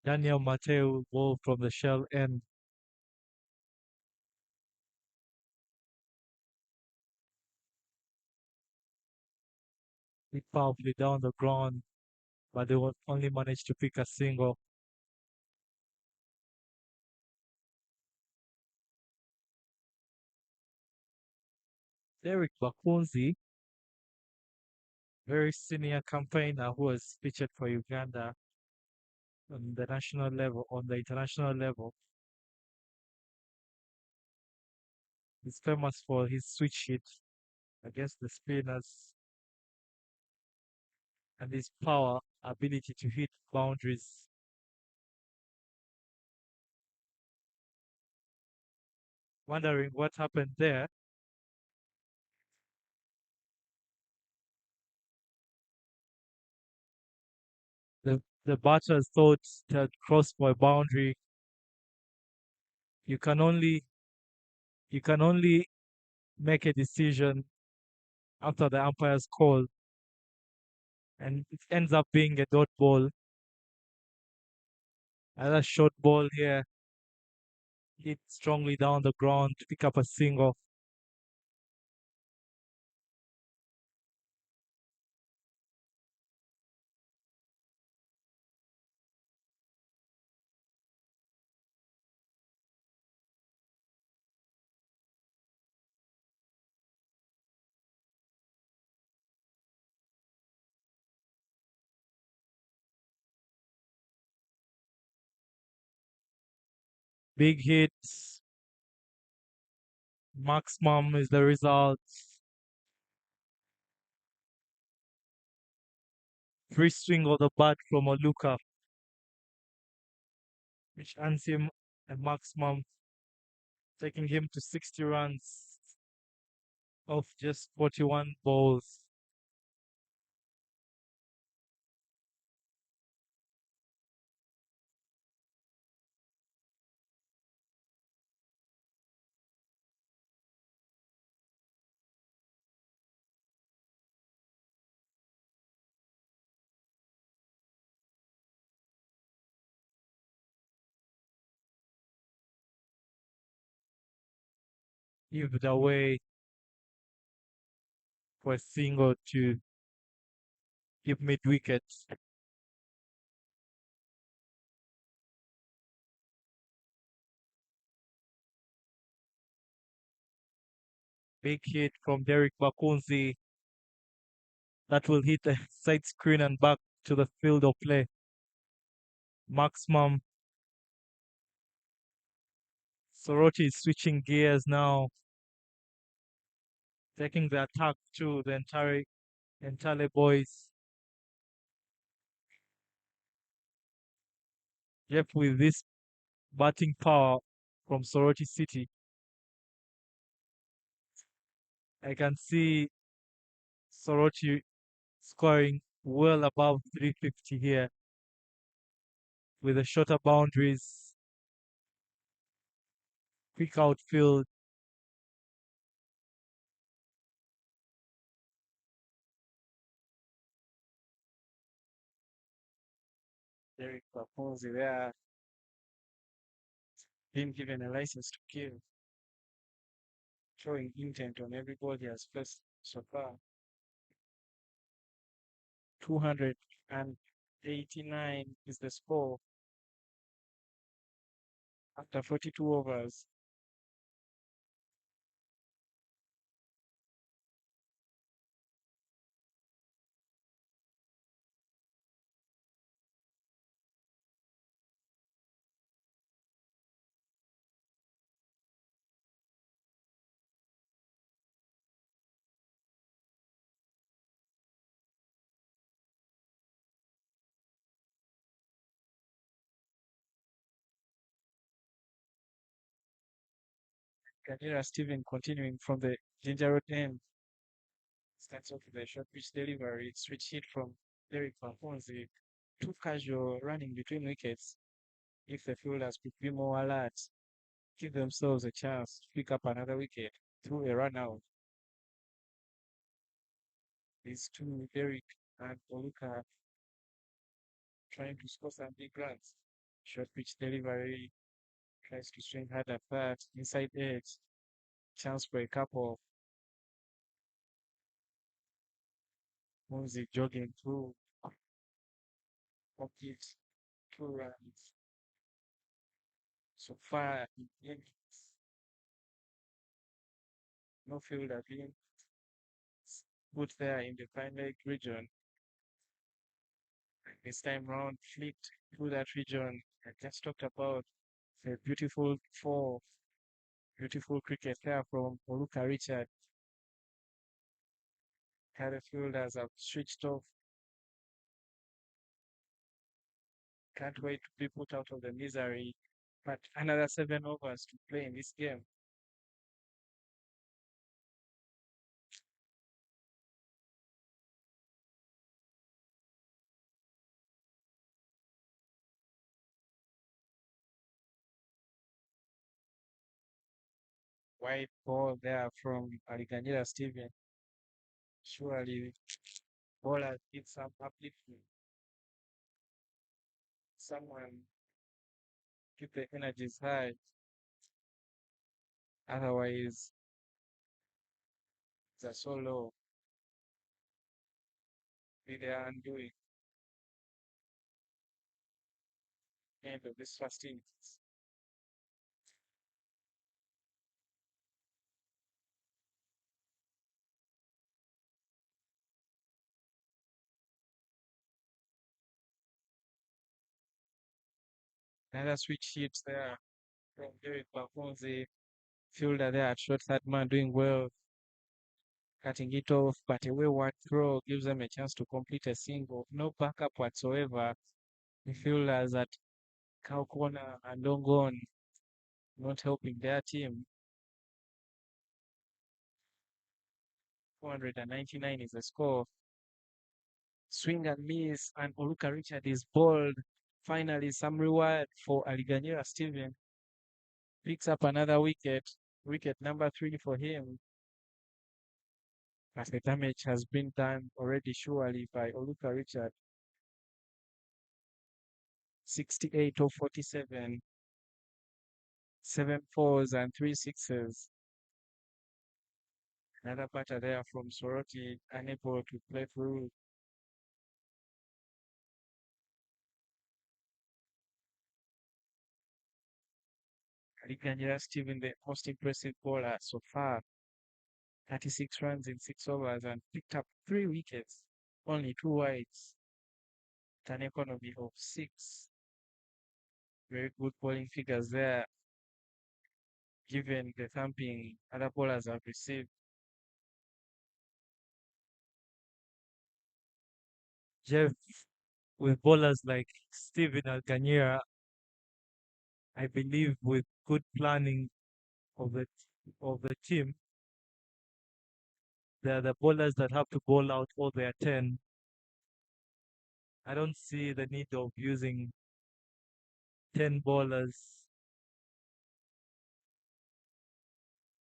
Speaker 2: Daniel Mateo ball from the shell end. Hit powerfully down the ground, but they will only manage to pick a single. Derek Bakunzi, very senior campaigner who has featured for Uganda on the national level, on the international level. He's famous for his switch hit against the spinners and his power ability to hit boundaries. Wondering what happened there. The batters thought that crossed my boundary. You can only make a decision after the umpire's call, and it ends up being a dot ball. Another short ball here, hit strongly down the ground to pick up a single. Big hits. Maximum is the result. Free swing of the bat from Oluka, which earns him a maximum, taking him to 60 runs off just 41 balls. Give it away for a single to keep mid wicket. Big hit from Derek Bakunzi that will hit the side screen and back to the field of play. Maximum. Soroti is switching gears now, taking the attack to the Entale boys. Yep, with this batting power from Soroti City, I can see Soroti scoring well above 350 here with the shorter boundaries, quick outfield.
Speaker 1: Derek Paponzi there being given a license to kill, showing intent on every ball he has faced so far. 289 is the score after 42 overs. Kadira Steven continuing from the Ginger Road end. Starts off with a short pitch delivery, switch hit from Derek Paponzi. Too casual running between wickets. If the fielders could be more alert, give themselves a chance to pick up another wicket through a run out. These two, Derek and Oluka, trying to score some big runs. Short pitch delivery, tries to swing hard at that, inside edge, chance for a couple. Munzi jogging through, pocket, 2 runs. So far, in innings, no fielder being put there in the prime leg region. This time round, flipped through that region. I just talked about a beautiful cricket there from Oluka Richard. Had a fielders have switched off. Can't wait to be put out of the misery. But another 7 overs to play in this game. White ball there from Aliganyira Steven. Surely bowler did some uplifting. Someone keep the energies high. Otherwise, it's a solo be their undoing. End of this first innings. Another switch hit there from Derek Bafonzi. Fielder there at short third man doing well, cutting it off, but a wayward throw gives them a chance to complete a single. No backup whatsoever. The fielders at Cow Corner and Longon not helping their team. 499 is the score. Swing and miss, and Oluka Richard is bowled. Finally, some reward for Aliganyira Steven. Picks up another wicket, wicket number 3 for him. But the damage has been done already, surely, by Oluka Richard. 68 of 47, 7 4s and 3 6s. Another batter there from Soroti, unable to play through. Aliganyira Steven, the most impressive bowler so far. 36 runs in 6 overs and picked up 3 wickets, only 2 wides. An economy of 6. Very good bowling figures there, given the thumping other bowlers have received.
Speaker 2: Jeff, with bowlers like Steven Alcanyera, I believe with good planning of the team, they're the bowlers that have to bowl out all their 10. I don't see the need of using 10 bowlers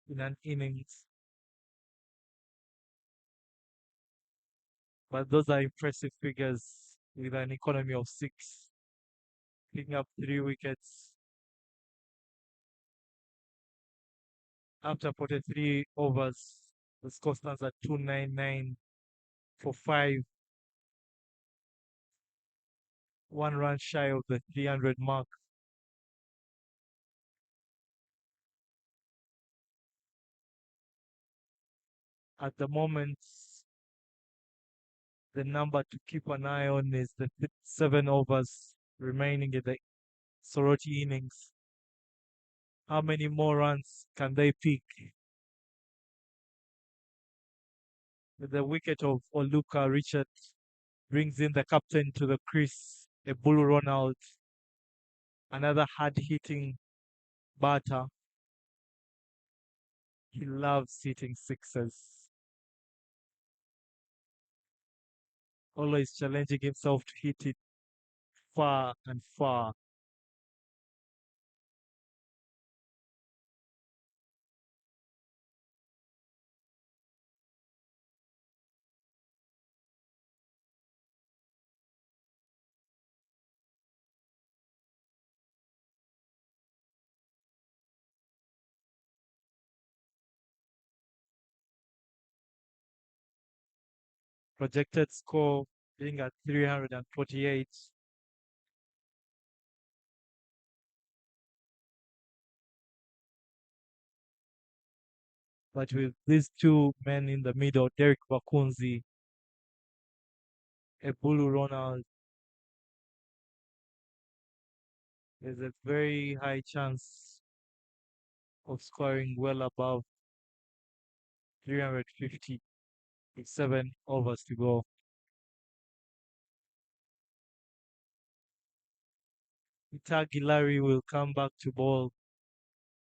Speaker 2: in an innings, but those are impressive figures with an economy of 6. picking up 3 wickets. After 43 overs, the score stands at 299 for 5, 1 run shy of the 300 mark. At the moment, the number to keep an eye on is the 7 overs remaining in the Soroti innings. How many more runs can they pick? With the wicket of Oluka, Richard brings in the captain to the crease, a bull run out, another hard-hitting batter. He loves hitting sixes, always challenging himself to hit it far and far. Projected score being at 348. But with these two men in the middle, Derek Bakunzi, Ebulu Ronald, there's a very high chance of scoring well above 350 with 7 overs to go. Itagilari will come back to bowl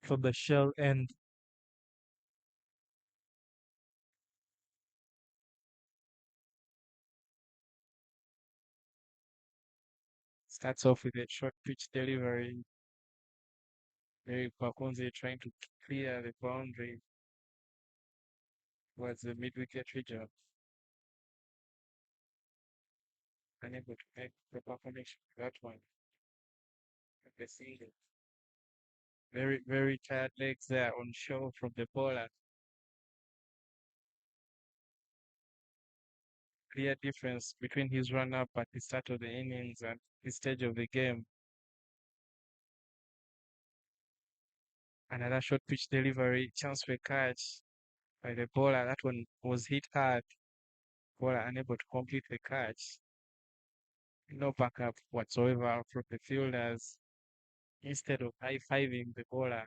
Speaker 2: from the shell end.
Speaker 1: Starts off with a short pitch delivery. Very Pakunze trying to clear the boundary towards the mid-wicket region. Unable to make proper connection with that one. The single. Very, very tired legs there on show from the bowler. Clear difference between his run-up at the start of the innings and this stage of the game. Another short pitch delivery, chance for a catch by the bowler. That one was hit hard. Bowler unable to complete the catch. No backup whatsoever from the fielders. Instead of high-fiving the bowler,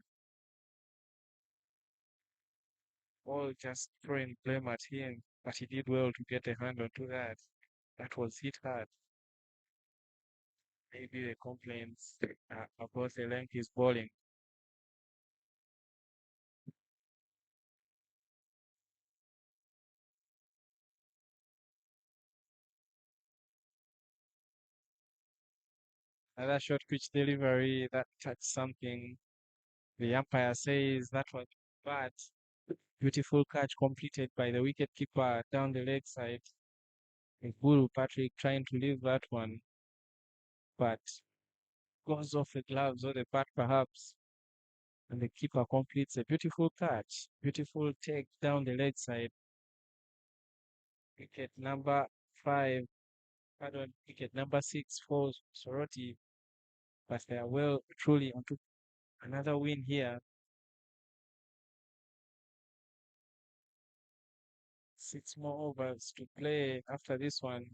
Speaker 1: all just throwing blame at him, but he did well to get a hand onto that. That was hit hard. Maybe the complaints about the length he's bowling. Another short pitch delivery that touched something. The umpire says that was bad. Beautiful catch completed by the wicket keeper down the leg side. Guru Patrick trying to leave that one, but goes off the gloves or the bat perhaps, and the keeper completes a beautiful catch. Beautiful take down the leg side. Wicket number 5, pardon, wicket number 6 for Soroti, but they are well truly onto another win here. 6 more overs to play after this one.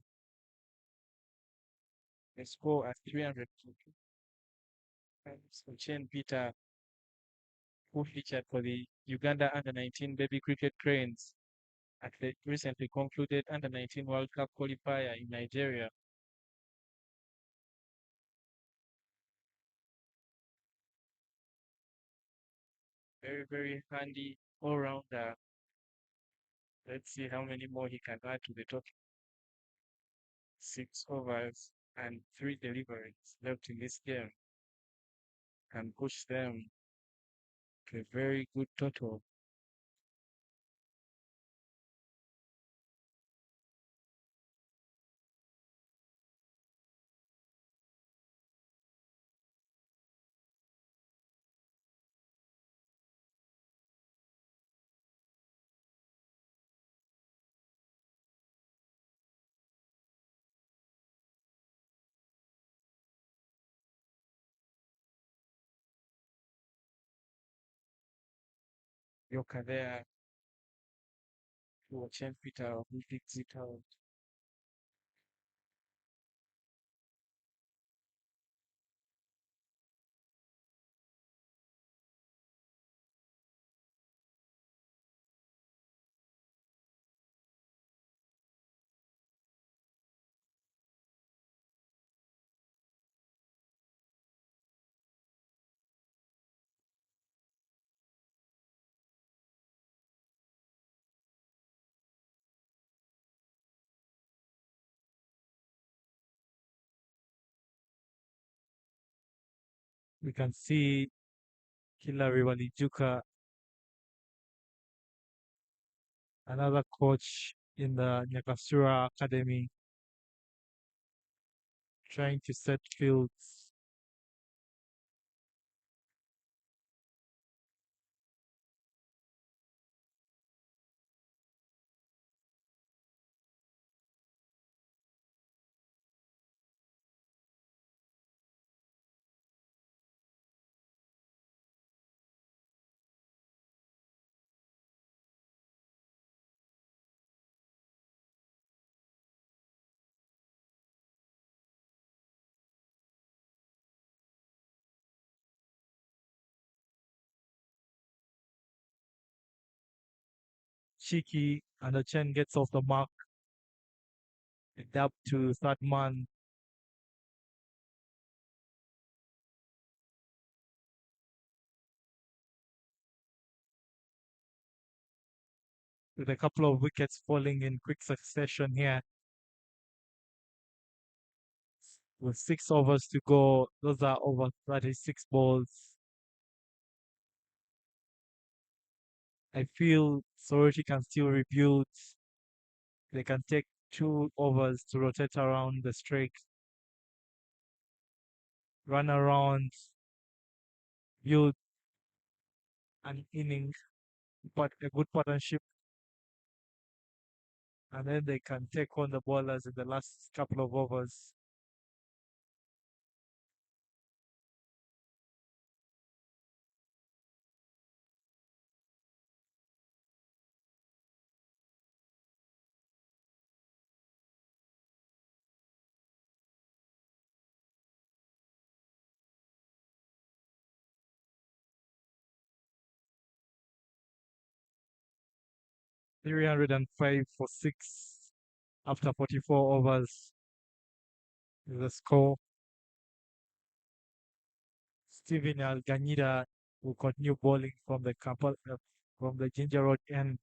Speaker 1: The score at 300. So Chen Peter, who featured for the Uganda under-19 baby cricket cranes at the recently concluded under-19 World Cup qualifier in Nigeria. Very, very handy all-rounder. Let's see how many more he can add to the total. 6 overs and 3 deliveries left in this game and push them to a very good total. Yoka there to watch Peter who digs it out.
Speaker 2: We can see Hilary Walijuka, another coach in the Nyakasura Academy, trying to set fields. Cheeky and the Chen gets off the mark, a dab to third man. With a couple of wickets falling in quick succession here. With 6 overs to go, those are over 36 balls. I feel Soroti can still rebuild. They can take 2 overs to rotate around the strike, run around, build an inning, but a good partnership, and then they can take on the bowlers in the last couple of overs. $305 for 6 after 44 overs is the score. Steven Alganida will continue bowling from the from the Ginger Road end.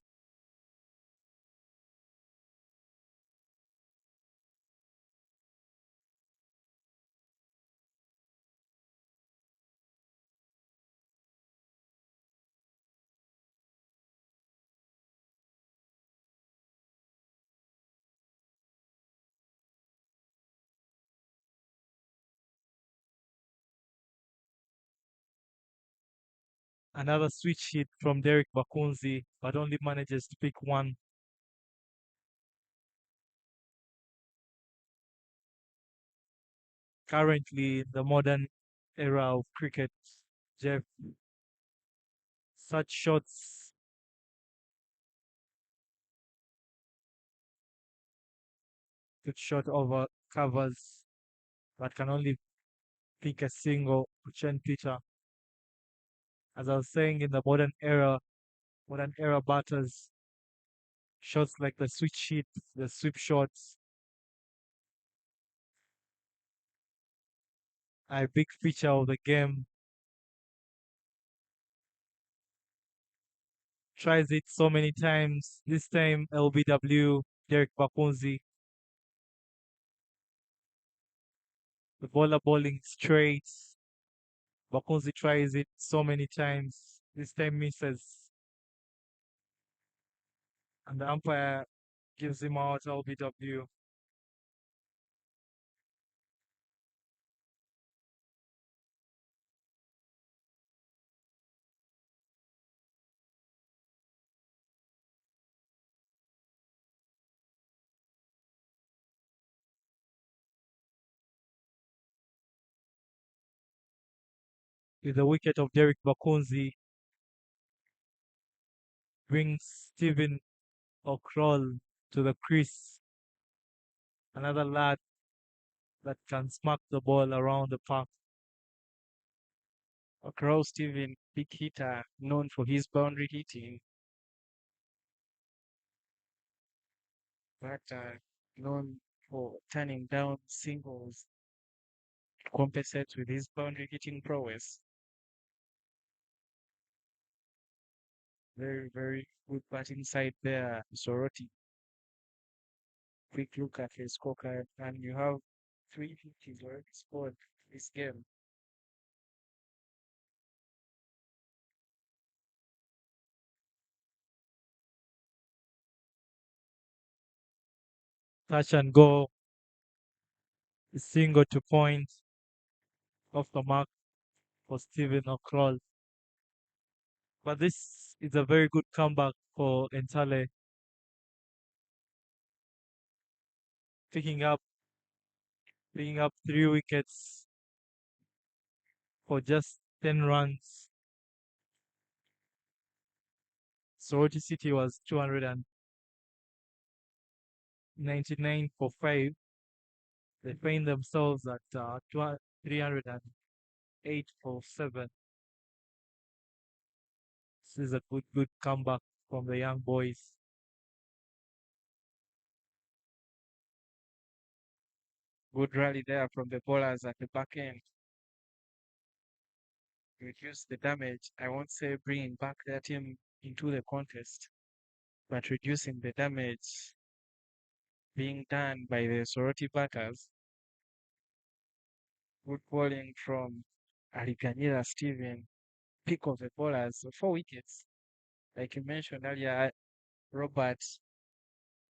Speaker 2: Another switch hit from Derek Bakunzi, but only manages to pick one. Currently, the modern era of cricket, Jeff, such shots could shot over covers, but can only pick a single Chen Peter. As I was saying, in the modern era batters, shots like the switch hit, the sweep shots, are a big feature of the game. Tries it so many times. This time, LBW, Derek Bakunzi. The bowler bowling straight. Bakunzi tries it so many times. This time misses. And the umpire gives him out LBW. With the wicket of Derek Bakunzi, brings Steven O'Croll to the crease. Another lad that can smack the ball around the park.
Speaker 1: Crow Steven, big hitter, known for his boundary hitting, but known for turning down singles to compensate with his boundary hitting prowess. Very, very good batting side there, Soroti. Quick look at his scorecard, and you have 350s already scored this game.
Speaker 2: Touch and go, single to point off the mark for Steven O'Croll. But this is a very good comeback for Entale, picking up picking up 3 wickets for just 10 runs. Soroti City was 299 for 5. They find themselves at 308 for 7. This is a good comeback from the young boys.
Speaker 1: Good rally there from the bowlers at the back end. Reduce the damage. I won't say bringing back their team into the contest, but reducing the damage being done by the Soroti batters. Good bowling from Aliganyira Steven, pick of the bowlers, 4 wickets. Like you mentioned earlier, Robert,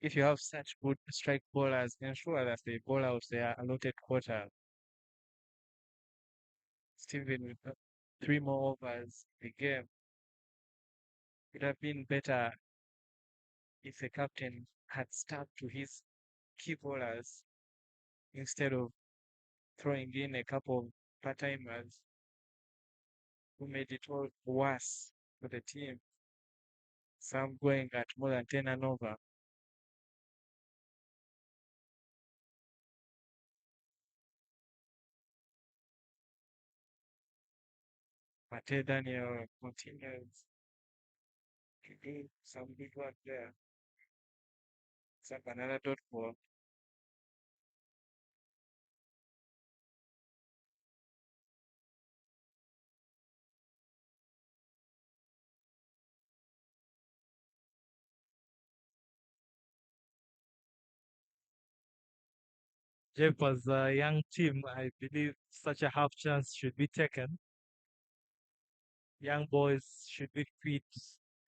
Speaker 1: if you have such good strike bowlers, ensure that they bowl out their allotted quota. Steven with 3 more overs the game. It would have been better if the captain had stuck to his key bowlers instead of throwing in a couple of part-timers who made it all worse for the team. Some going at more than 10 and over. Mate Daniel continues to do some good work there. Some another dot ball.
Speaker 2: Jeff, as a young team, I believe such a half chance should be taken. Young boys should be fit,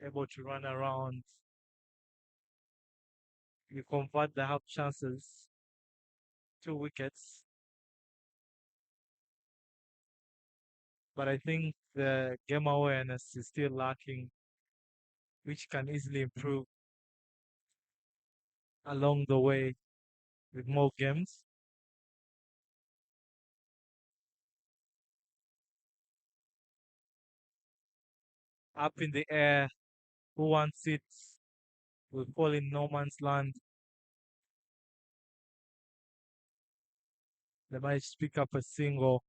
Speaker 2: able to run around. You convert the half chances, 2 wickets. But I think the game awareness is still lacking, which can easily improve along the way with more games. Up in the air, who wants it will fall in no man's land. They might pick up a single.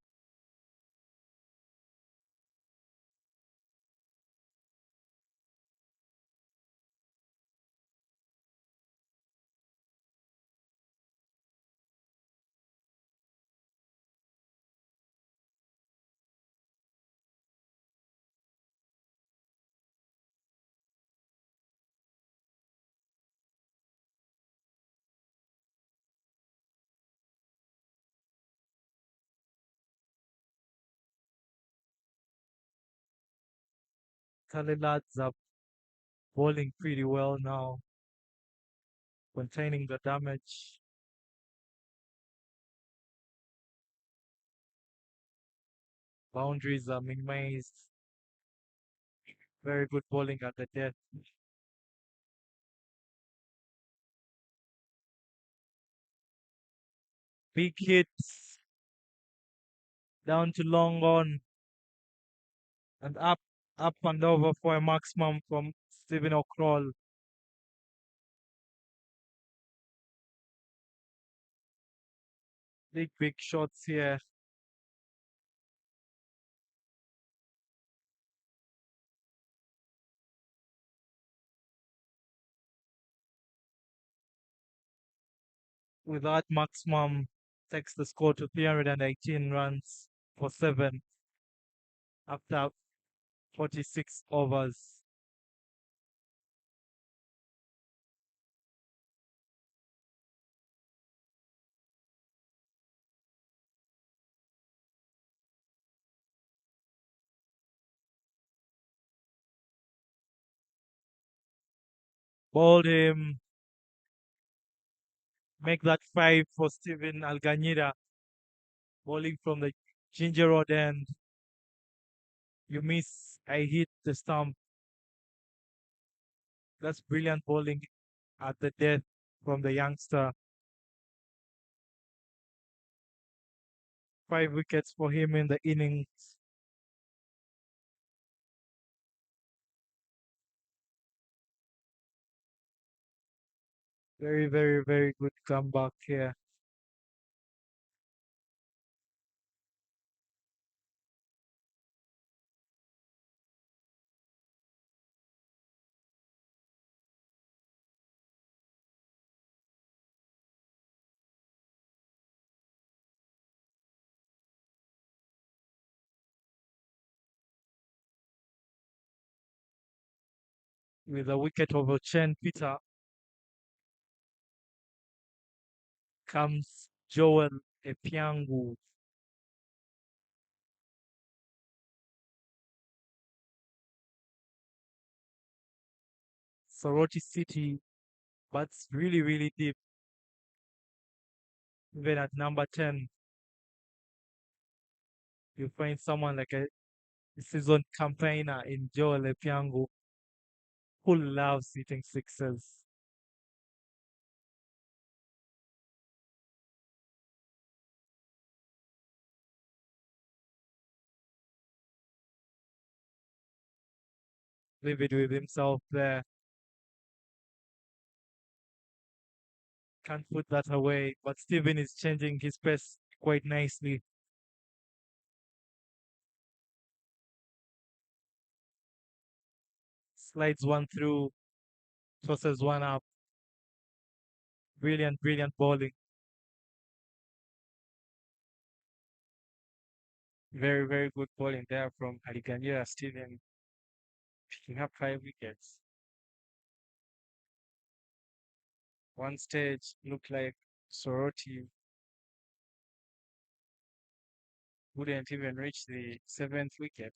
Speaker 2: Tally lads are bowling pretty well now, containing the damage. Boundaries are minimized. Very good bowling at the death. Big hits down to long on and up and over for a maximum from Stephen O'Croll. Big shots here. With that, maximum takes the score to 318 runs for 7 after 46 overs. Bowled him, make that 5 for Steven Alganira, bowling from the Ginger Road end. You miss, I hit the stump. That's brilliant bowling at the death from the youngster. 5 wickets for him in the innings. Very, very, very good comeback here. With a wicket over Chen Peter comes Joel Epiangu. Soroti City, but really, really deep. Even at number 10, you find someone like a seasoned campaigner in Joel Epiangu who loves hitting sixes. Livid with himself there. Can't put that away. But Steven is changing his pace quite nicely. Slides one through, tosses one up. Brilliant, brilliant bowling. Very, very good bowling there from Aliganyira Steven, picking up 5 wickets. One stage looked like Soroti wouldn't even reach the 7th wicket.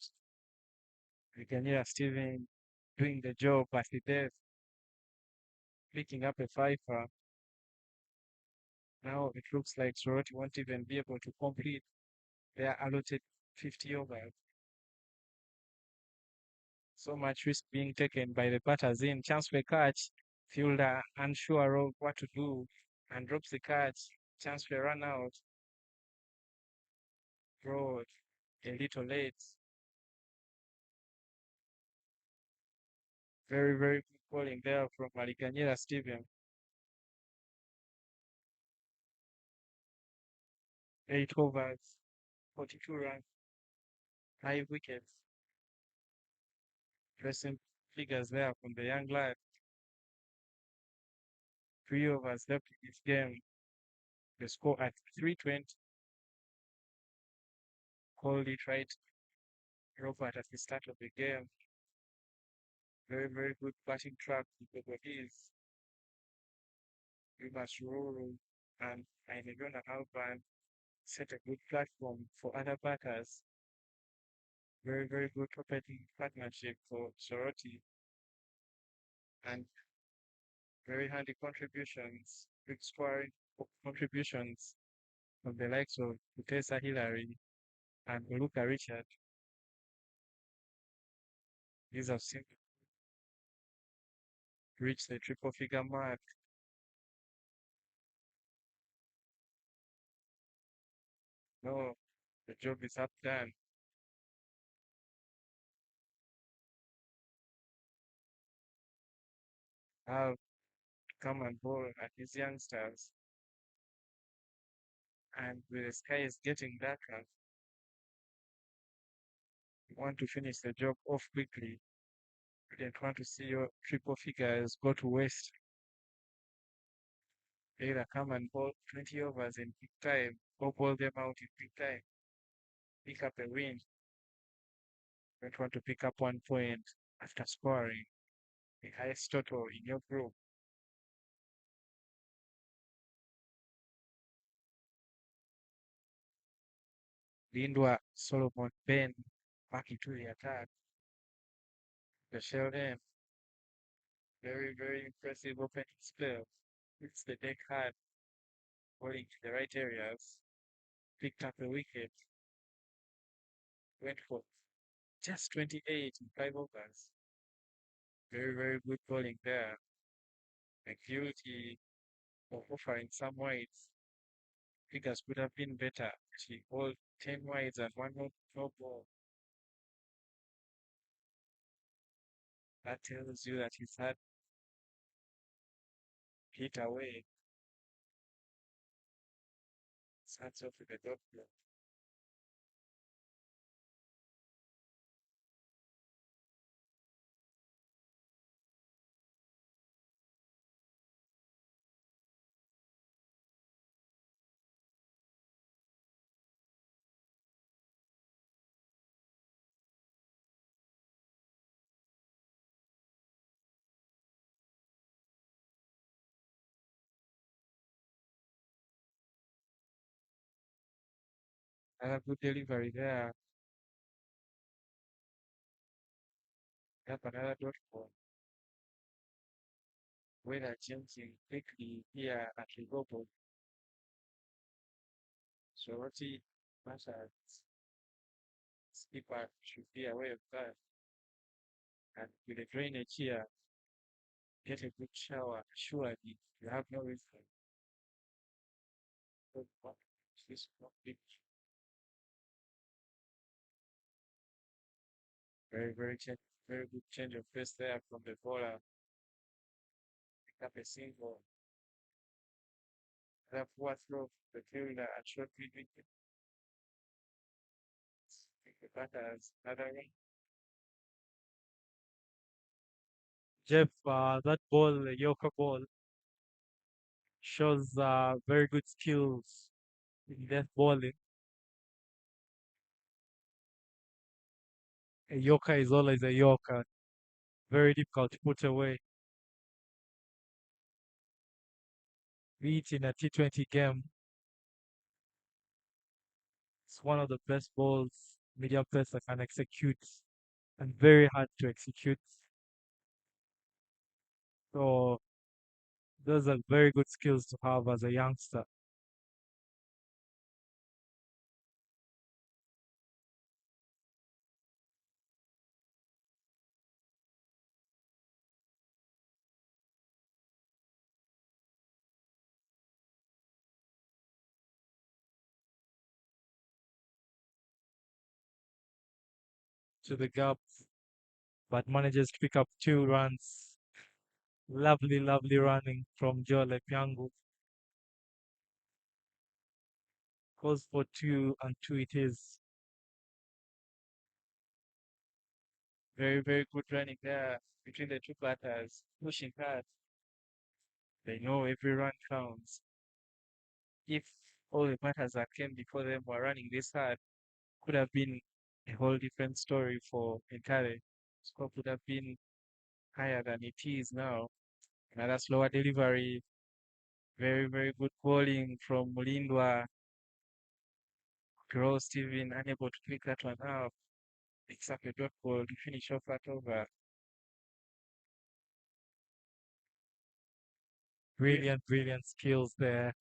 Speaker 2: Aliganyira Steven doing the job at the death, picking up a fiver. Now it looks like Soroti won't even be able to complete their allotted 50 overs. So much risk being taken by the batters in. Chance for a catch. Fielder unsure of what to do and drops the catch. Chance for a run out. Broad a little late. Very, very good bowling there from Aliganyira Steven. 8 overs, 42 runs, 5 wickets. Dressing figures there from the young lad. 3 overs left in this game. The score at 320. Called it right, Robert, at the start of the game. Very, very good batting track because of his Rivers Rural and Ainegona Alban set a good platform for other batters. Very, very good operating partnership for Soroti and very handy contributions, big scoring contributions from the likes of Utesa Hillary and Oluka Richard. These have seen reach the triple figure mark. No, the job is up done.
Speaker 1: have come and bowl at these youngsters. And the sky is getting darker. You want to finish the job off quickly. You didn't want to see your triple figures go to waste. Either come and bowl 20 overs in big time or bowl them out in big time. Pick up a win. You don't want to pick up 1 point after scoring the highest total in your group. Lindwa, Solomon, Ben back into the attack. The Sheldon, very, very impressive opening spell. Hits the deck hard, bowling to the right areas. Picked up a wicket. Went for just 28 in 5 overs. Very, very good bowling there. And guilty of offering some wides. Figures could have been better. She bowled 10 wides and one no ball. That tells you that he's had hit away. Starts off with a dot blow. Another good delivery there. Yep, another dot ball. Weather changing quickly here at Liverpool. Soroti Mashas skipper should be aware of that. And with the drainage here, get a good shower. Surely you have no reason. This big, very, very good change of pace there from the bowler. Pick up a single. That poor throw the fielder at short mid wicket. The batters another run.
Speaker 2: Jeff, that ball, the Yorker ball, shows very good skills in death bowling. A Yorker is always a Yorker, very difficult to put away. Be it in a T20 game, it's one of the best balls medium pacer can execute and very hard to execute. So those are very good skills to have as a youngster. To the gap, but manages to pick up 2 runs. Lovely, lovely running from Joe Lepiangu. Goes for 2 and 2 it is.
Speaker 1: Very, very good running there between the two batters, pushing hard. They know every run counts. If all the batters that came before them were running this hard, could have been a whole different story for Entale. Score could have been higher than it is now. Another slower delivery. Very, very good bowling from Mulindwa. Gross Steven unable to pick that one up. Picks up a dot ball to finish off that over.
Speaker 2: Brilliant, brilliant skills there.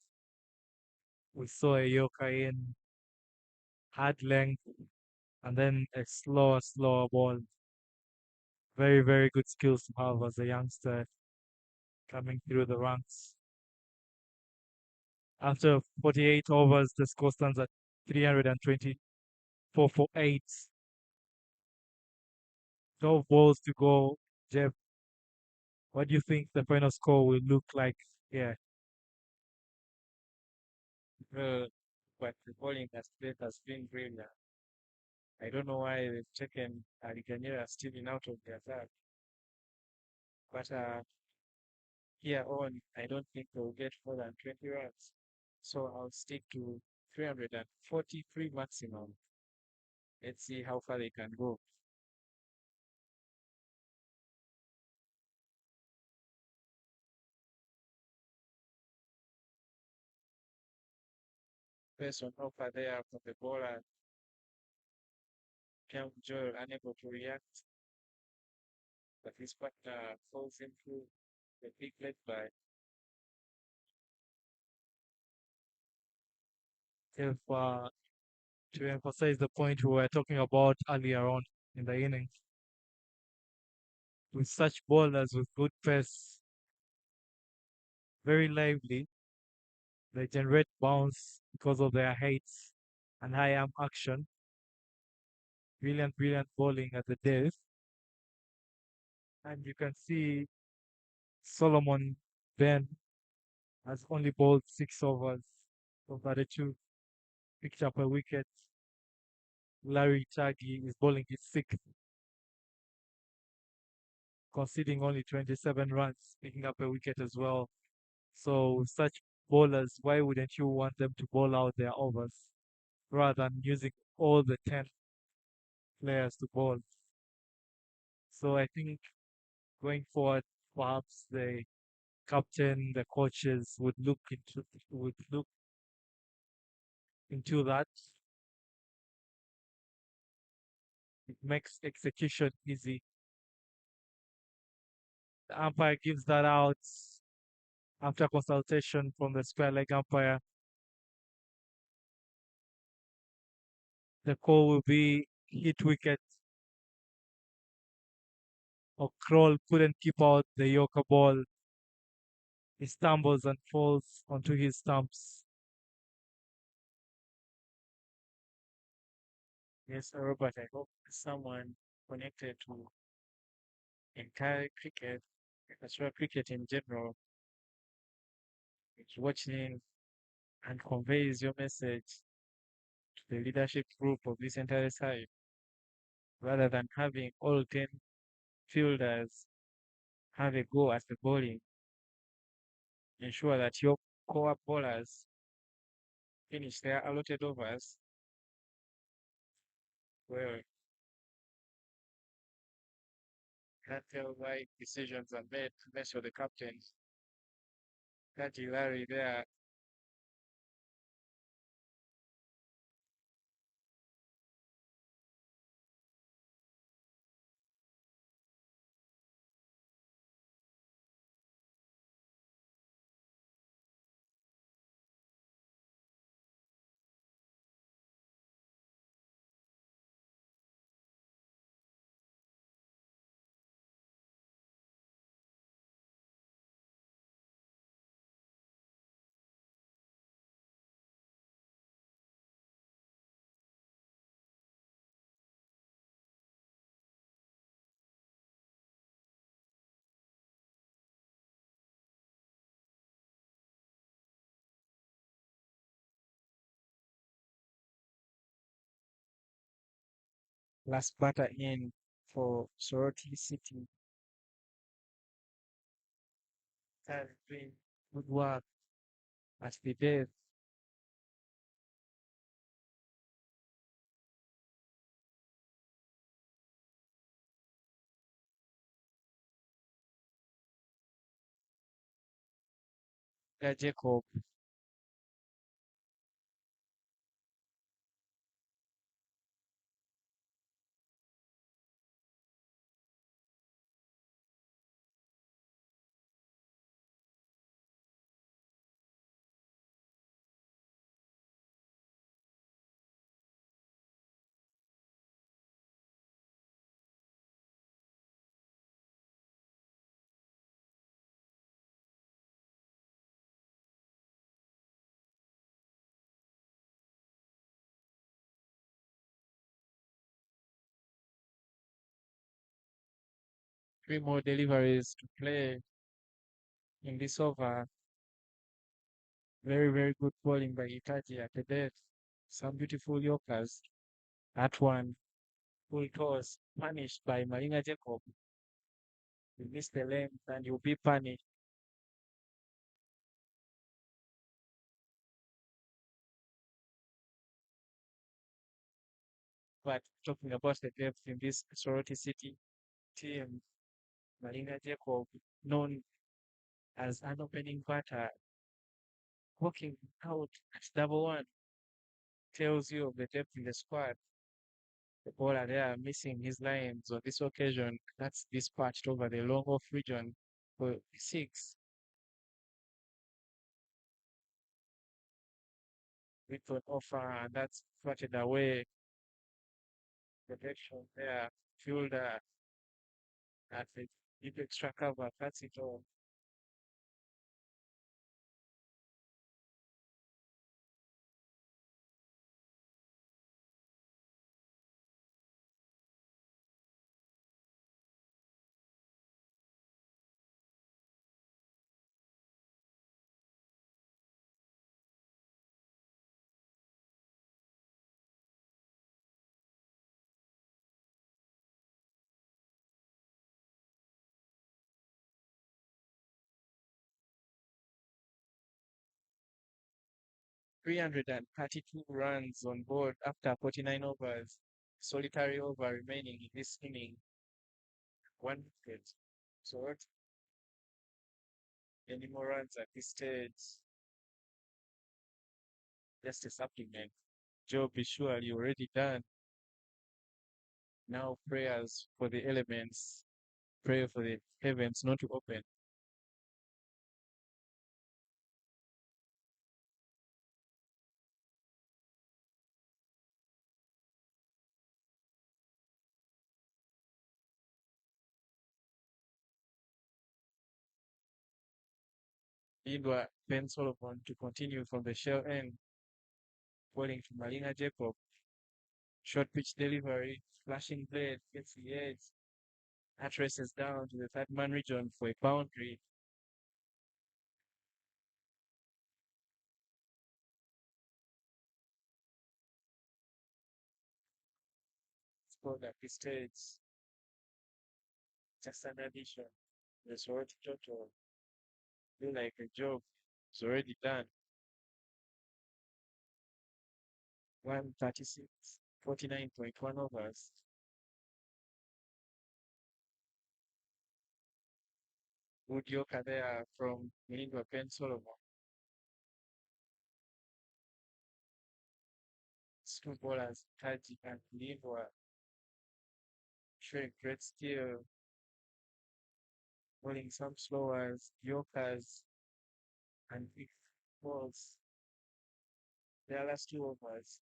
Speaker 2: We saw a Yorker in hard length and then a slower ball. Very, very good skills to have as a youngster coming through the ranks. After 48 overs, the score stands at 324 for 8. 12 balls to go. Jeff, What do you think the final score will look like? Yeah,
Speaker 1: Well, but the bowling has been brilliant. I don't know why they've taken Aliganiera stealing out of the attack, but here on, I don't think they'll get more than 20 runs. So I'll stick to 343 maximum. Let's see how far they can go. Based on offer there from the bowler, Cam Joel unable to react, but his partner falls into the big lead by
Speaker 2: if to emphasize the point we were talking about earlier on in the innings, with such bowlers with good pace, very lively, they generate bounce because of their heights and high arm action. Brilliant, brilliant bowling at the depth. And you can see Solomon Ben has only bowled 6 overs of 32, picked up a wicket. Larry Taggy is bowling his sixth, conceding only 27 runs, picking up a wicket as well. So such bowlers, why wouldn't you want them to bowl out their overs rather than using all the 10 players to bowl? So I think going forward, perhaps the captain, the coaches would look into that. It makes execution easy. The umpire gives that out after consultation from the square leg umpire. The call will be hit wicket or Kroll couldn't keep out the Yorker ball. He stumbles and falls onto his stumps.
Speaker 1: yes, Robert. I hope someone connected to entire cricket, as well cricket in general, is watching and conveys your message to the leadership group of this entire side, rather than having all 10 fielders have a go at the bowling. Ensure that your core bowlers finish their allotted overs well. Can't tell why decisions are made to mess with the captain. That Larry there, last batter in for Soroti City, has been good work at the death. Jacob Three more deliveries to play in this over. Very, very good bowling by Itachi at the death. Some beautiful Yorkers. That one, full toss, punished by Marina Jacob. You miss the length and you'll be punished. But talking about the depth in this Sorority City team, Marina Jacob, known as an opening batter, walking out at double one, tells you of the depth in the squad. The bowler there missing his lines on this occasion. That's dispatched over the long off region for six. With an offer, and that's flattened away. Protection there. Fielder at the deep extra cover. That's it all. 332 runs on board after 49 overs. Solitary over remaining in this inning. One wicket. So what? Any more runs at this stage? Just a supplement. Job is surely already done. Now prayers for the elements. Pray for the heavens not to open. Indwa Ben Solomon to continue from the shell end, bowling to Marina Jacob. Short pitch delivery, flashing blade gets the edge. That races down to the third man region for a boundary. Scored at this stage. Just an addition. The Soroti total. Feel like a job. It's already done. 136, 49.1 overs. Good Yoka there from Mulindwa Ben Solomon. Two bowlers, Taji and Mulindwa, showing great skill, bowling some slowers, Yorkers, and big balls. Their last two overs.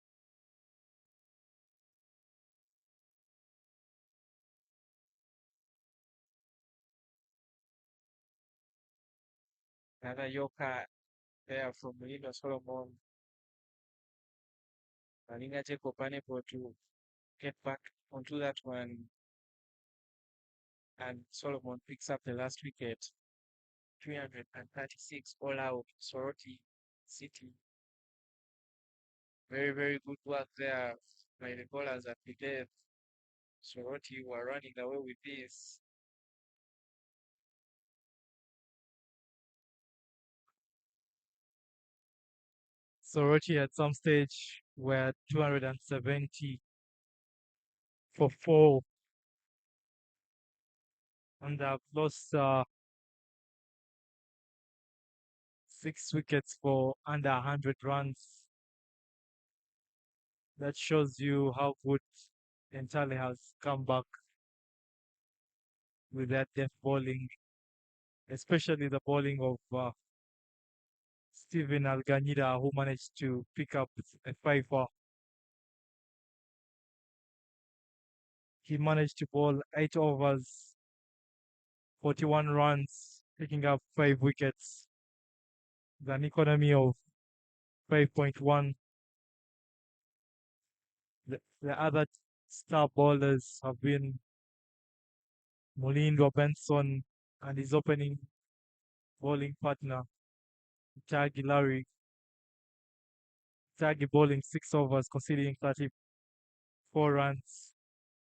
Speaker 1: Another Yorker there from Mulindwa Solomon. Malinga Jacob unable to get back onto that one, and Solomon picks up the last wicket. 336 all out, Soroti City. Very, very good work there by the bowlers at the death. Soroti were running away with this.
Speaker 2: Soroti at some stage were 270 for four, and have lost 6 wickets for under 100 runs. That shows you how good Entale has come back with that death bowling, especially the bowling of Steven Alganida, who managed to pick up a fiver. He managed to bowl 8 overs, 41 runs, picking up 5 wickets, with an economy of 5.1. The other star bowlers have been Mulindwa Benson and his opening bowling partner, Tagi Larry. Tagi bowling 6 overs, conceding 34 runs,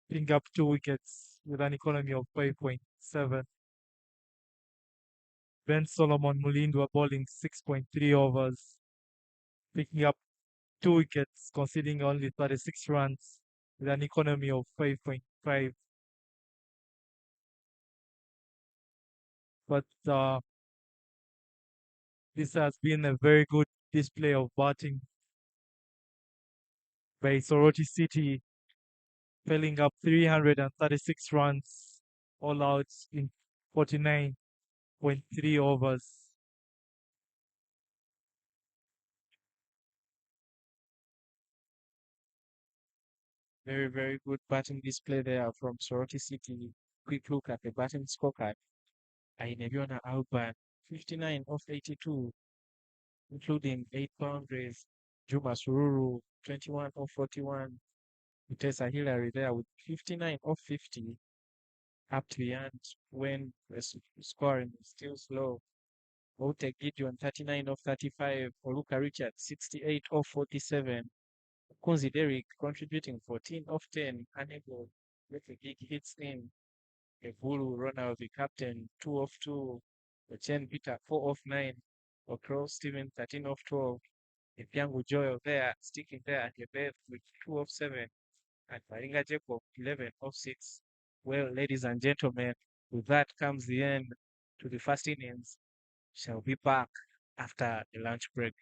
Speaker 2: picking up 2 wickets with an economy of 5.7. Ben Solomon Mulindwa bowling 6.3 overs, picking up 2 wickets, conceding only 36 runs with an economy of 5.5. But this has been a very good display of batting by Soroti City, filling up 336 runs all out in 49.3 overs.
Speaker 1: Very, very good batting display there from Soroti City. Quick look at the batting scorecard. Aineviona Alban, 59 of 82, including 8 boundaries. Juma Sururu, 21 of 41. Utesa Hillary there with 59 of 50, up to the end when the scoring is still slow. Ote Gideon, 39 of 35. Oluka Richard, 68 of 47. Kunzi Derek contributing 14 of 10, unable to get the big hits in. Evulu Ronald, the captain, 2 of 2. Ochen Peter, 4 of 9. Okro Stephen, 13 of 12. Epyangu Joel there, sticking there at the bed with 2 of 7. And Faringa Jacob, 11 of 6. Well, ladies and gentlemen, with that comes the end to the first innings. Shall be back after the lunch break.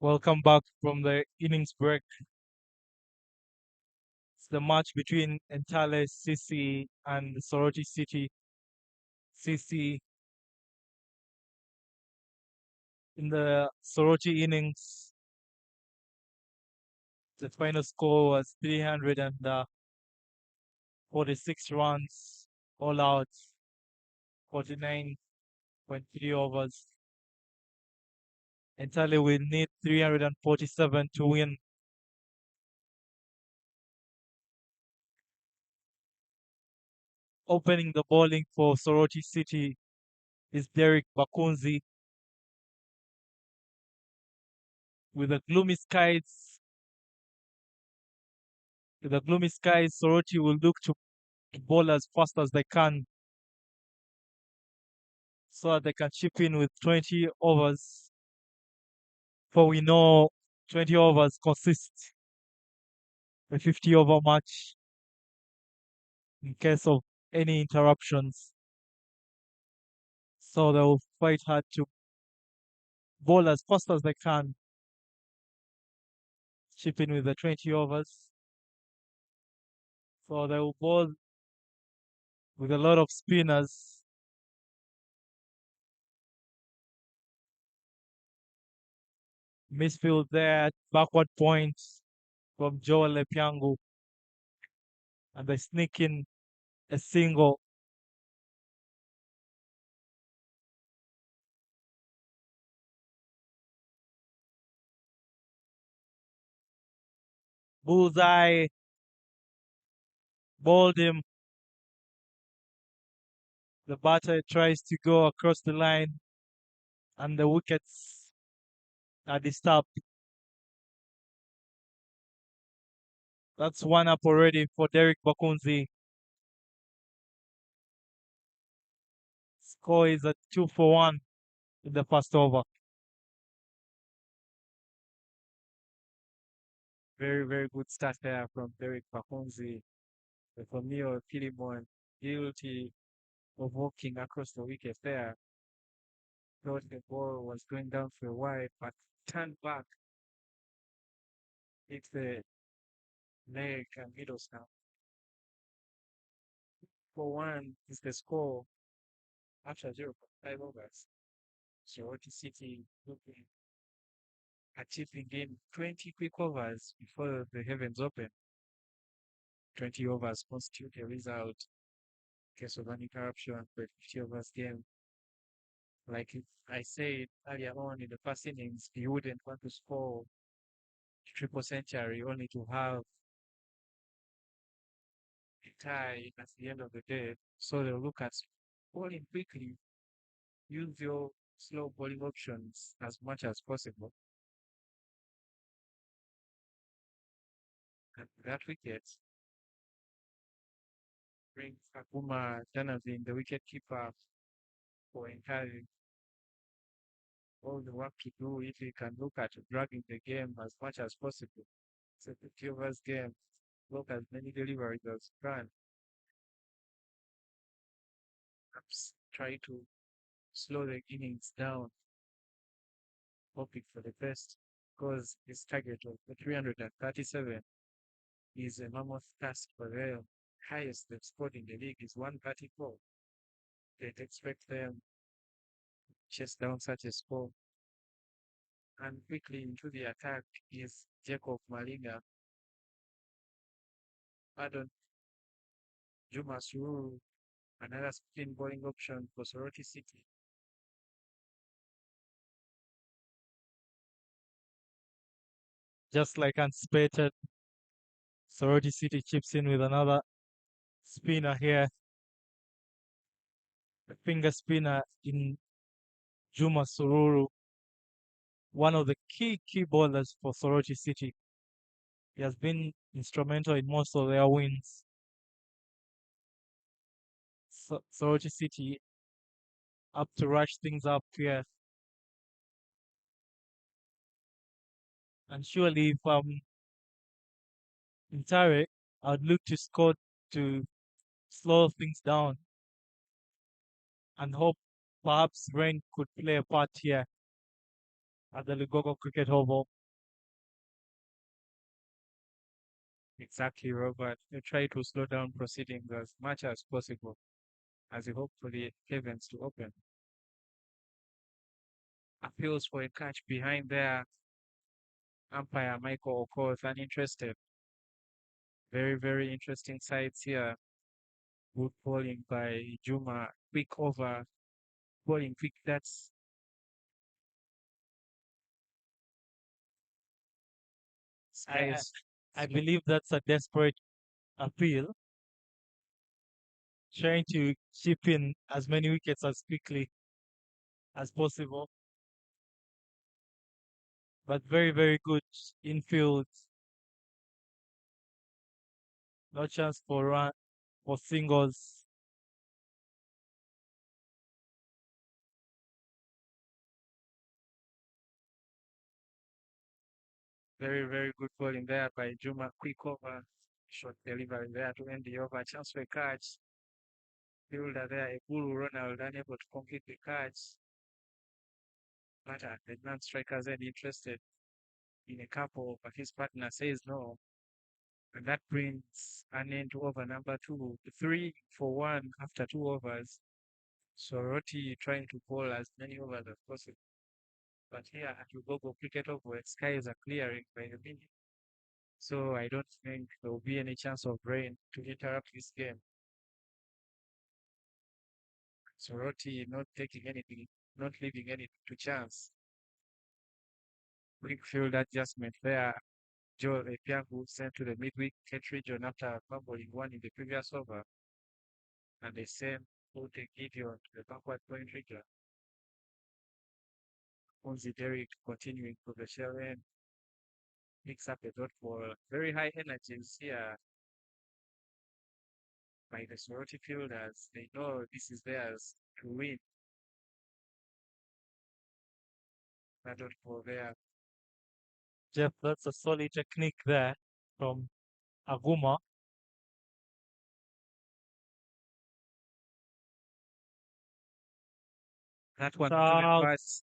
Speaker 2: Welcome back from the innings break. It's the match between Entale CC and Soroti City CC. In the Soroti innings, the final score was 346 runs, all out, 49.3 overs. Entale will need 347 to win. Opening the bowling for Soroti City is Derek Bakunzi. With the gloomy skies, Soroti will look to bowl as fast as they can so that they can chip in with 20 overs. For we know 20 overs consist a 50 over match in case of any interruptions. So they will fight hard to bowl as fast as they can, chip in with the 20 overs. So they will bowl with a lot of spinners. Midfield there, backward point from Joel Lepiangu. And they sneak in a single. Bullseye bowled him. The batter tries to go across the line, and the wickets are disturbed. That's one up already for Derek Bakunzi. Score is at 2-1 in the first over.
Speaker 1: Very, very good start there from Derek Bakunzi. For Mio Pilimon, guilty of walking across the wicket there. Thought the ball was going down for a wide, but turned back, hit the leg and middle stump. 4-1 is the score after 0.5 overs. Soroti City looking at chipping in 20 quick overs before the heavens open. 20 overs constitute a result in case of an interruption for a 50 overs game. Like I said earlier on in the first innings, you wouldn't want to score triple century only to have a tie at the end of the day. So they'll look at bowling quickly, use your slow bowling options as much as possible. And that wicket brings Akuma Janavin, the wicket keeper, for encouraging all the work to do if he can look at dragging the game as much as possible. It's a 50 overs game. Look as many deliveries as you can. Perhaps try to slow the innings down, hoping for the best, because this target of the 337 is a mammoth task for them. Highest they've scored in the league is 134. They'd expect them to chase down such a score. And quickly into the attack is Jacob Malinga. Pardon, Juma Sururu, another spin bowling option for Soroti City.
Speaker 2: Just like anticipated, Soroti City chips in with another spinner here. A finger spinner in Juma Sururu, one of the key bowlers for Soroti City. He has been instrumental in most of their wins. Soroti City up to rush things up here. And surely if Intare, I'd look to score to slow things down and hope perhaps rain could play a part here at the Lugogo Cricket Oval.
Speaker 1: Exactly, Robert. You try to slow down proceedings as much as possible as you hope for the heavens to open. Appeals for a catch behind there. Umpire Michael Okoth uninterested. Very, very interesting sides here. Good bowling by Juma. Quick over. Bowling quick. That's
Speaker 2: I, I
Speaker 1: skies.
Speaker 2: I believe that's a desperate appeal, trying to chip in as many wickets as quickly as possible. But very, very good infield. No chance for run for singles.
Speaker 1: Very, very good bowling there by Juma. Quick over. Short delivery there to end the over. Chance for a catch. Fielder there, a Guru Ronald unable to complete the catch. But the non-strikers are interested in a couple, but his partner says no. And that brings an end to over number two. 3 for 1 after 2 overs. Soroti trying to bowl as many overs as possible. But here at Ugogo Cricket Oval, skies are clearing by the minute. So I don't think there will be any chance of rain to interrupt this game. Soroti not taking anything, not leaving anything to chance. Quick field adjustment there. Joe Epiangu sent to the mid-wicket region after fumbling one in the previous over, and they sent Ote Gideon to the backward point region. Ponzi Derrick continuing to the shell end, picks up a dot ball. Very high energies here by the Soroti fielders. They know this is theirs to win. That dot ball there.
Speaker 2: Jeff, that's a solid technique there from Aguma.
Speaker 1: That one to the
Speaker 2: Shout.
Speaker 1: pass.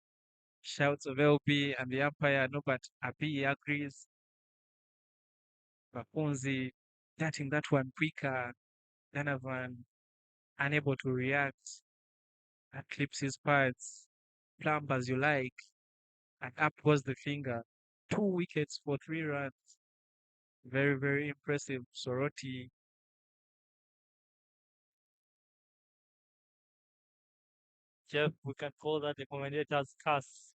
Speaker 1: Shouts of LB and the umpire, no, but Abi agrees. Bakunzi darting that one quicker. Donovan unable to react. And clips his pads. Plumb as you like. And up goes the finger. 2 wickets for 3 runs. Very, very impressive. Soroti.
Speaker 2: Jeff, we can call that the commentator's curse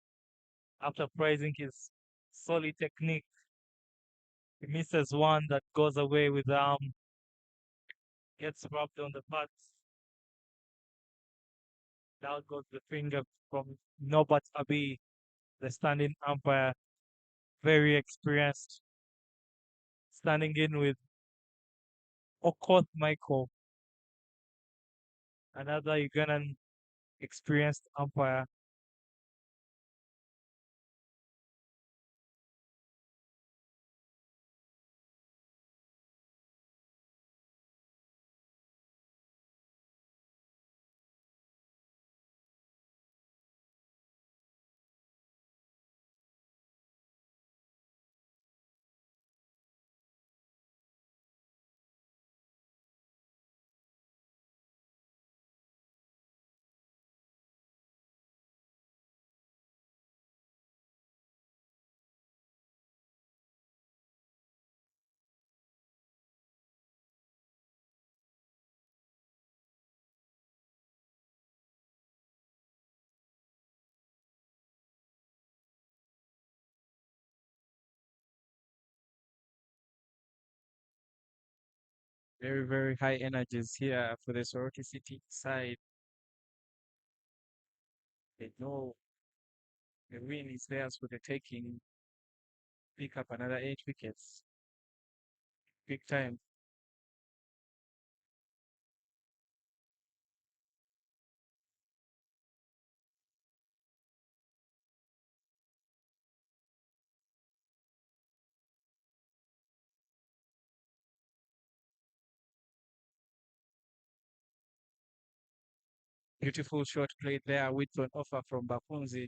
Speaker 2: after praising his solid technique. He misses one that goes away with the arm, gets rubbed on the pads. Down goes the finger from Nobat Abi, the standing umpire, very experienced, standing in with Okoth Michael, another Ugandan experienced umpire.
Speaker 1: Very, very high energies here for the Soroti City side. They know the win is theirs for the taking. Pick up another 8 wickets. Big time. Beautiful shot played there with an offer from Bakunzi.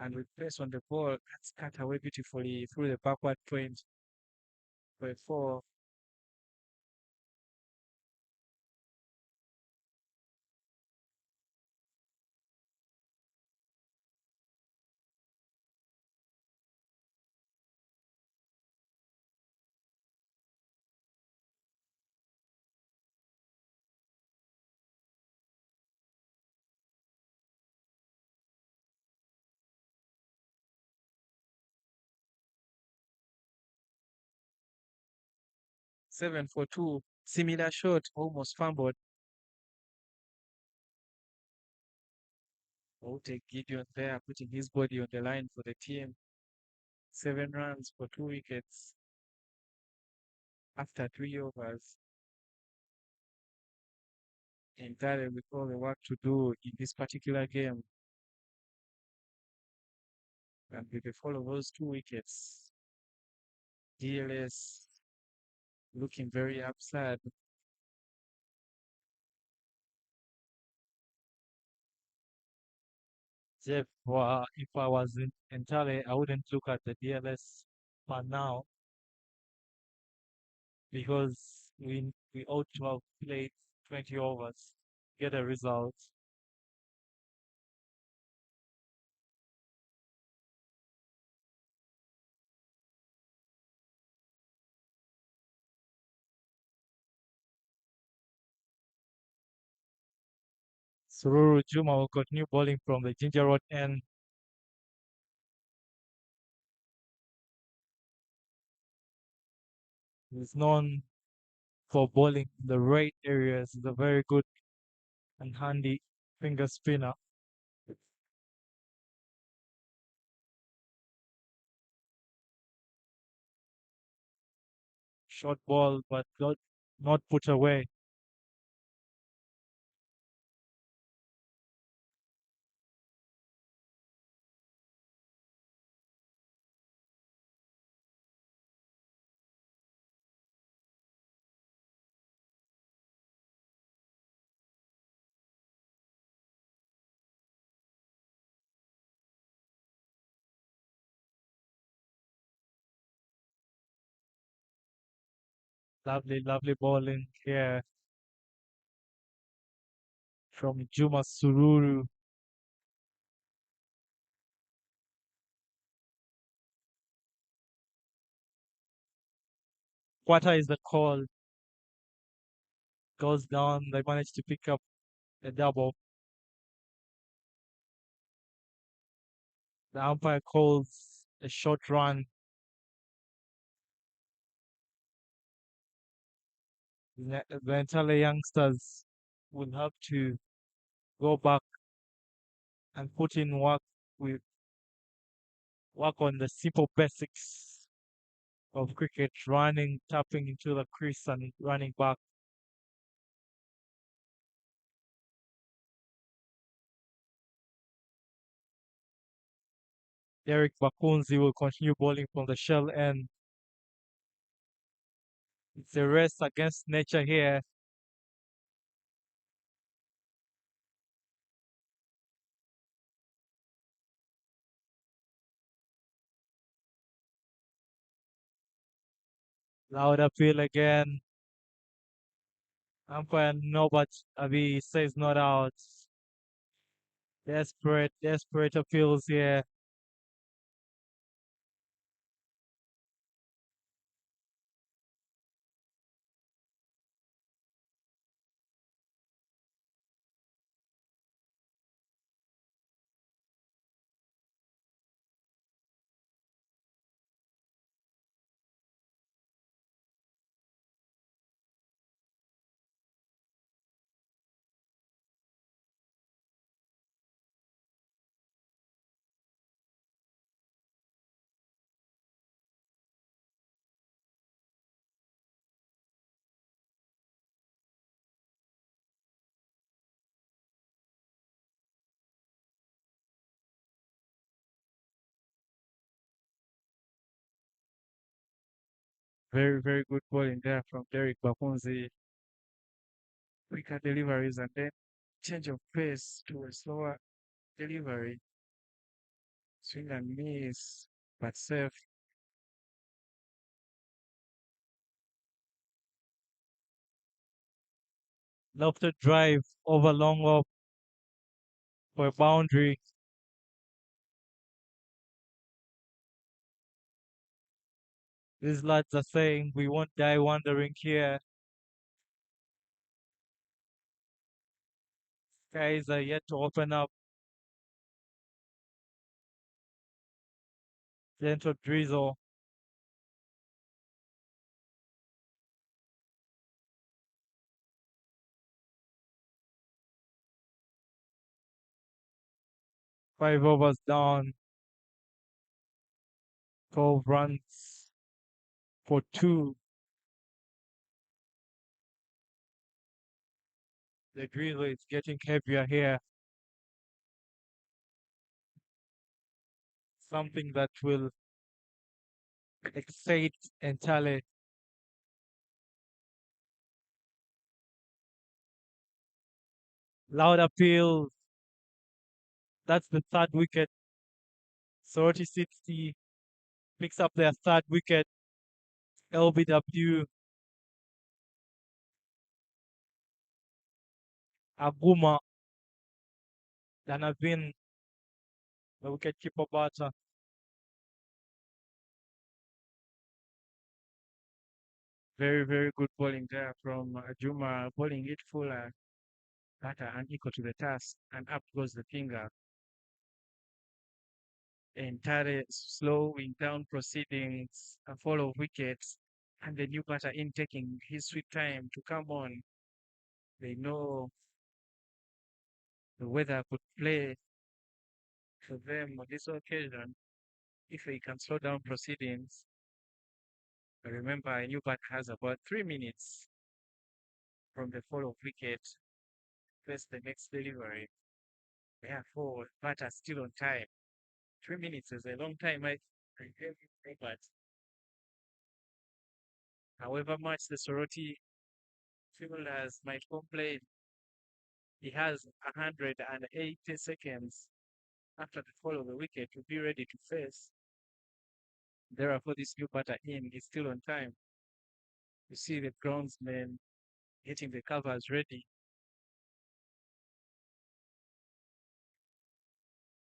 Speaker 1: And with press on the ball, that's cut away beautifully through the backward point for a 4. 7-2. Similar shot, almost fumbled. Ote Gideon there, putting his body on the line for the team. 7 runs for 2 wickets after 3 overs. Entirely with all the work to do in this particular game. And with the fall of those 2 wickets, DLS looking very upset.
Speaker 2: Jeff, if I was in Entale, I wouldn't look at the DLS for now because we ought to have played 20 overs, get a result. Sururu Juma will continue bowling from the Ginger Road end. He's known for bowling in the right areas. He's a very good and handy finger spinner. Short ball, but not put away. Lovely, lovely bowling here from Juma Sururu. Quata is the call. Goes down. They managed to pick up a double. The umpire calls a short run. The entire youngsters will have to go back and put in with work on the simple basics of cricket, running, tapping into the crease and running back. Derek Bakunzi will continue bowling from the shell end. It's a race against nature here. Loud appeal again. Umpire Norbert Abi says not out. Desperate appeals here.
Speaker 1: Very, very good bowling there from Derek Bakunzi. Quicker deliveries and then change of pace to a slower delivery. Swing and miss, but safe.
Speaker 2: Lofted drive over long off for a boundary. These lads are saying we won't die wandering here. Skies are yet to open up. Gentle drizzle. 5 overs down, 12 runs for two. The drill is getting heavier here. Something that will excite Entale. Loud appeal. That's the third wicket. Soroti 60 picks up their third wicket. LBW Aguma than have been the wicketkeeper batter.
Speaker 1: Very, very good bowling there from Juma, bowling it full batter and equal to the task, and up goes the finger. Entire slowing down proceedings, a fall of wickets, and the new batter in taking his sweet time to come on. They know the weather could play for them on this occasion if they can slow down proceedings. But remember, a new batter has about 3 minutes from the fall of wicket to face the next delivery. Therefore, batter still on time. 3 minutes is a long time, but however much the Soroti fielders might complain, he has 180 seconds after the fall of the wicket to be ready to face. Therefore, this new batter in is still on time. You see the groundsmen getting the covers ready.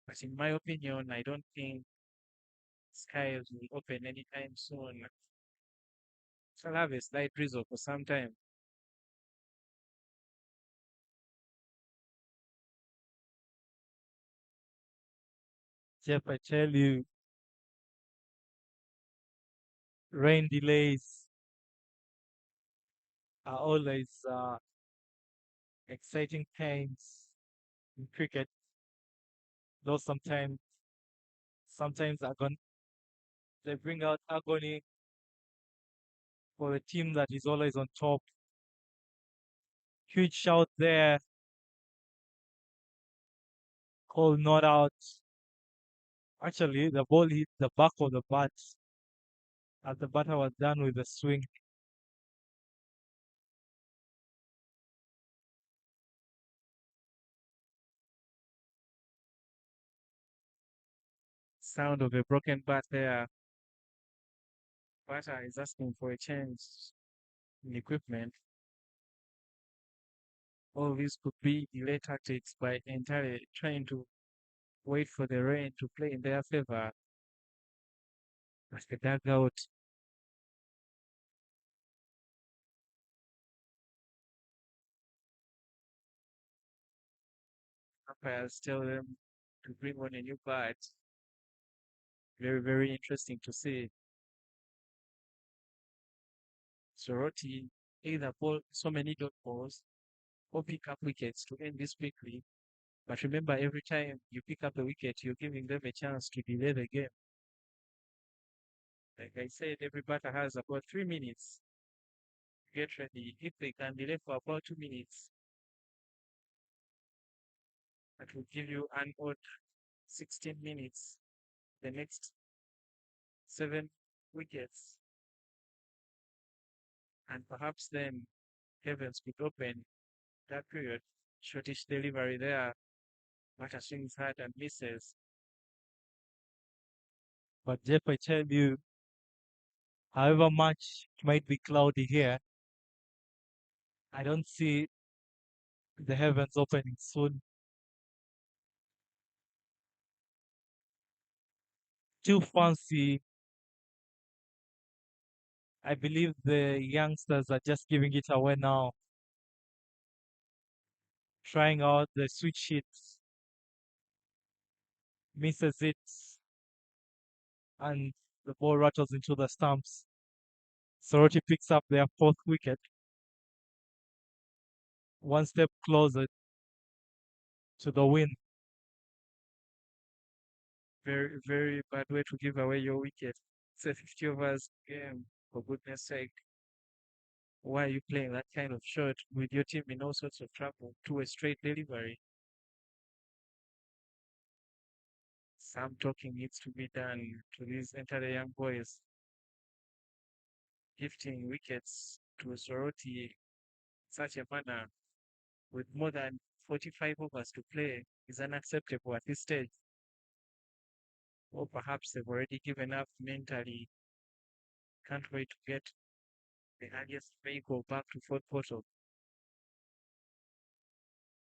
Speaker 1: But in my opinion, I don't think skies will open anytime soon. Shall have a slight drizzle for some time.
Speaker 2: Jeff, I tell you, rain delays are always exciting times in cricket. Though sometimes they bring out agony for a team that is always on top. Huge shout there, call not out. Actually, the ball hit the back of the bat as the batter was done with the swing.
Speaker 1: Sound of a broken bat there. Batter is asking for a change in equipment. All these could be delay tactics by entirely trying to wait for the rain to play in their favor. As the dugout umpires tell them to bring on a new bat. Very, very interesting to see. Soroti either ball so many dot balls or pick up wickets to end this quickly. But remember, every time you pick up a wicket, you're giving them a chance to delay the game. Like I said, every batter has about 3 minutes to get ready. If they can delay for about 2 minutes, that will give you an odd 16 minutes. The next 7 wickets, and perhaps then heavens could open that period. Shortish delivery there. Batter swings hard and misses.
Speaker 2: But Jeff, I tell you, however much it might be cloudy here, I don't see the heavens opening soon. Too fancy. I believe the youngsters are just giving it away now, trying out the switch hits, misses it, and the ball rattles into the stumps. Soroti picks up their fourth wicket, one step closer to the win.
Speaker 1: Very, very bad way to give away your wicket. It's a 50 overs game, for goodness sake. Why are you playing that kind of shot with your team in all sorts of trouble to a straight delivery? Some talking needs to be done to these Entale young boys. Gifting wickets to Soroti in such a manner with more than 45 overs to play is unacceptable at this stage. Or perhaps they've already given up mentally. Can't wait to get the earliest vehicle back to Fort Portal.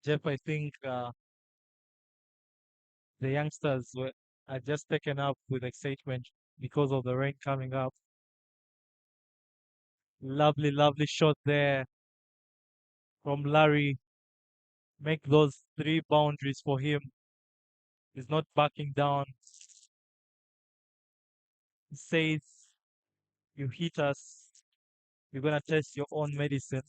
Speaker 2: Jeff, I think the youngsters are just taken up with excitement because of the rain coming up. Lovely, lovely shot there from Larry. Make those three boundaries for him. He's not backing down. He says, you hit us, you're going to test your own medicine.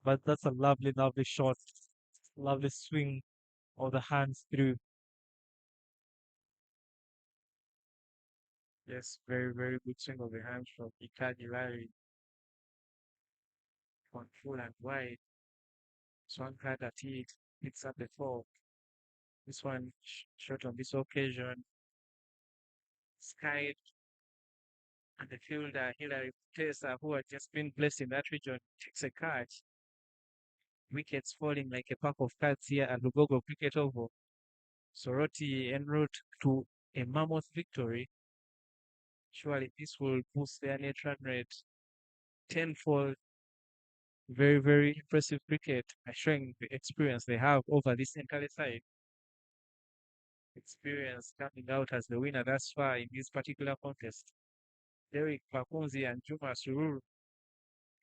Speaker 2: But that's a lovely, lovely shot. Lovely swing of the hands through.
Speaker 1: Yes, very, very good swing of the hands from Icardi Larry on full and wide. Swung hard at it, picks up the four. This one shot on this occasion. Skied and the fielder Hilary Tessa, who had just been placed in that region, takes a catch. Wickets falling like a pack of cards here at Lugogo Cricket Oval. Soroti en route to a mammoth victory. Surely this will boost their net run rate tenfold. Very, very impressive cricket, showing the experience they have over this entire side. Experience coming out as the winner thus far in this particular contest. Derek Pakunzi and Juma Sururu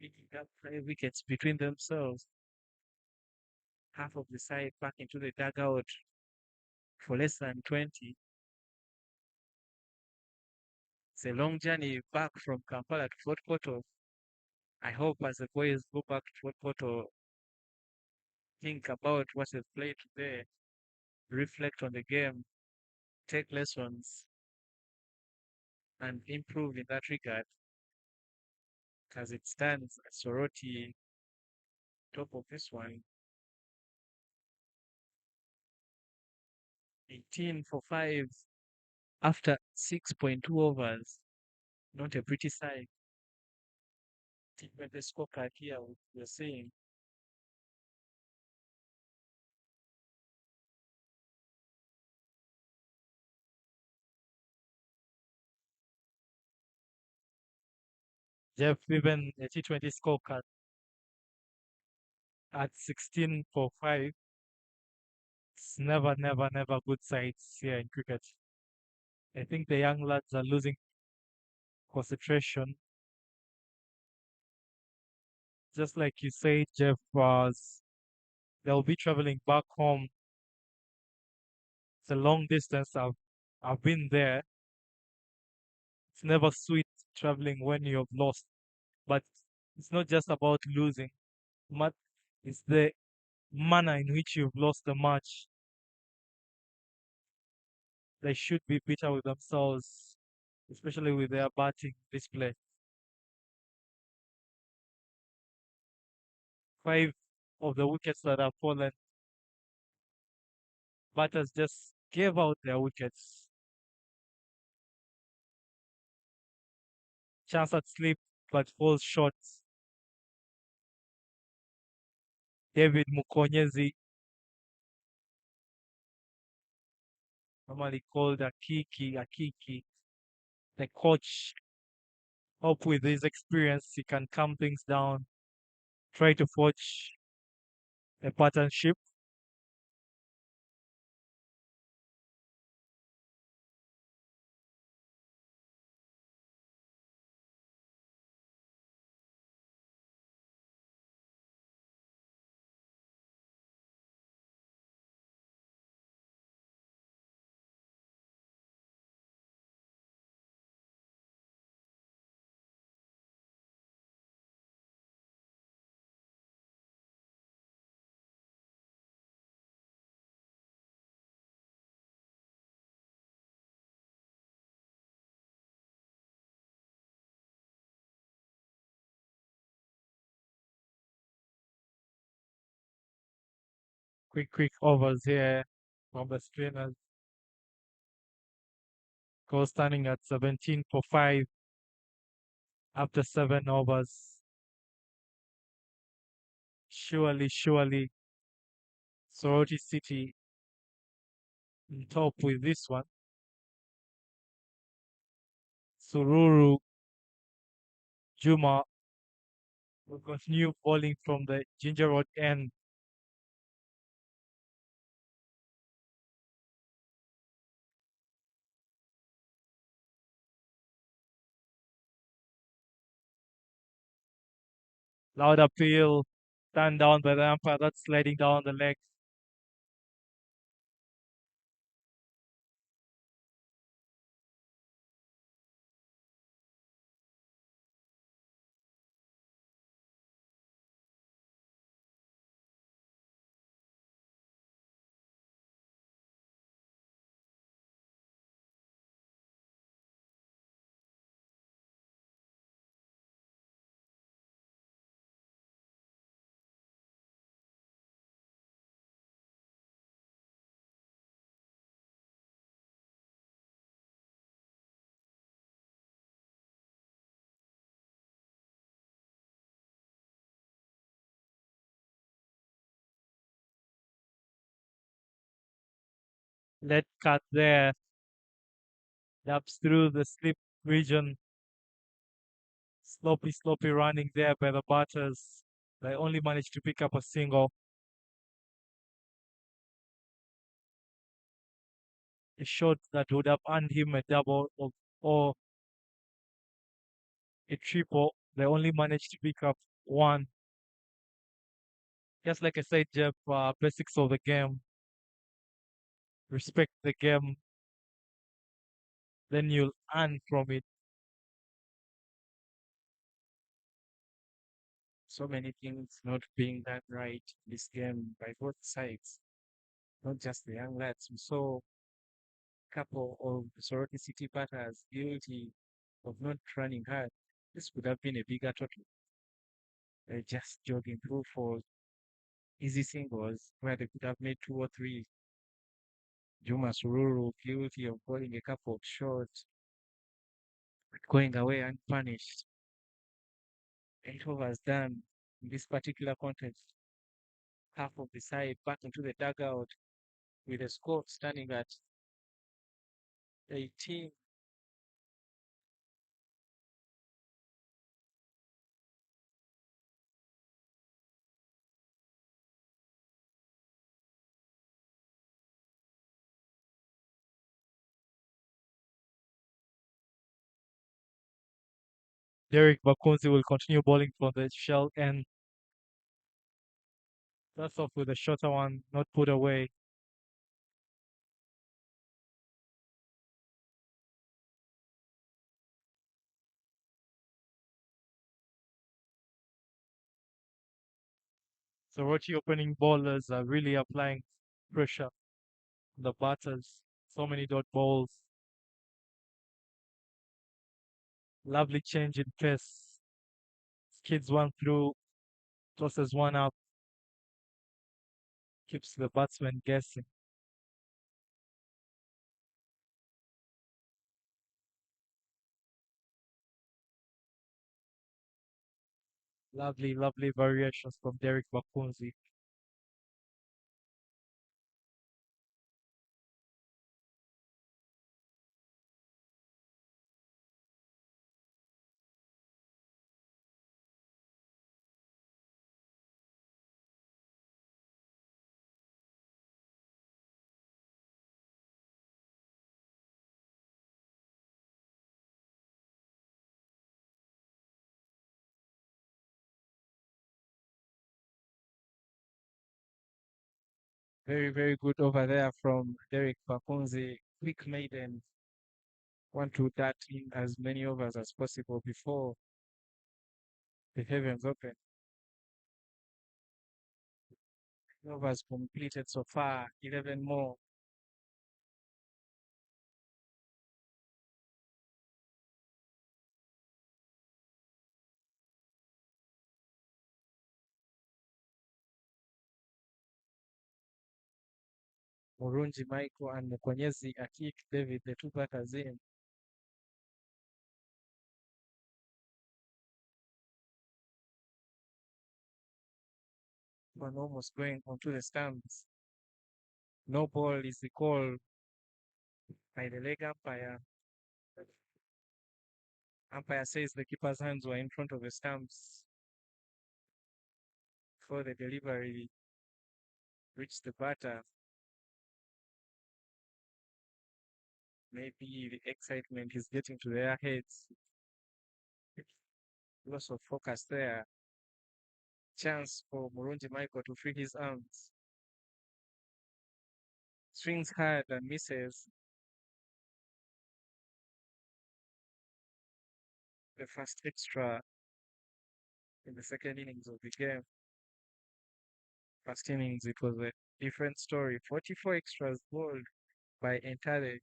Speaker 1: picking up 5 wickets between themselves. Half of the side back into the dugout for less than 20. It's a long journey back from Kampala to Fort Portal. I hope as the boys go back to Fort Portal, think about what they've played today, reflect on the game, take lessons, and improve in that regard. As it stands, Soroti top of this one, 18 for 5 after 6.2 overs. Not a pretty side. Even the scorecard here, we're seeing
Speaker 2: Jeff, even a T20 scorecard at 16 for 5. It's never, never, never good sides here in cricket. I think the young lads are losing concentration. Just like you said, Jeff, was they'll be traveling back home. It's a long distance. I've been there. It's never sweet traveling when you've lost. But it's not just about losing. But it's the manner in which you've lost the match. They should be bitter with themselves, especially with their batting display. 5 of the wickets that have fallen, batters just gave out their wickets. Chance at slip, but falls short. David Mukonyezi, normally called Akiki. The coach, hope with his experience, he can calm things down, try to forge a partnership. Quick overs here from the spinners. Score standing at 17 for 5 after 7 overs. Surely, Soroti City on top with this one. Sururu Juma will continue bowling from the Ginger Road end. Loud appeal, stand down by the umpire. That's sliding down the leg. Let cut there. Dabs through the slip region. Sloppy running there by the batters. They only managed to pick up a single. A shot that would have earned him a double or a triple. They only managed to pick up one. Just like I said, Jeff, basics of the game. Respect the game, then you'll earn from it.
Speaker 1: So many things not being done right in this game by both sides, not just the young lads. We saw a couple of Sorority City batters guilty of not running hard. This could have been a bigger total. They're just jogging through for easy singles where they could have made two or three. Juma Sururu guilty of bowling a couple of shots, going away unpunished. 8 overs done in this particular contest. Half of the side back into the dugout with a score standing at 18.
Speaker 2: Derek Bakunzi will continue bowling from the shell and starts off with a shorter one, not put away. So Rochi opening bowlers are really applying pressure on the batters. So many dot balls. Lovely change in pace. Skids one through, tosses one up, keeps the batsman guessing. Lovely variations from Derek Bakunzi.
Speaker 1: Very good over there from Derek Bakunzi. Quick maiden. Want to dart in as many overs as possible before the heavens open. Overs completed so far, 11 more. Murunji Michael and Mukonyezi Akik David, the two batters in. One almost going onto the stumps. No ball is the call by the leg umpire. Umpire says the keeper's hands were in front of the stumps before the delivery reached the batter. Maybe the excitement is getting to their heads. Loss of focus there. Chance for Murunji Michael to free his arms. Swings hard and misses. The first extra in the second innings of the game. First innings, it was a different story. 44 extras bowled by Entale.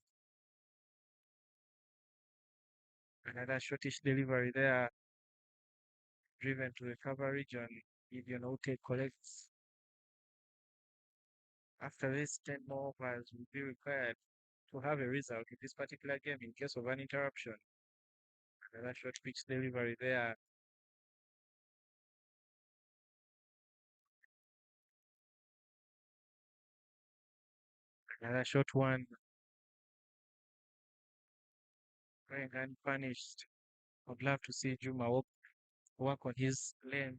Speaker 1: Another shortish delivery there, driven to the cover region. Gideon Oke collects. After this, 10 more overs will be required to have a result in this particular game in case of an interruption. Another short pitch delivery there. Another short one. Going unpunished. I'd love to see Juma work on his lane.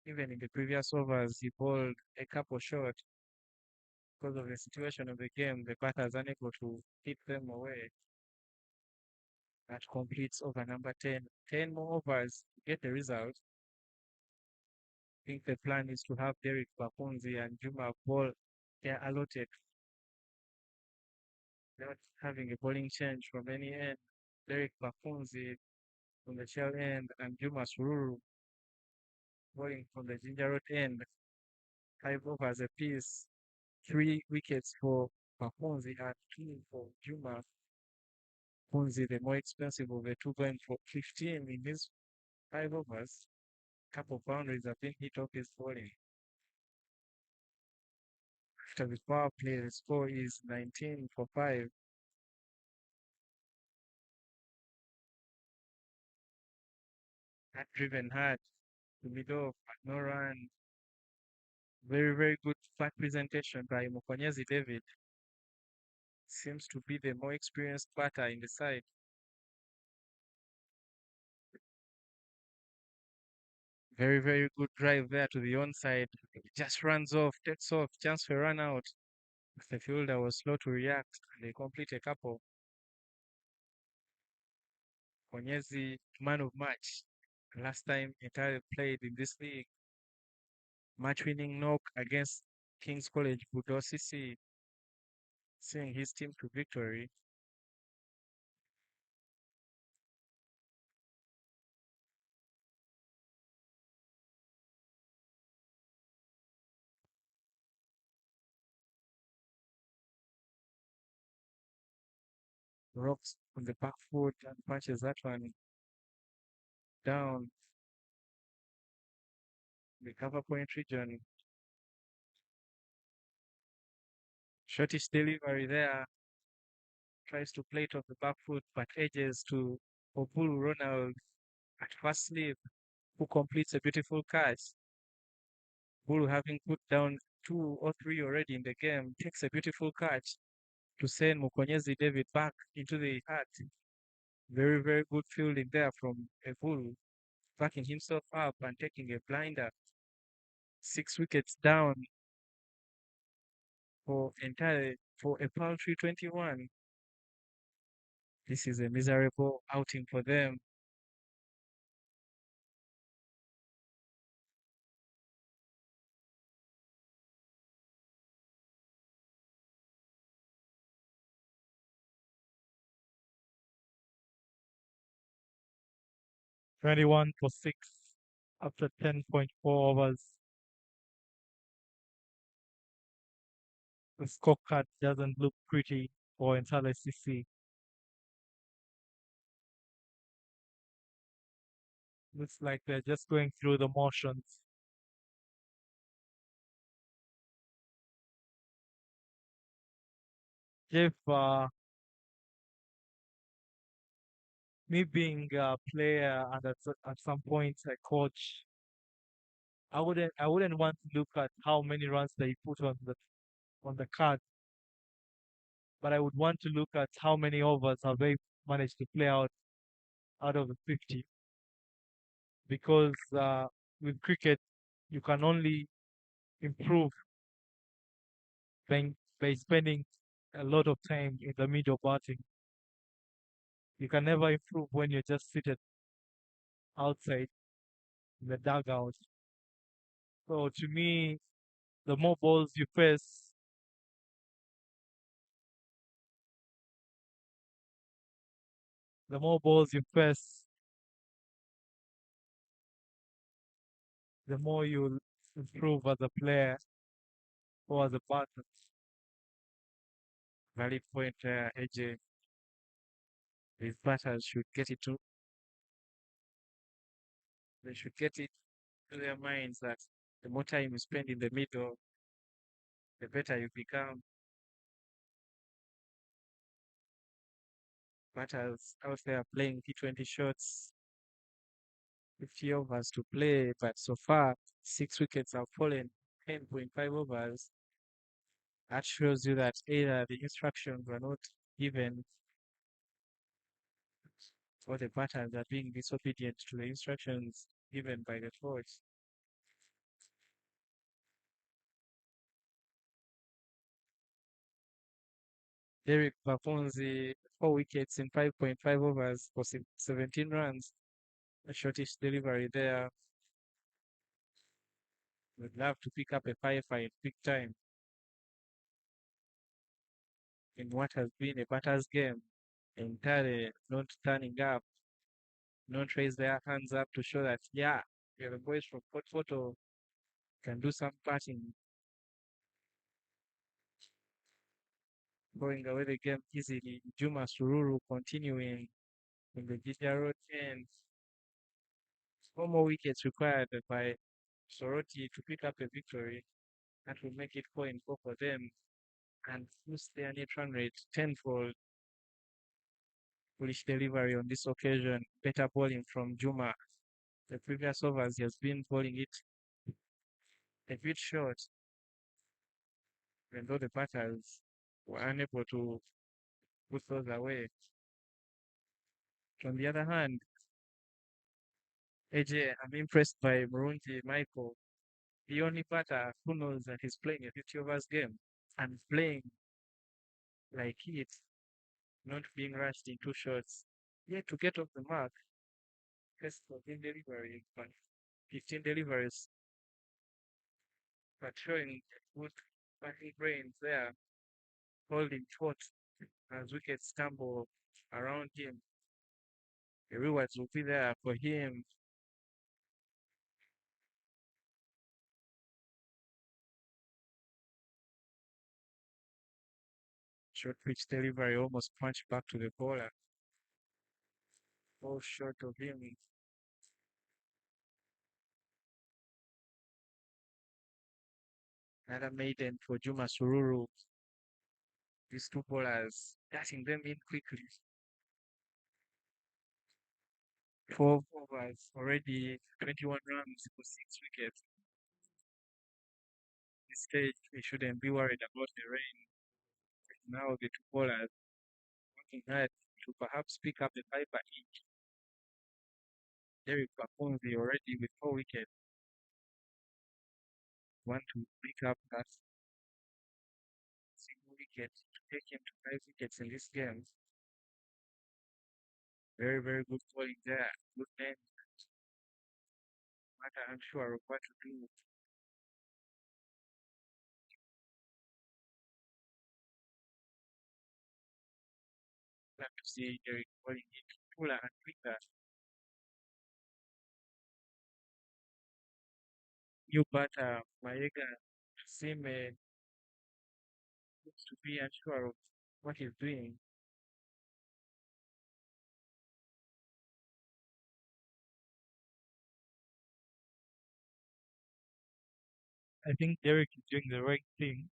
Speaker 1: Even in the previous overs, he bowled a couple short. Because of the situation of the game, the batters unable to hit them away. That completes over number 10. 10 more overs to get the result. I think the plan is to have Derek Bakunzi and Juma bowl their allotted. Not having a bowling change from any end. Derek Bakunzi from the shell end and Juma Sururu bowling from the ginger road end. 5 overs apiece. 3 wickets for Bakunzi and 2 for Juma. Bakunzi, the more expensive of the two, going for 15 in his 5 overs. Couple boundaries have been hit off his bowling. After the power play, the score is 19 for 5. That driven hard to middle off, but no run. Very, very good flat presentation by Mukonyezi David. Seems to be the more experienced batter in the side. Very, very good drive there to the onside. Just runs off, takes off, chance for run out. The fielder was slow to react. They complete a couple. Mukonyezi, man of match. Last time Entale played in this league, match-winning knock against King's College Budo CC, seeing his team to victory. Rocks on the back foot and punches that one down the cover point region. Shortish delivery there. Tries to play it off the back foot, but edges to Obulu Ronald at first sleeve, who completes a beautiful catch. Bulu, having put down 2 or 3 already in the game, takes a beautiful catch to send Mukonyezi David back into the hat. Very, very good fielding there from Ebulu, backing himself up and taking a blinder. 6 wickets down for a paltry 21. This is a miserable outing for them.
Speaker 2: Twenty-one for 6 after 10.4 overs. The scorecard doesn't look pretty for Entale CC. Looks like they're just going through the motions. Jeff, me being a player and at some point a coach, I wouldn't want to look at how many runs they put on the card, but I would want to look at how many overs have they managed to play out of the 50. Because with cricket, you can only improve by, by spending a lot of time in the middle batting. You can never improve when you're just seated outside in the dugout. So to me, the more balls you face, the more balls you face, the more you'll improve as a player or as a batter.
Speaker 1: Valid point, AJ. These batters should get it to, they should get it to their minds that the more time you spend in the middle, the better you become. Batters out there playing T20 shots, 50 overs to play, but so far, 6 wickets have fallen, 10.5 overs. That shows you that either the instructions were not given or the batters are being disobedient to the instructions given by the coach. Derek Bafonzi, 4 wickets in 5.5 overs for 17 runs. A shortish delivery there. Would love to pick up a five in big time in what has been a batter's game. Entire not turning up, not raise their hands up to show that, yeah, we are the boys from Port Photo can do some batting, going away the game easily. Juma Sururu continuing in the GTR 10. 4 more wickets required by Soroti to pick up a victory. That will make it 4-4 for them and boost their net run rate tenfold. Foolish delivery on this occasion. Better bowling from Juma. The previous overs he has been bowling it a bit short, even though the batters were unable to put those away. On the other hand, AJ, I'm impressed by Murungi Michael, the only batter who knows that he's playing a 50 overs game and playing like it, not being rushed in 2 shots. Yet to get off the mark, first 14 deliveries, but 15 deliveries, but showing good batting brains there, holding taut as wickets stumble around him. The rewards will be there for him. Short pitch delivery almost punched back to the bowler. All short of him. Another maiden for Juma Sururu. These two bowlers dashing them in quickly. 4 overs already, 21 runs for 6 wickets. This stage, we shouldn't be worried about the rain. Now the two bowlers working hard to perhaps pick up the fiber each. Derek Bafonzi already with 4 wickets. Want to pick up that single wicket to take him to 5 wickets in this game. Very, very good bowling there. Good man. Matter unsure of what to do. Glad to see Derek bowling it fuller and quicker. New batter, Maega, Sime looks to be unsure of what he's doing.
Speaker 2: I think Derek is doing the right thing,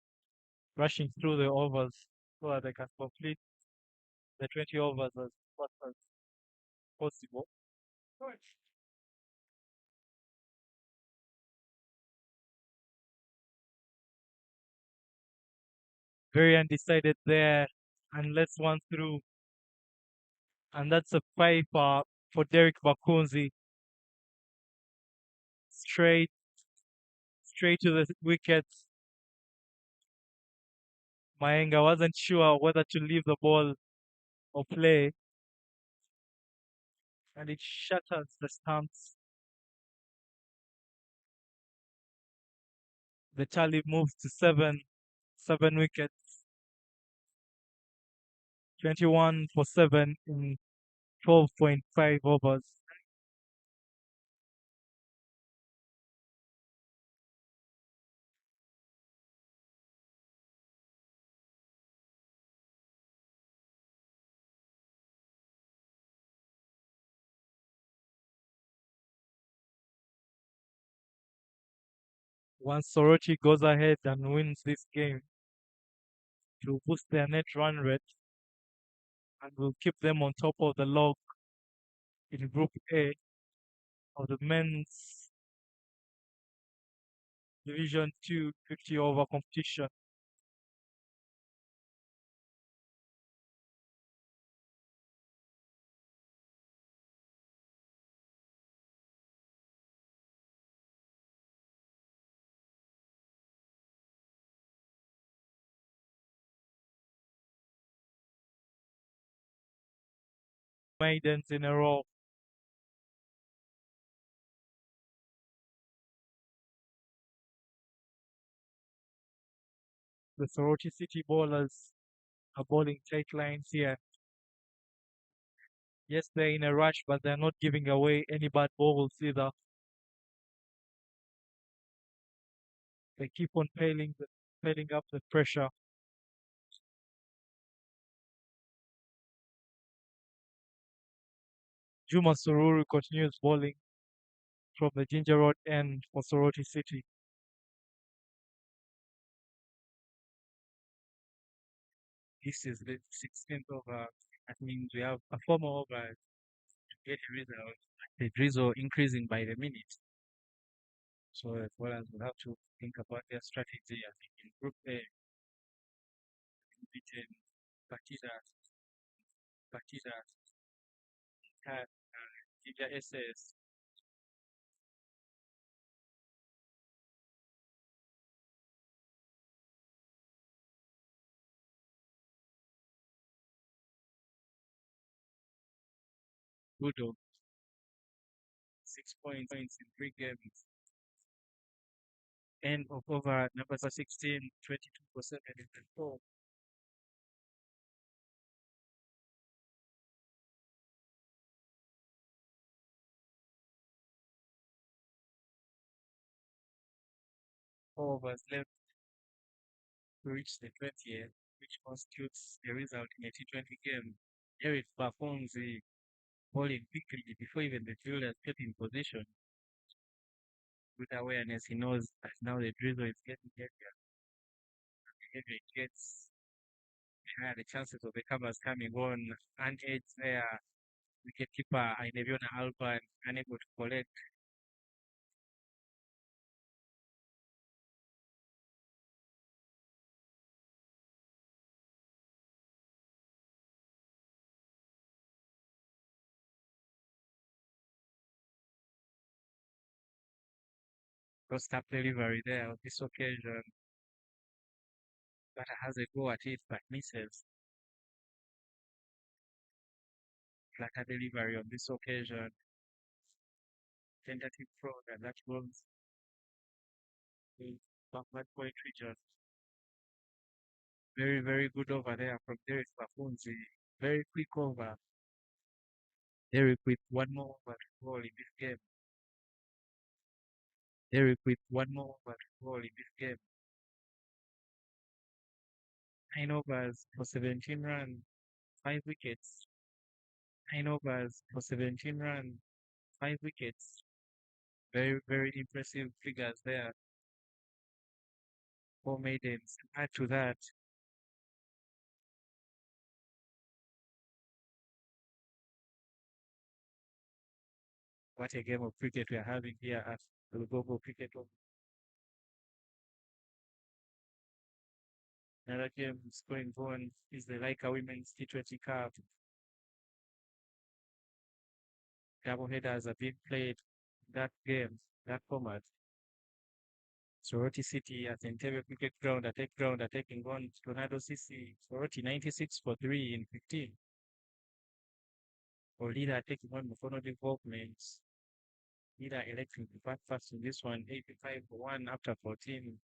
Speaker 2: rushing through the overs. so that they can complete the 20 overs as fast as possible. Very undecided there, unless one through, and that's a five for Derek Bakunzi, straight straight to the wicket. Maenga wasn't sure whether to leave the ball or play, and it shatters the stumps. The tally moves to seven wickets, 21 for 7 in 12.5 overs. Once Soroti goes ahead and wins this game, to boost their net run rate and will keep them on top of the log in Group A of the men's Division 2 50 over competition. Maidens in a row. The Soroti City bowlers are bowling tight lines here. Yes, they're in a rush, but they're not giving away any bad balls either. They keep on piling up the pressure. Juma Sururu continues bowling from the Ginger Road end for Soroti City.
Speaker 1: This is the 16th over. That means we have a 4 more over to get a result. The drizzle increasing by the minute. So the bowlers will have to think about their strategy. I think in Group A, beaten Partidas, had Ginger SS, Budo, 6 points in 3 games. End of over number 16, 22 for 7 in the 4. Overs left to reach the 20th, which constitutes the result in a T20 game. Eric performs the bowling quickly before even the fielders get in position. With awareness, he knows that now the drizzle is getting heavier. The heavier it gets, the higher the chances of the covers coming on. And edge there, wicketkeeper Aineviona Alban unable to collect. Crossed up delivery there on this occasion. Batter has a go at it but misses. Flatter delivery on this occasion. Tentative throw and that goes to backward point region. Very, very good over there from Derek Bafunzi. Very quick over. Derek with one more over to bowl in this game. Derek with one more over to bowl in this game. 9 overs for 17 runs, 5 wickets. 9 overs for 17 runs, 5 wickets. Very, very impressive figures there for maidens. Add to that, What a game of cricket we are having here at Lugogo Cricket. Another game is going on is the Laika Women's T20 Cup. Double headers are being played that game, that format. Soroti City at Entale Cricket Ground, are taking on Entale CC. Soroti 96 for 3 in 15. Or leader taking on Mufono Developments. Leader electing to bat first in this one, 85 for 1 after 14.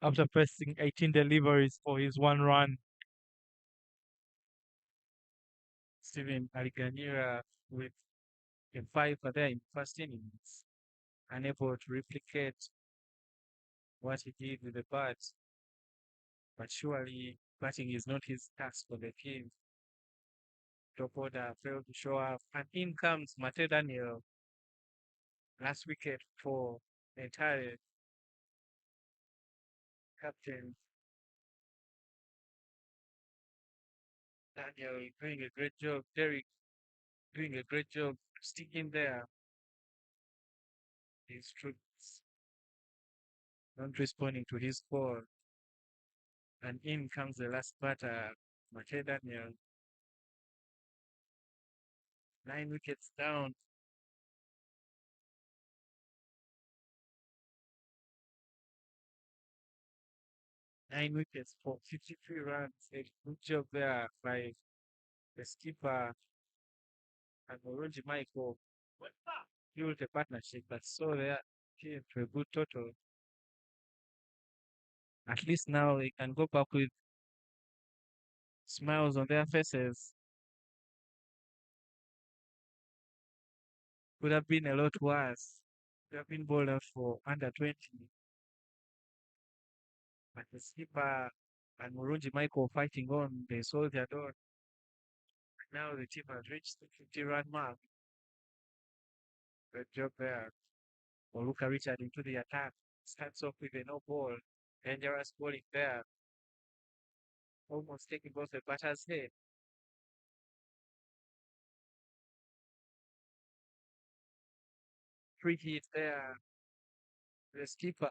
Speaker 2: after pressing 18 deliveries for his one run.
Speaker 1: Steven Aliganira with a five there in first innings, unable to replicate what he did with the bat. But surely batting is not his task for the team. Top order failed to show up, and in comes Mate Daniel. Last wicket for the entire captain. Daniel doing a great job. Derek doing a great job sticking there. His troops not responding to his call. And in comes the last batter, Mate Daniel. 9 wickets down. 9 wickets for 53 runs. A good job there by the skipper and Oroji Michael. Built a partnership, but so they came to a good total. At least now they can go back with smiles on their faces. Could have been a lot worse. Could have been bowled out for under 20. But the skipper and Murunji Michael fighting on, they sold their door. Now the team has reached the 50-run mark. Good job there. Oluka Richard into the attack. Starts off with a no ball. Dangerous bowling there. Almost taking both the batter's head. Free hit there. The skipper.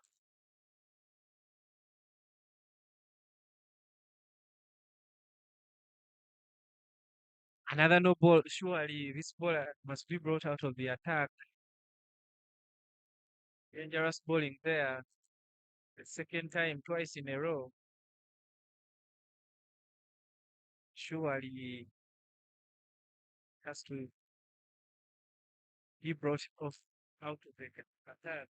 Speaker 1: Another no ball. Surely this bowler must be brought out of the attack. Dangerous bowling there. The second time, twice in a row. Surely has to be brought off out of the attack.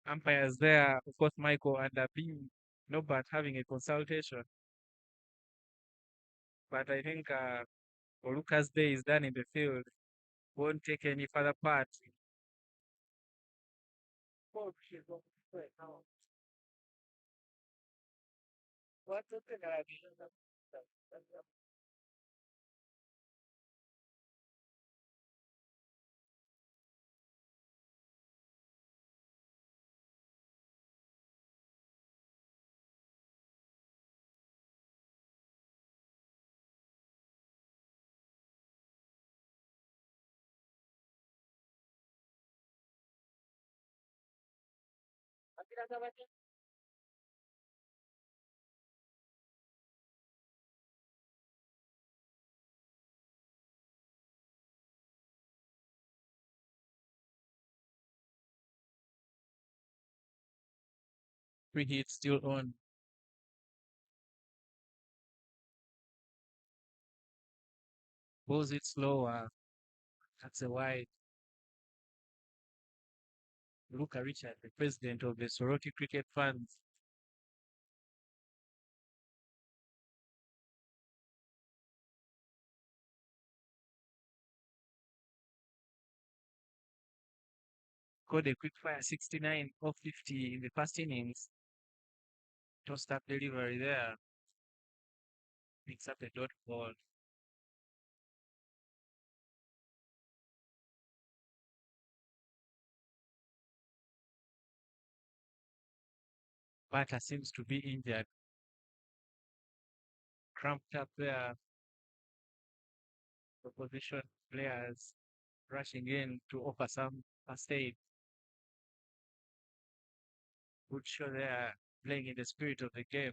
Speaker 1: Umpires there, of course, Michael and being no but having a consultation. But I think Oluka's day is done in the field. Won't take any further part. Free hit still on. Pulls it slower. That's a wide. Luca Richard, the president of the Soroti cricket fans. Got a quick fire 69 off 50 in the first innings. Tossed up delivery there. Picks up the dot ball. Batter seems to be injured. Cramped up there. Opposition players rushing in to offer some first aid. Good show there, playing in the spirit of the game.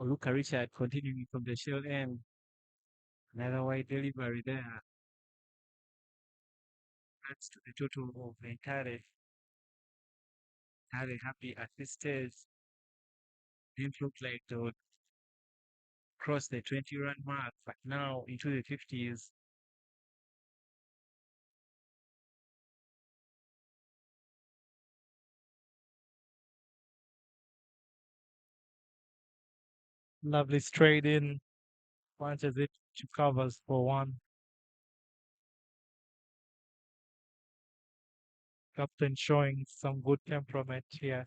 Speaker 1: Luca Richard continuing from the shell end. Another wide delivery there. Adds to the total of the entire. Entire happy at this stage. Didn't look like they would cross the 20-run mark, but now into the 50s.
Speaker 2: Lovely straight in, punches it to covers for one. Captain showing some good temperament here.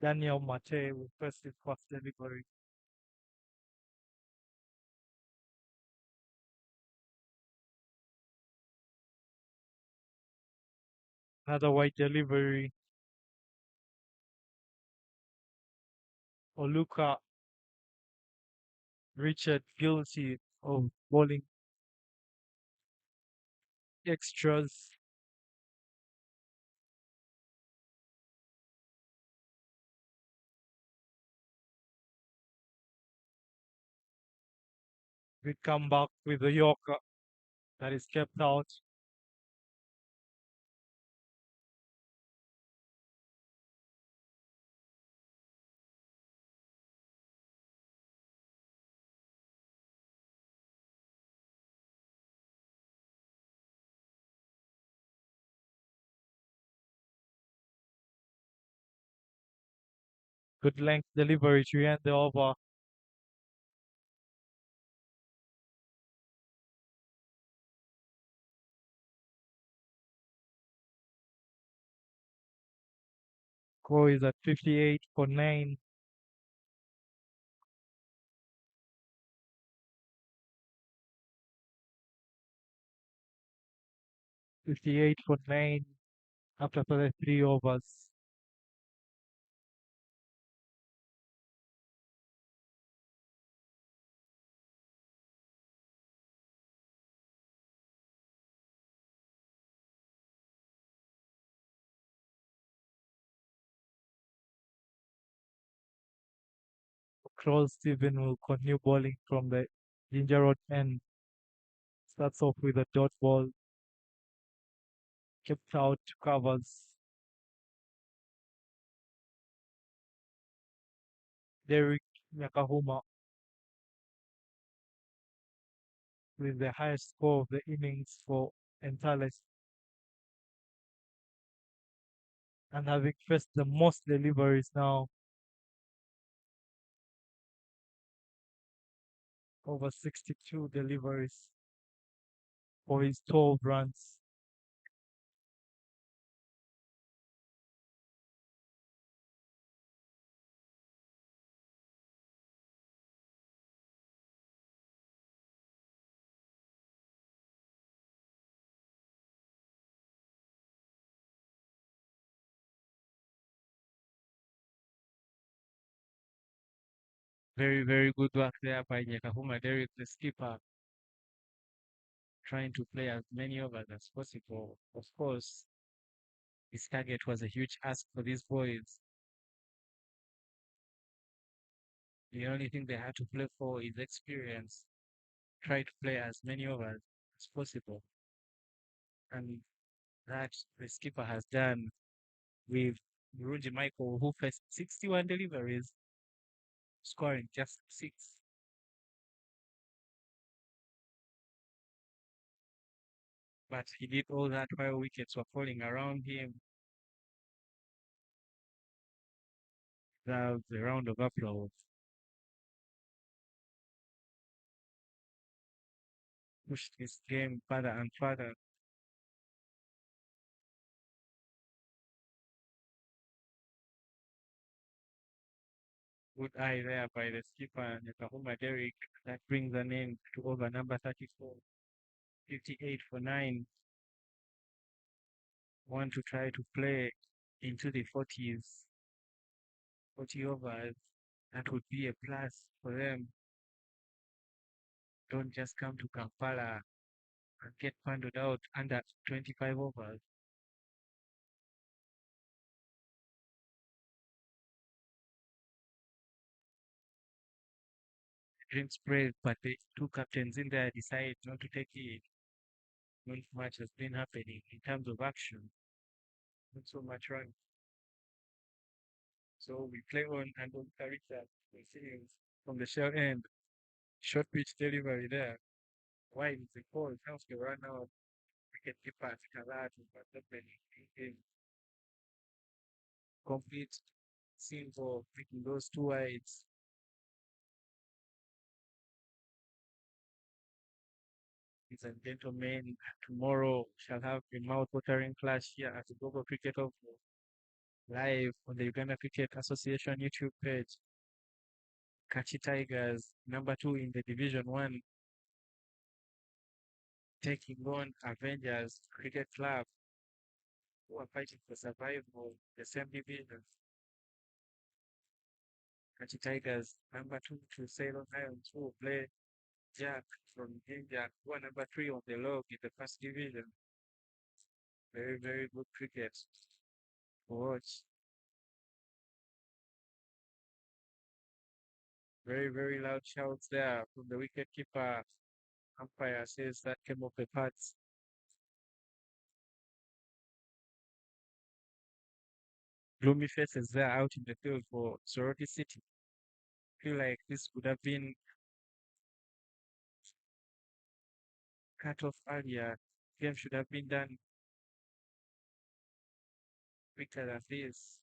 Speaker 2: Daniel Mate with first his first delivery. Another wide delivery. Oluka Richard guilty of bowling extras. We come back with the Yorker that is kept out. Good length delivery to end the over. 58 for 9. 58 for 9 after the 3 overs. Cross Steven will continue bowling from the Ginger Road end. Starts off with a dot ball. Kept out to covers. Derek Nakahuma with the highest score of the innings for Entale and having faced the most deliveries now, over 62 deliveries for his 12 runs.
Speaker 1: Very, very good work there by Nyakahuma Derek, the skipper, trying to play as many overs as possible. Of course, his target was a huge ask for these boys. The only thing they had to play for is experience. Try to play as many overs as possible. And that the skipper has done with Murunji Michael, who faced 61 deliveries, scoring just 6. But he did all that while wickets were falling around him. That was a round of applause. Pushed his game further and further. Good eye there by the skipper, Nakahuma Derek. That brings an end to over number 34. 58 for 9. Want to try to play into the 40s, 40 overs. That would be a plus for them. Don't just come to Kampala and get funded out under 25 overs. drinks break, but the two captains in there decide not to take it when much has been happening in terms of action, not so much run. So we play on and on Richard continues from the shell end, short pitch delivery there. Why is the call? Comes the run out, wicket keeper Kalatu, but opening in complete scene for picking those two wides. Ladies and gentlemen, tomorrow shall have a mouth-watering clash here at the Global Cricket of live on the Uganda Cricket Association YouTube page. Kachi Tigers, number 2 in the Division 1, taking on Avengers Cricket Club, who are fighting for survival in the same division. Kachi Tigers, number 2 to Ceylon Lions, who will play Jack from India, who are number 3 on the log in the first division. Very, very good cricket to watch. Very, very loud shouts there from the wicketkeeper. Umpire says that came off the pads. Gloomy faces there out in the field for Soroti City. Feel like this would have been cut off earlier. Game should have been done quicker than this.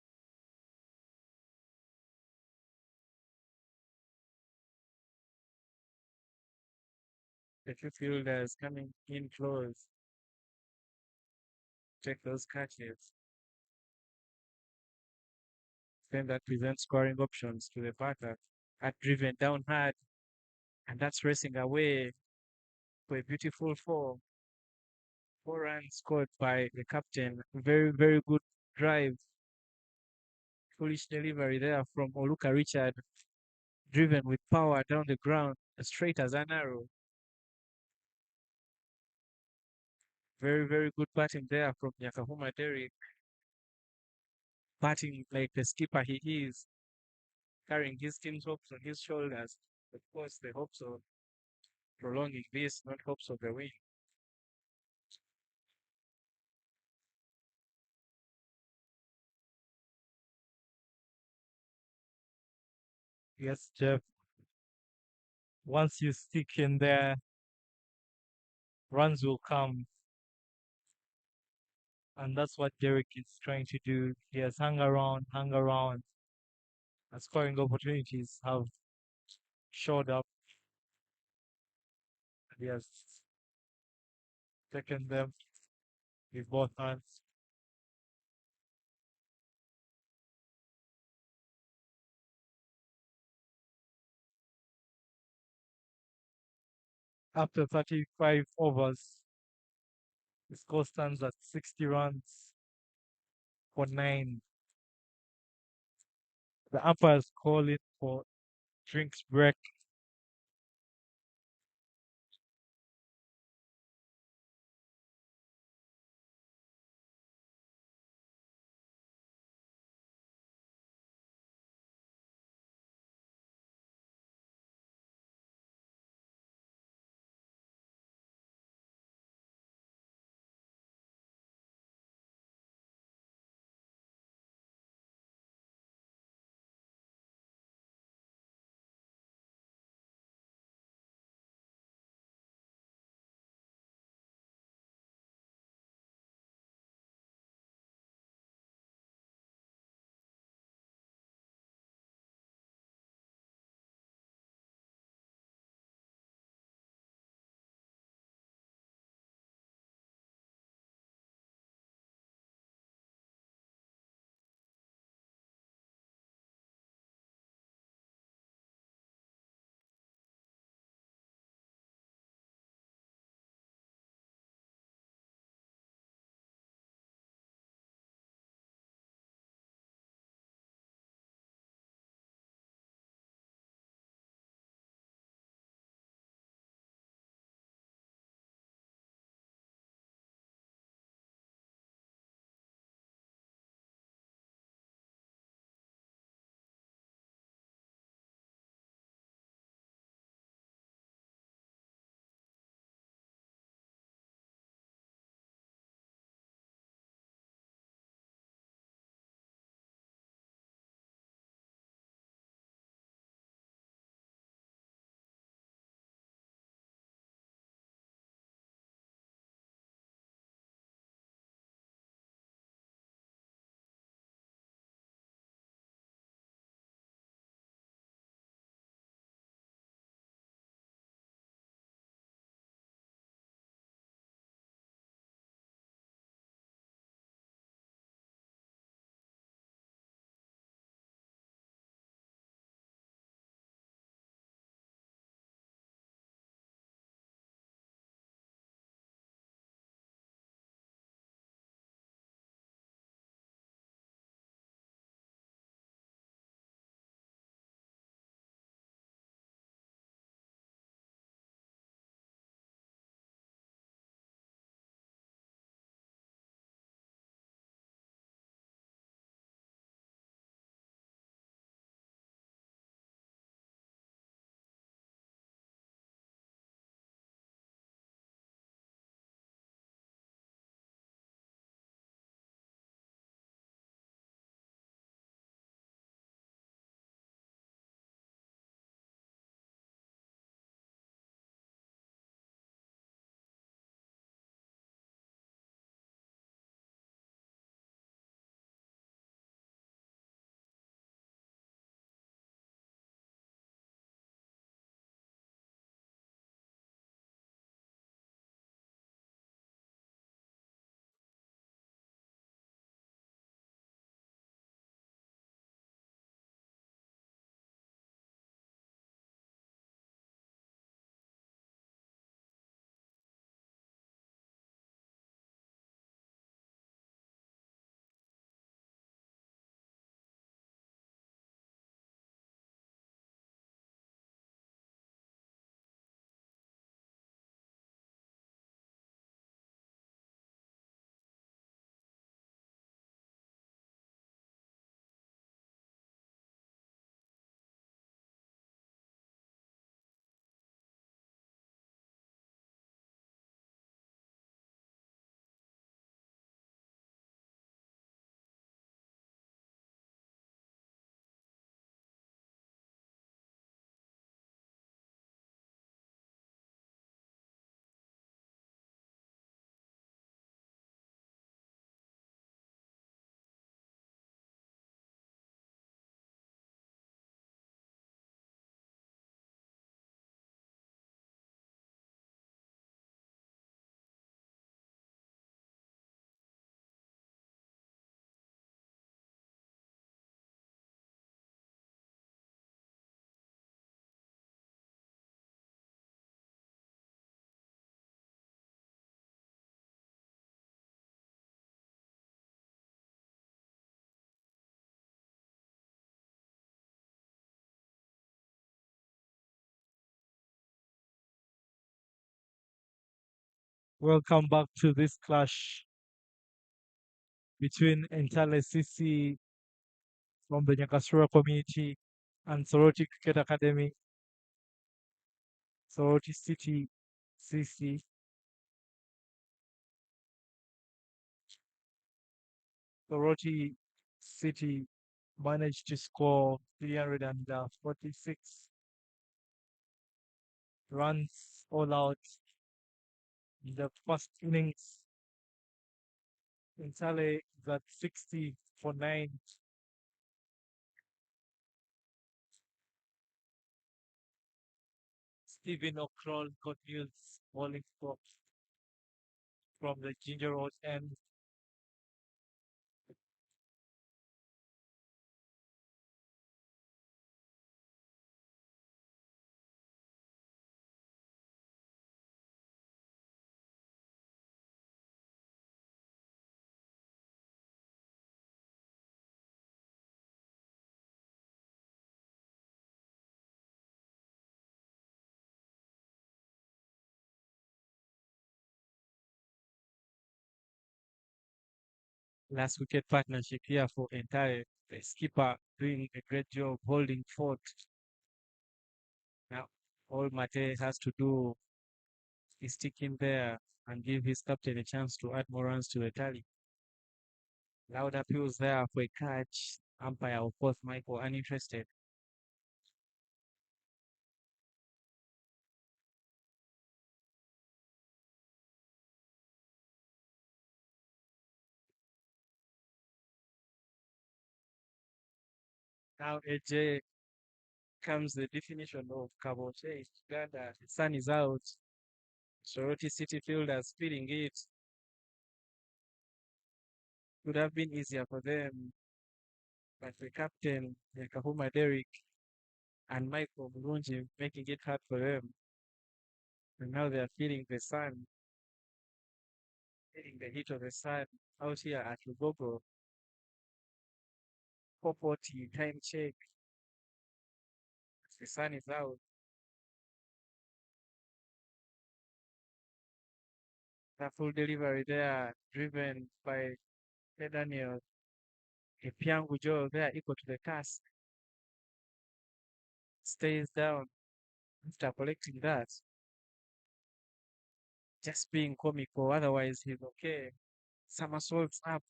Speaker 1: The two fielders coming in close. Take those catches. Then that presents scoring options to the batter. Had driven down hard, and that's racing away for a beautiful four. 4 runs scored by the captain. Very, very good drive. Foolish delivery there from Oluka Richard. Driven with power down the ground, as straight as an arrow. Very, very good batting there from Yakahuma Derek. Batting like the skipper he is, carrying his team's hopes on his shoulders. Of course, the hopes of prolonging this, not hopes of the win.
Speaker 2: Yes, Jeff. Once you stick in there, runs will come. And that's what Derek is trying to do. He has hung around, and scoring opportunities have showed up. He has taken them with both hands. After 35 overs, the score stands at 60 runs for 9. The umpires call it for drinks break. Welcome back to this clash between Entale CC from the Nyakasura community and Soroti Cricket Academy, Soroti City CC. Soroti City managed to score 346 runs all out in the first innings. Entale got 60 for 9. Stephen O'Croll got news bowling from the Ginger Road end.
Speaker 1: Last wicket partnership here for entire the skipper doing a great job holding fort. Now all Mate has to do is stick in there and give his captain a chance to add more runs to the tally. Loud appeals there for a catch. Umpire of course Michael uninterested. Now AJ comes the definition of Caboche. Uganda. The sun is out. Soroti City fielders feeling it. Could have been easier for them, but the captain, Yakahuma Derek, and Michael Mulunji making it hard for them. And now they are feeling the sun, feeling the heat of the sun out here at Lugogo. 4:40 time check. The sun is out. The full delivery there, driven by Daniel. A Piangu Joe there equal to the task. Stays down after collecting that. Just being comical, otherwise he's okay. Somersaults up,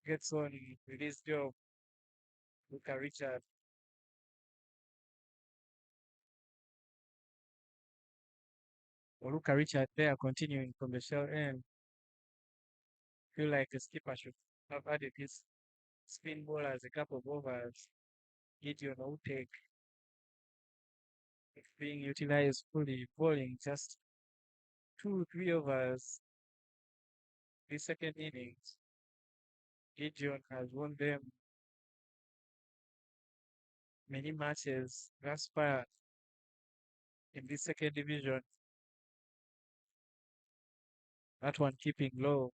Speaker 1: gets on with his job. Look at Richard. Or look at Richard there continuing from the shell end. Feel like the skipper should have added his spin bowlers a couple of overs. Gideon Outek being utilized fully, bowling just 2, 3 overs. The second innings, Gideon has won them many matches thus far in the second division. That one keeping low.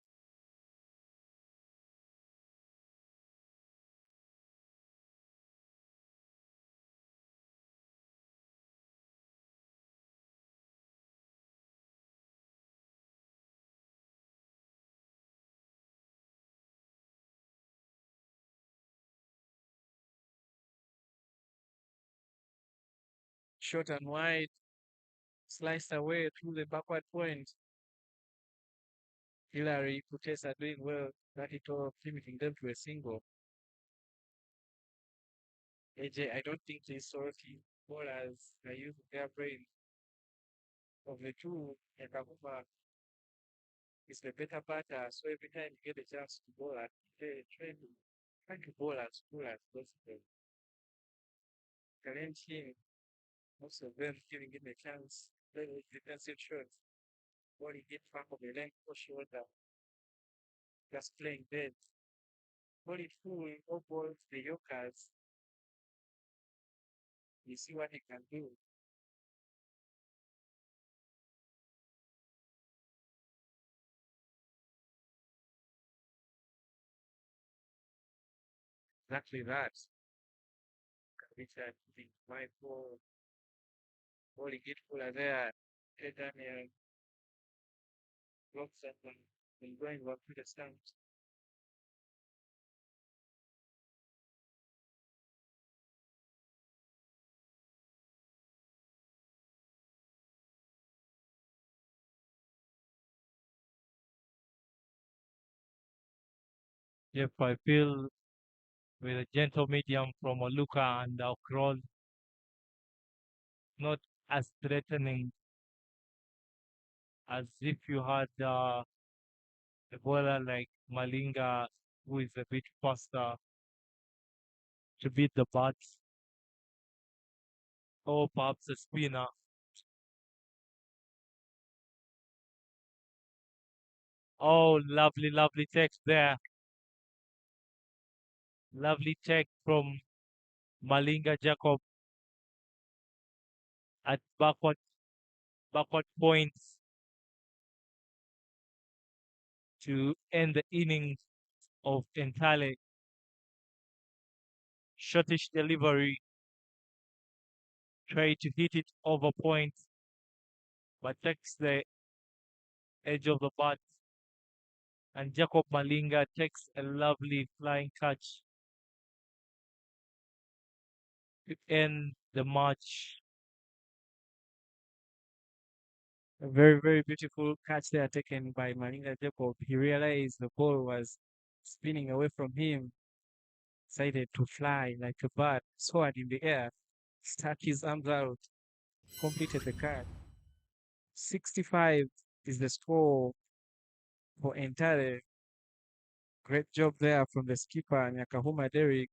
Speaker 1: Short and wide, sliced away through the backward point. Hillary Kutesa doing well, 32, limiting them to a single. AJ, I don't think the Soroti bowlers are using their brain. Of the two, Nakahuma is the better batter, so every time you get a chance to bowl at they try to bowl as cool as possible. Challenge him, most of them giving him a chance, play with defensive shots, bowling it back of the length or shoulder, just playing dead. Ball it full, or balls the Yorkers, you see what he can do. Exactly that. Richard, the my ball, bowling it full there. Hey, Daniel, blocks and when going back to the stands.
Speaker 2: Yep, I feel with a gentle medium from Oluka and Okron, not as threatening as if you had a bowler like Malinga, who is a bit faster to beat the bats, or perhaps a spinner. Oh, lovely, lovely text there. Lovely check from Malinga Jacob at backward points to end the innings of Entale. Shortish delivery, try to hit it over points, but takes the edge of the bat. And Jacob Malinga takes a lovely flying catch to end the match.
Speaker 1: A very, very beautiful catch there taken by Malinga Jacob. He realized the ball was spinning away from him, decided to fly like a bird, soared in the air, stuck his arms out, completed the catch. 65 is the score for Entire. Great job there from the skipper, Nyakahuma Derek.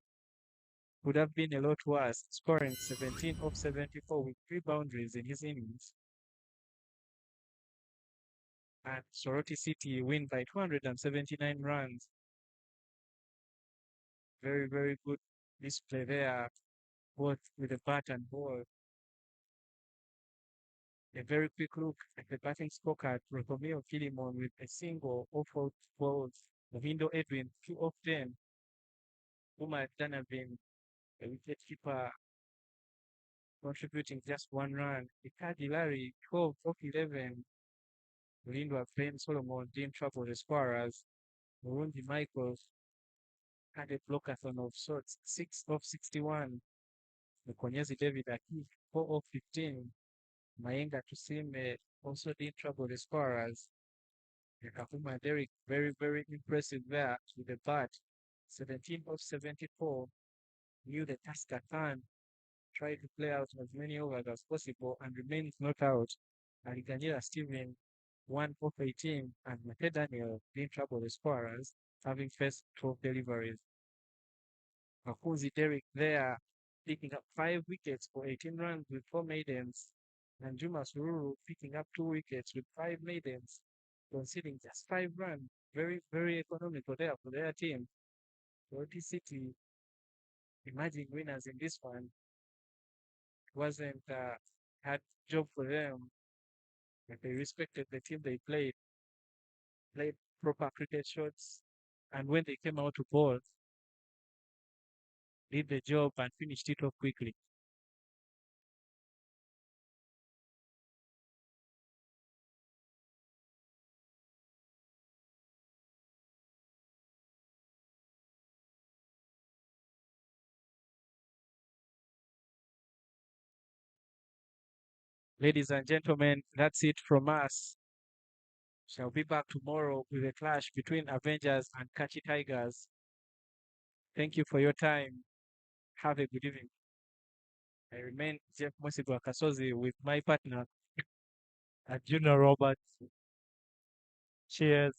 Speaker 1: Would have been a lot worse, scoring 17 of 74 with 3 boundaries in his innings. And Soroti City win by 279 runs. Very, very good display there, both with the bat and ball. A very quick look at the batting scorecard. Romeo Philemon with a single, off out balls. Mohindo Edwin, 2 of 10. Umar Danabin, a wicketkeeper, contributing just 1 run. Ikadi Larry, 12 of 11. Lindwa Plain Solomon didn't trouble the scorers. Murundi Michaels had a blockathon of sorts, 6 of 61. Mukonyezi David Aki, 4 of 15. Mayenga Tusime also didn't trouble the scorers. Yakahuma Derek, very, very impressive there with the bat. 17 of 74. Knew the task at hand. Tried to play out as many overs as possible and remains not out. Alexandra Steven, 1 of 18, and Mate Daniel didn't trouble the scorers, having faced 12 deliveries. Makunzi Derek there, picking up 5 wickets for 18 runs with 4 maidens, and Juma Sururu picking up 2 wickets with 5 maidens, conceding just 5 runs. Very, very economical there for their team. Soroti City emerging winners in this one. Wasn't had job for them, but they respected the team they played proper cricket shots, and when they came out to bowl, did the job and finished it off quickly. Ladies and gentlemen, that's it from us. Shall be back tomorrow with a clash between Avengers and Kachi Tigers. Thank you for your time. Have a good evening. I remain Jeff Mosigo Kasozi with my partner.
Speaker 2: Junior Roberts, cheers.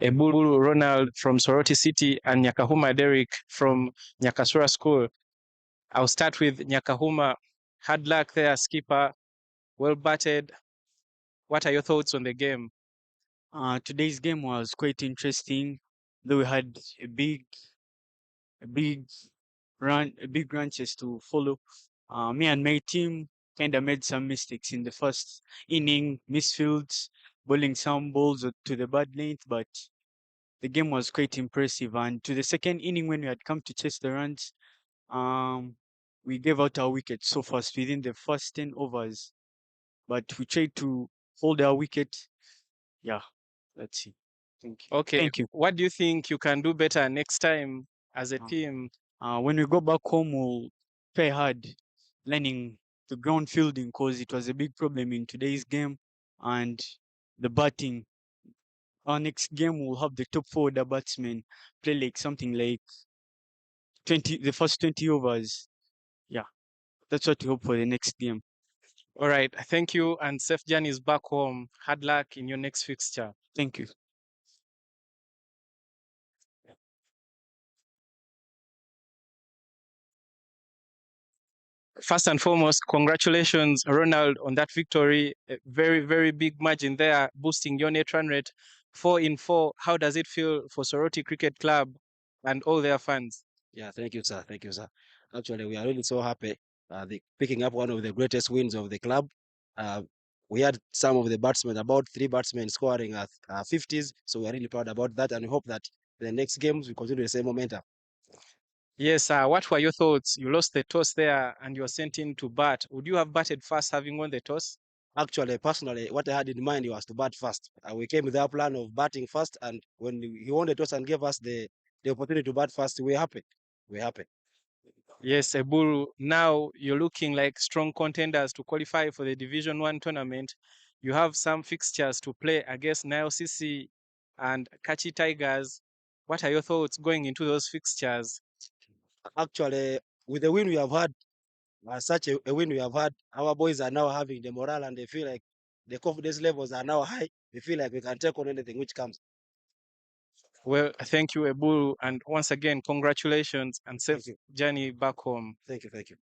Speaker 1: Ebulu Ronald from Soroti City, and Nyakahuma Derek from Nyakasura School. I'll start with Nyakahuma. Hard luck there, skipper. Well batted. What are your thoughts on the game?
Speaker 3: Today's game was quite interesting. Though we had a big big ranches to follow. Me and my team kind of made some mistakes in the first inning, misfields, bowling some balls to the bad length, but the game was quite impressive. And to the second inning, when we had come to chase the runs, um, we gave out our wickets so fast within the first 10 overs, but we tried to hold our wicket. Yeah, that's it. Thank you.
Speaker 1: Okay.
Speaker 3: Thank you.
Speaker 1: What do you think you can do better next time as a team?
Speaker 3: When we go back home, we'll try hard learning the ground fielding because it was a big problem in today's game, and the batting. Our next game, we'll have the top four order batsmen play like something like 20, the first 20 overs. Yeah, that's what we hope for the next game.
Speaker 1: All right. Thank you. And safe journeys back home. Hard luck in your next fixture.
Speaker 3: Thank you.
Speaker 1: First and foremost, congratulations, Ronald, on that victory. A very, very big margin there, boosting your net run rate 4 in 4. How does it feel for Soroti Cricket Club and all their fans?
Speaker 4: Yeah, thank you, sir. Thank you, sir. Actually, we are really so happy picking up one of the greatest wins of the club. Uh, we had some of the batsmen, about 3 batsmen scoring at 50s. So we are really proud about that, and we hope that the next games we continue the same momentum.
Speaker 1: Yes, what were your thoughts? You lost the toss there and you were sent in to bat. Would you have batted first having won the toss?
Speaker 4: Actually, personally, what I had in mind was to bat first. We came with our plan of batting first, and when he won the toss and gave us the opportunity to bat first, we're happy. We're happy.
Speaker 1: Yes, Eburu. Now you're looking like strong contenders to qualify for the Division 1 tournament. You have some fixtures to play against Nile CC and Kachi Tigers. What are your thoughts going into those fixtures?
Speaker 4: Actually, with the win we have had, such a win we have had, our boys are now having the morale and they feel like the confidence levels are now high. They feel like we can take on anything which comes.
Speaker 1: Well, thank you, Eburu. And once again, congratulations and safe journey back home.
Speaker 4: Thank you. Thank you.